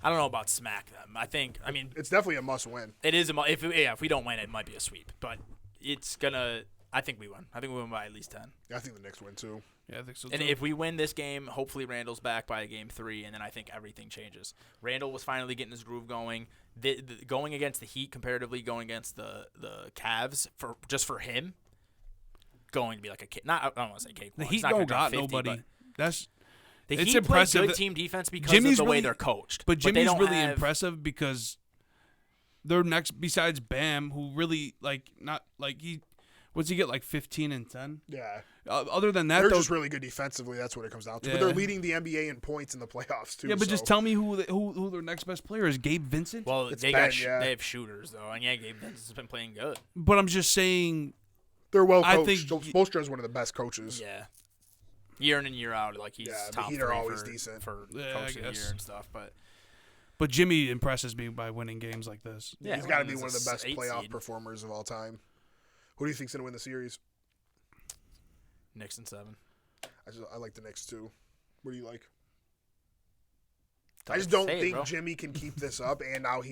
I don't know about smack them. I mean, It's definitely a must-win. it is if we don't win, it might be a sweep, but it's gonna. I think we win. I think we win by at least 10. I think the Knicks win too. yeah, I think so. And too. if we win this game, hopefully Randall's back by game 3, and then I think everything changes. Randall was finally getting his groove going. Going against the Heat comparatively, going against the Cavs for him, going to be like a kid. Not I don't want to say cake. the He's Heat not gonna don't drop got 50, nobody. but That's the it's Heat impressive play good that- team defense because Jimmy's of the way really- they're coached. But they Jimmy's don't really have- impressive because they're next besides Bam, who really what's he get like 15 and 10? Yeah. Other than that, They're though, just really good defensively. That's what it comes down to. But Yeah. they're leading the NBA in points in the playoffs too. yeah, but so. just tell me who their next best player is. Gabe Vincent. Well, It's they Ben, got yeah. they have shooters though, and yeah, Gabe Vincent's been playing good. But I'm just saying. They're well I coached. think- Spoelstra is one of the best coaches. Yeah. Year in and year out, like he's Yeah, the top Heat 3 are always for, decent. for Yeah, coach I of the guess. year and stuff. But Jimmy impresses me by winning games like this. Yeah, He's got to be winning one of as the a best 8 playoff seed. performers of all time. Who do you think's going to win the series? Knicks in 7. I like the Knicks too. What do you like? Tough I just to don't say, think bro. Jimmy can keep this up, and now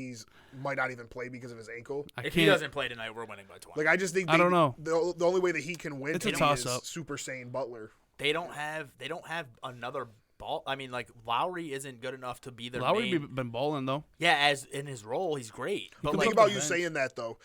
might not even play because of his ankle. If he doesn't play tonight, we're winning by 20. Like I just think I don't know. The only way that he can win It's a to me toss-up. is Super Saiyan Butler. They don't have another ball. I mean, like Lowry isn't good enough to be their Lowry main. been balling though. Yeah, as in his role, he's great. But But like, think about the you bench. saying that though.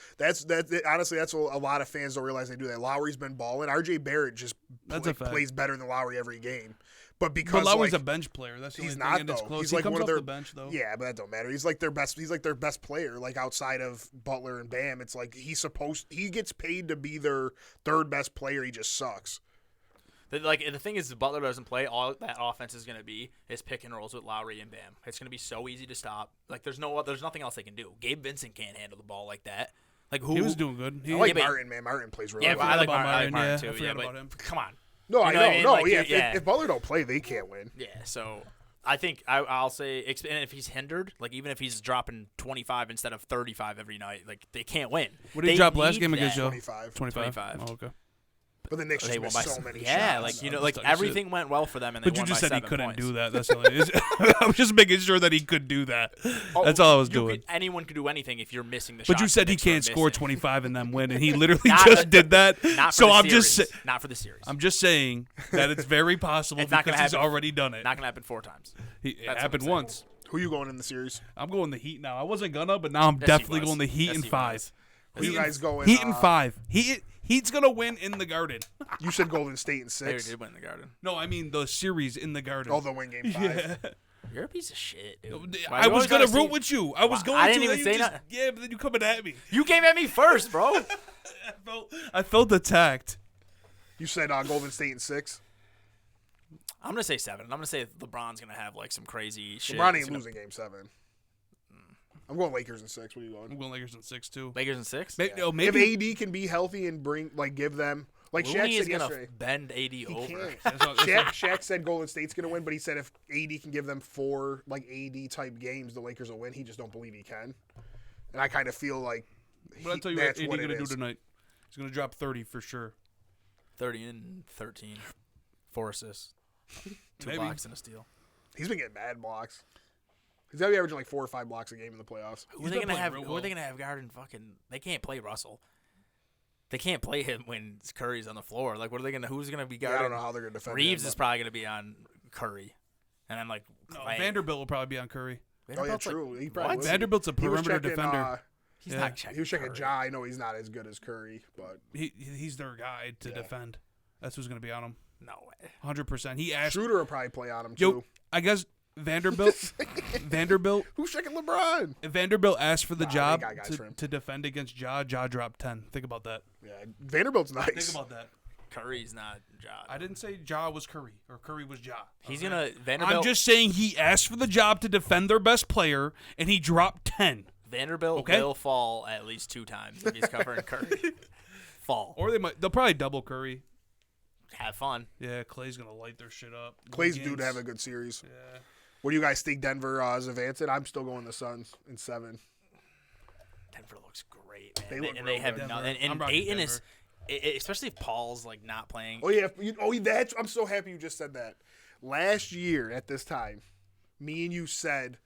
Honestly, that's what a lot of fans don't realize they do that. Lowry's been balling. RJ Barrett just That's a fact. plays better than Lowry every game. But But because Lowry's like, a bench player. That's the he's only thing, not and it's though. close. He's He like comes one of off their the bench though. Yeah, but that don't matter. He's like their best player. Like outside of Butler and Bam, it's like he gets paid to be their third best player. He just sucks. the thing is, Butler doesn't play. All that offense is going to be is pick and rolls with Lowry and Bam. It's going to be so easy to stop. Like there's nothing else they can do. Gabe Vincent can't handle the ball like that. Like who? He was doing good. I like Yeah, but- Martin, man. Martin plays really Yeah, well. but I like about Martin. I like Martin, Martin yeah. I too. forgot Yeah, about but him. come on. No, You I know know. what I mean? No, Like, yeah. yeah. If Butler don't play, they can't win. Yeah, so I think I'll say, and if he's hindered, like even if he's dropping 25 instead of 35 every night, like they can't win. What did he They drop last need game against that. you? 25. 25. Oh, okay. But the Knicks They just won missed by so many yeah, shots. like No, like just talking everything went well for them, and they But you won just by said he 7 couldn't points. do that. That's the only. I was just making sure that he could do that. That's all I was doing. Anyone could do anything if you're missing the shot. But you said he can't score 25 and then win, and he literally Not just the- did that. Not for So the I'm series. just Not for the series. I'm just saying that it's very possible It's not because gonna he's happen. already done it. Not gonna happen 4 times. It That's what happened I'm saying. once. Who you going in the series? I'm going the Heat now. I wasn't gonna, but now I'm Yes, he definitely was. going the Heat Yes, in he 5. was. Who you guys going? Heat in 5. Heat's gonna win in the Garden. You said Golden State in They 6. did win the Garden. No, I mean the series in the Garden. Oh, they'll win game 5. You're a piece of shit, dude. Why I you was always gonna gotta root say- with you. I was Why- going I to. didn't even and say you just, nothing. yeah, but then you coming at me. You came at me first, bro. I felt attacked. You said Golden State in 6. I'm gonna say 7. I'm gonna say LeBron's gonna have like some crazy shit. LeBron He's ain't gonna- losing game 7. I'm going Lakers in 6. What are you I'm going? going Lakers in 6 too. Lakers in 6. Maybe If AD can be healthy and give them like Looney Shaq is said gonna yesterday. bend AD He over. can't. That's not- that's Shaq said Golden State's gonna win, but he said if AD can give them 4 like AD type games, the Lakers will win. He just don't believe he can, and I kind of feel like But I'll tell you what that's AD what gonna it do is. tonight. He's gonna drop 30 for sure. 30 and 13, 4 assists, 2 Maybe. blocks and a steal. He's been getting mad blocks. He's gotta be averaging like 4 or 5 blocks a game in the playoffs. Who He's are they been gonna playing have? real Who are well. they gonna have guarding? Fucking, they can't play Russell. They can't play him when Curry's on the floor. Like, what are they gonna? Who's gonna be Yeah, I guarding? don't know how they're gonna defend Reeves him, is probably gonna be on Curry, and I'm like, No, Clay. Vanderbilt will probably be on Curry. Oh yeah, Vanderbilt's like- true. He probably what? will. Vanderbilt's a He was perimeter checking, defender. He's Yeah. not checking. He was checking Curry. Ja. I know he's not as good as Curry, but He's their guy to Yeah. defend. That's who's gonna be on him. No way. 100%. He asked. Schroeder will probably play on him Yo, too. I guess Vanderbilt. Who's checking LeBron? Vanderbilt asked for the Nah, they job got guys for him. to defend against Ja. Ja dropped 10. Think about that. Yeah, Vanderbilt's Think nice. about that. Curry's not Ja. I didn't say Ja was Curry or Curry was Ja. He's okay? gonna Vanderbilt. I'm just saying he asked for the job to defend their best player, and he dropped 10. Vanderbilt Okay. will fall at least 2 times if he's covering Curry. Fall. Or they'll probably double Curry. Have fun. Yeah, Clay's gonna light their shit up. Clay's Wiggins. due to have a good series. Yeah. What do you guys think Denver is advancing? I'm still going the Suns in 7. Denver looks great, man. They look and they real have good. nothing. I'm And rocking Ayton is, Denver. especially if Paul's like not playing. Oh yeah, that's. I'm so happy you just said that. Last year at this time, me and you said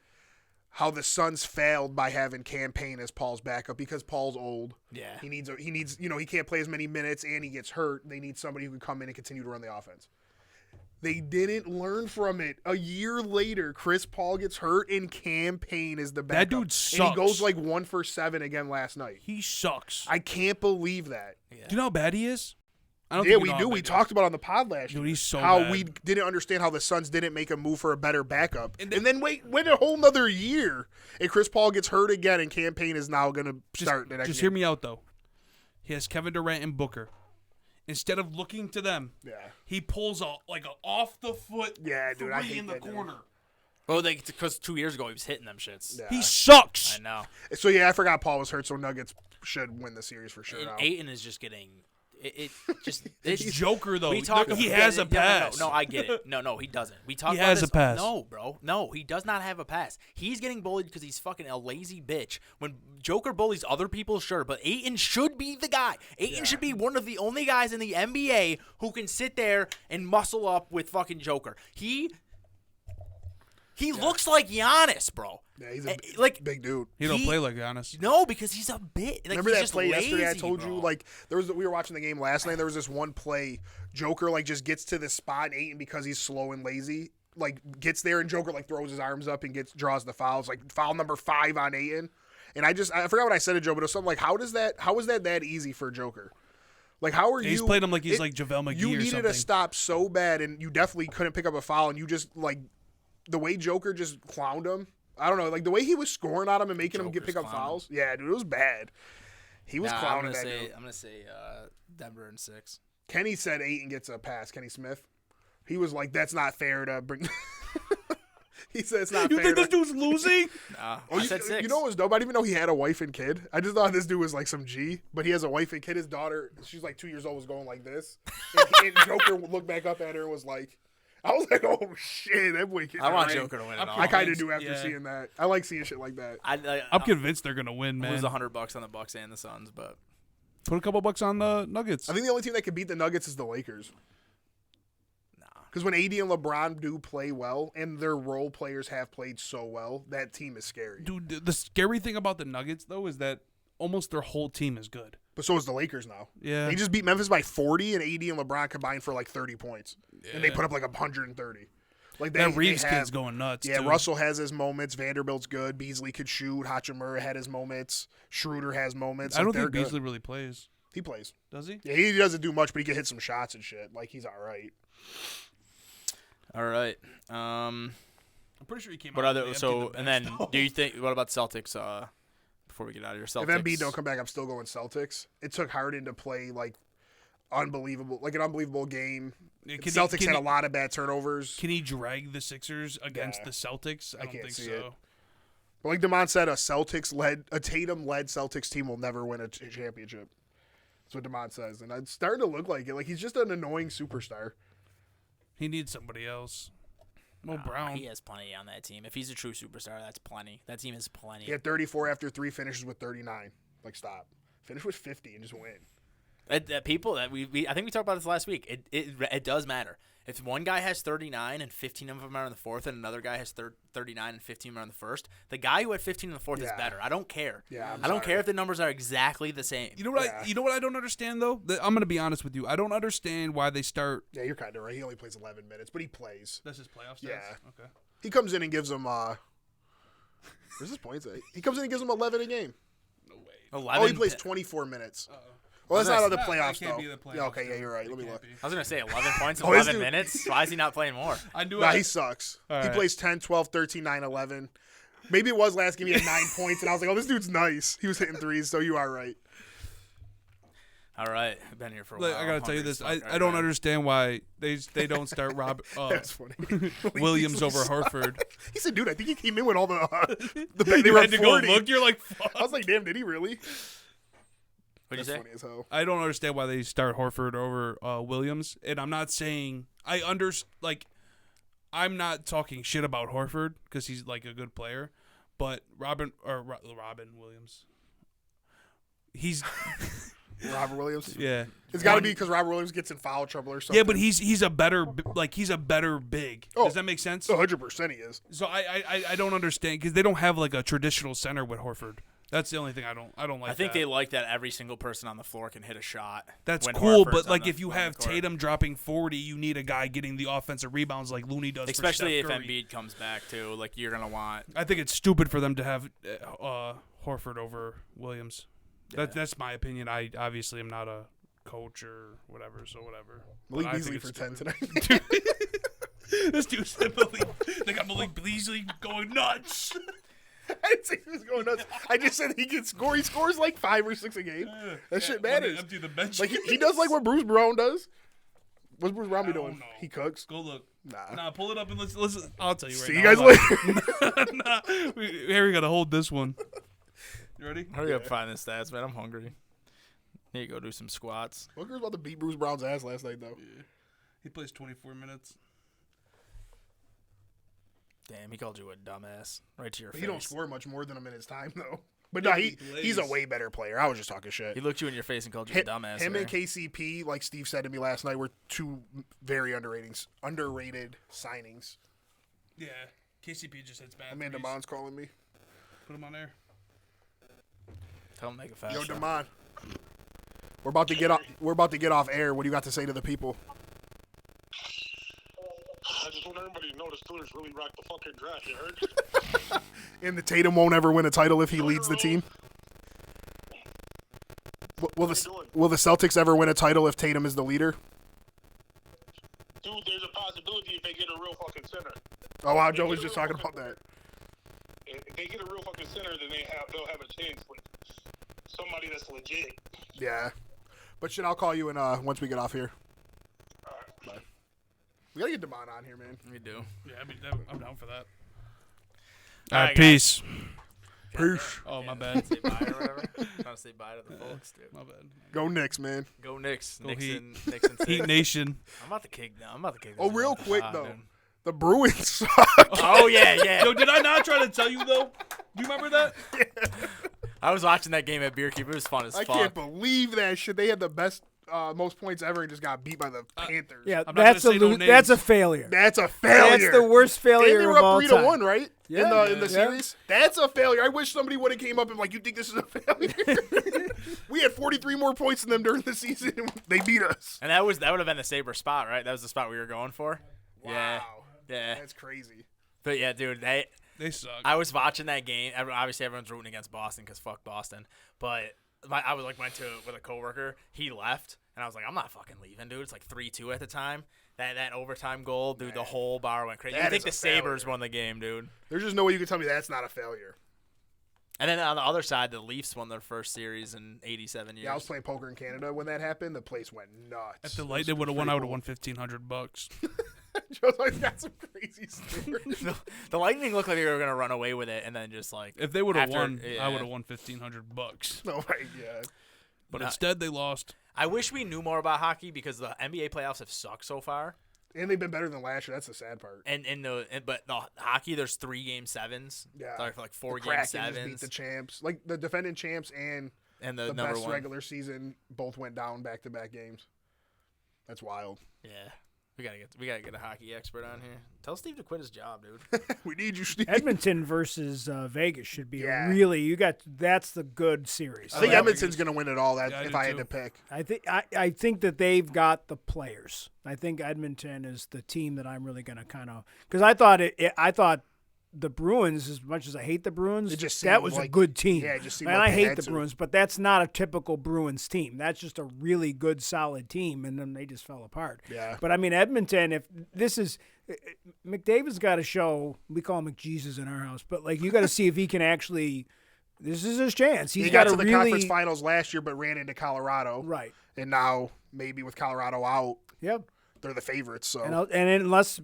how the Suns failed by having Campaign as Paul's backup because Paul's old. Yeah. He needs he can't play as many minutes and he gets hurt. They need somebody who can come in and continue to run the offense. They didn't learn from it. A year later, Chris Paul gets hurt and Campaign is the backup. dude And sucks. he goes like 1 for 7 again last night. He sucks. I can't believe that. Do you know how bad he is? I don't Yeah, think we you know do. how We bad he is. talked about it on the pod last year. Dude, he's so how bad. we didn't understand how the Suns didn't make a move for a better backup, And and then wait a whole nother year, and Chris Paul gets hurt again, and Campaign is now going to start the next. Just game. hear me out though. He has Kevin Durant and Booker. Instead of looking to them, Yeah, he pulls a off the foot Yeah, dude, I three hate in the that, dude. corner. Well, because 2 years ago he was hitting them shits. yeah. He sucks. I know. So yeah, I forgot Paul was hurt, so Nuggets should win the series for sure. And now. Ayton is just getting it just It's Joker though. we talk. He has a pass. No, I get it. No, he doesn't. We talk. He about has this. a pass. No, bro. No, he does not have a pass. He's getting bullied because he's fucking a lazy bitch. When Joker bullies other people, sure, but Ayton should be the guy. Ayton should be one of the only guys in the NBA who can sit there and muscle up with fucking Joker. He looks like Giannis, bro. Yeah, he's a big dude. He don't play like Giannis. No, because he's a bit. Like, Remember he's that just play lazy, yesterday? I told you, bro. like, we were watching the game last night. There was this one play. Joker, like, just gets to this spot, and Ayton, because he's slow and lazy, like, gets there, and Joker, like, throws his arms up and draws the fouls. Like, foul number 5 on Ayton. And I forgot what I said to Joe, but it was something like, how was that easy for Joker? Like, how are you? He's played him like he's like JaVale McGee or something. You needed a stop so bad, and you definitely couldn't pick up a foul, and you just, like, the way Joker just clowned him. I don't know, like the way he was scoring on him and making him pick up fouls. Yeah, dude, it was bad. He was clowning that dude. I'm gonna say Denver in 6. Kenny said Ayton gets a pass. Kenny Smith. He was like, "That's not fair to bring." He said it's not You fair. think this dude's losing? Nah, Oh, I said 6. You know what was dope? I didn't even know he had a wife and kid. I just thought this dude was like some G, but he has a wife and kid. His daughter, she's like 2 years old, was going like this, and Joker looked back up at her and was like. I was like, oh, shit, that boy can I want rang. Joker to win it all. I kind of do after Yeah. seeing that. I like seeing shit like that. I'm convinced they're gonna win, man. Lose $100 on the Bucks and the Suns, but Put a couple bucks on the Nuggets. I think the only team that can beat the Nuggets is the Lakers. nah. Because when AD and LeBron do play well, and their role players have played so well, that team is scary. Dude, the scary thing about the Nuggets though is that almost their whole team is good. But so is the Lakers now. Yeah. They just beat Memphis by 40, and AD and LeBron combined for like 30 points. And they put up like 130. Like That Reeves kid's going nuts. Yeah, too. Russell has his moments. Vanderbilt's good. Beasley could shoot. Hachimura had his moments. Schroeder has moments. I don't they're think good. Beasley really plays. He plays. Does he? Yeah, he doesn't do much, but he can hit some shots and shit. Like, he's all right. All right. I'm pretty sure he came What out. other? really So empty the and bench, then, though. do you think? What about Celtics? Before we get out of here, Celtics. If Embiid don't come back, I'm still going Celtics. It took Harden to play, like, an unbelievable game. Yeah, Celtics had a lot of bad turnovers. Can he drag the Sixers against Yeah. the Celtics? I don't can't think see so. it. But like DeMont said, a Tatum-led Celtics team will never win a championship. That's what DeMont says. And it's starting to look like it. Like, he's just an annoying superstar. He needs somebody else. Mo Brown. He has plenty on that team. If he's a true superstar, that's plenty. That team has plenty. He had 34 after 3, finishes with 39. Like, stop. Finish with 50 and just win. People that I think we talked about this last week. It does matter. If one guy has 39 and 15 of them are in the fourth, and another guy has 39 and 15 are in the first, the guy who had 15 in the fourth is better. I don't care. Yeah, I don't care if the numbers are exactly the same. You know what? Yeah. You know what I don't understand though. I'm gonna be honest with you. I don't understand why they start. Yeah, you're kind of right. He only plays 11 minutes, but he plays. That's his playoff stats. Yeah. Okay. He comes in and gives them where's his points at? He comes in and gives them 11 a game. No way. 11. Oh, he plays 24 minutes. Well, that's not on the playoffs, That can't though. be the playoffs, Yeah, okay, yeah, though. you're right. It Let me can't look. be. I was gonna say 11 points in Oh, this 11 dude- minutes. Why is he not playing more? I do. Nah, he sucks. All He right. plays 10, 12, 13, 9, 11. Maybe it was last game. He had 9 points, and I was like, oh, this dude's nice. He was hitting threes, so you are right. All right, I've been here for a Look, while. I gotta I'm tell you hungry this. as fuck. I don't understand why they don't start That's funny. Williams over Horford. He said, dude, I think he came in with all the You they were had to go 40. look. You're like, fuck. I was like, damn, did he really? What'd That's you say? funny as hell. I don't understand why they start Horford over Williams, and I'm not saying I'm not talking shit about Horford because he's like a good player, but Robin Williams, he's Robert Williams. yeah. It's got to be because Robert Williams gets in foul trouble or something. Yeah, but he's a better big. Oh. Does that make sense? 100% he is. So I don't understand because they don't have like a traditional center with Horford. That's the only thing I don't like. I think that. they like that every single person on the floor can hit a shot. That's when cool, Horford's but on like the- if you on the have court. Tatum dropping 40, you need a guy getting the offensive rebounds like Looney does. Especially if for Steph Curry. Embiid comes back too, like you're gonna want. I think it's stupid for them to have Horford over Williams. That's my opinion. I obviously am not a coach or whatever, so whatever. But Malik I Beasley think for it's 10 stupid. tonight. This dude said Malik. They got Malik Beasley going nuts. I didn't say he was going nuts. I just said he can score. He scores like 5 or 6 a game. That shit When they matters. empty the bench. Like he does like what Bruce Brown does. What's Bruce Brown be I don't doing? know. He cooks. Go look. Nah. Nah, pull it up and let's. I'll tell you right See now. you guys Hold later. on. Nah, Harry gotta hold this one. You ready? Hurry up, find the stats, man. I'm hungry. Here you go, do some squats. Booker was about to beat Bruce Brown's ass last night, though. Yeah. He plays 24 minutes. Damn, he called you a dumbass right to your But face. he don't score much more than him in his time, though. But no, he's a way better player. I was just talking shit. He looked you in your face and called you a dumbass. Him there. and KCP, like Steve said to me last night, were two very underrated signings. Yeah. KCP just hits bad. Amanda Bond's calling me. Put him on there. Tell him to make a fast Yo, shot. Damon. We're about to get off. We're about to get off air. What do you got to say to the people? I just want everybody to know the Steelers really rock the fucking draft. You heard? And the Tatum won't ever win a title if he leads the team. Will the Celtics ever win a title if Tatum is the leader? Dude, there's a possibility if they get a real fucking center. Oh wow, Joe was just talking about that. If they get a real fucking center, then they'll have a chance with somebody that's legit. Yeah, but shit, I'll call you once we get off here. Bye. We gotta get Damon on here, man. We do. Yeah, I'm down for that. All right, peace. Peace. Oh, my bad. Say bye or whatever. Trying to say bye to the folks, dude. My bad. Go Knicks, man. Go Knicks. Go Nixon. Heat. Nixon. Heat six. Nation. I'm about to kick now. Oh, real this quick shot, though, dude. the Bruins suck. Oh yeah. Yo, did I not try to tell you though? Do you remember that? I was watching that game at Beer Keep. It was fun as I fuck. can't believe that shit. They had the best, most points ever and just got beat by the Panthers. Yeah, I'm not that's gonna say no that's a names. failure. That's a failure. That's the worst And failure they were of all up 3-1, time. right? Yeah. In the series. That's a failure. I wish somebody would have came up and like, you think this is a failure? We had 43 more points than them during the season. And they beat us. And that would have been the Sabre spot, right? That was the spot we were going for. Wow. Yeah. That's crazy. But yeah, dude, They suck. I was watching that game. Obviously, everyone's rooting against Boston because fuck Boston. But I was like went to with a coworker. He left, and I was like, I'm not fucking leaving, dude. It's like 3-2 at the time. That overtime goal, dude, the whole bar went crazy. That I think is the a Sabres failure. won the game, dude. There's just no way you can tell me that's not a failure. And then on the other side, the Leafs won their first series in 87 years. Yeah, I was playing poker in Canada when that happened. The place went nuts. If the It light was they would have won, I would pretty have won $1,500. cool. Joe's like, got some crazy stories. the Lightning looked like they were gonna run away with it, and then just like If they would have after- won, yeah. I would have won $1,500. Oh my god. But No. instead, they lost. I wish we knew more about hockey because the NBA playoffs have sucked so far. And they've been better than last year. That's the sad part. But the hockey, there's 3 game sevens. Yeah. Like 4 The game Kraken just beat sevens, the champs. Like the defending champs and and the the number best one. regular season both went down back-to-back games. That's wild. Yeah, we gotta get a hockey expert on here. Tell Steve to quit his job, dude. We need you, Steve. Edmonton versus Vegas should be Yeah. a really that's the good series. I think Yeah. Edmonton's going to win it all. That Yeah, I if do I had too. to pick. I think that they've got the players. I think Edmonton is the team that I'm really going to kind of because I thought the Bruins, as much as I hate the Bruins, It just that seemed was a like- good team. yeah, it just seemed and like I they hate had the to. Bruins, but that's not a typical Bruins team. That's just a really good, solid team, and then they just fell apart. Yeah. But I mean, Edmonton, if this is McDavid's got to show. We call him McJesus in our house, but like you got to see if he can actually. This is his chance. He's He got got to the really conference finals last year, but ran into Colorado. right. And now maybe with Colorado out, Yep. they're the favorites. So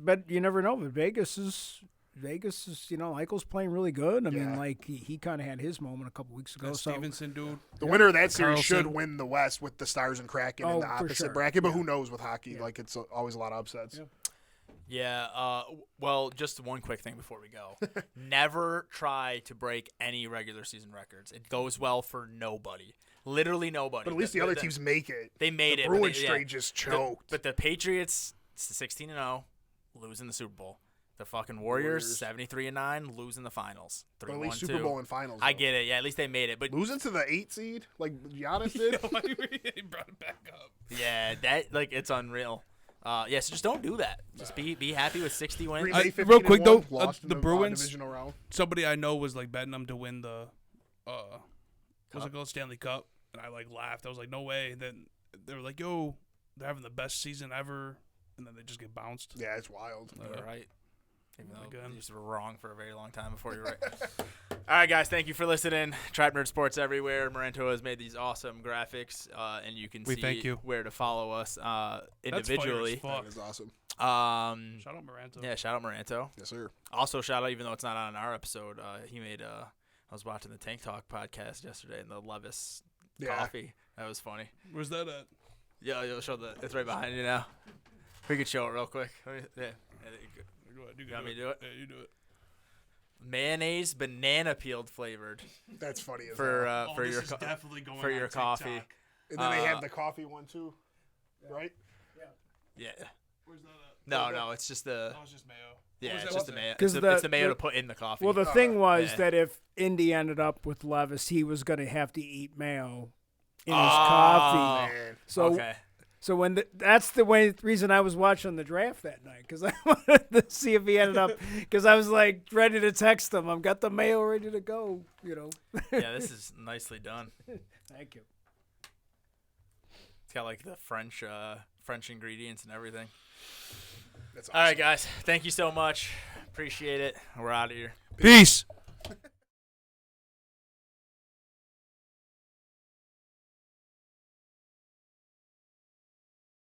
But you never know. But Vegas is Eichel's playing really good. I mean, Yeah. like he kind of had his moment a couple weeks ago. That So Stevenson dude. the winner of that series Carlson. should win the West with the Stars and Kraken in the for opposite sure. bracket. But who knows with hockey? Like it's always a lot of upsets. Yeah. Yeah. Well, just one quick thing before we go. Never try to break any regular season records. It goes well for nobody. Literally nobody. But at least the other teams make it. They made the it. Bruins straight just choked. But the Patriots 16-0, losing the Super Bowl. The fucking Warriors 73-9, losing the finals. 3-1-2. But at least Super Bowl and finals. I though. get it. Yeah, at least they made it. But Losing to the 8 seed like Giannis did. He brought it back up. yeah, that it's unreal. So just don't do that. Just be happy with 60 wins. Green Bay 15 real quick, and though, 1, lost in the Bruins- divisional round. Somebody I know was like betting them to win the what's it called, Stanley Cup, and I like laughed. I was like, no way. Then they were like, yo, they're having the best season ever, and then they just get bounced. Yeah, it's wild. You're right. Even though Again. you were wrong for a very long time before you were right. All right, guys, thank you for listening. Tribe Nerd Sports everywhere. Marento has made these awesome graphics, and you can We see thank you. where to follow us That's individually. fire as That fuck. is awesome. Shout out Maranto. Yeah, shout out Maranto. Yes, sir. Also, shout out, even though it's not on our episode, he made I was watching the Tank Talk podcast yesterday, and the Levis coffee. That was funny. Where's that at? Yeah, you'll show it's right behind you now. We could show it real quick. Yeah. Go ahead, You want me to do it? Yeah, you do it. Mayonnaise banana peeled flavored That's funny as for hell. for this your is co- definitely going for on your TikTok. coffee. And then they have the coffee one too, right? Yeah. Where's that at? No, it's just the Oh, it's just mayo. yeah, was it's that just the with mayo. it? 'Cause It's the mayo the- to put in the coffee. Well, the thing was yeah. that if Indy ended up with Levis, he was going to have to eat mayo in his Oh. coffee. Man. So, okay. so when that's the reason I was watching the draft that night, because I wanted to see if he ended up. Because I was like ready to text him. I've got the mayo ready to go. Yeah, this is nicely done. Thank you. It's got like the French ingredients and everything. That's awesome. All right, guys. Thank you so much. Appreciate it. We're out of here. Peace.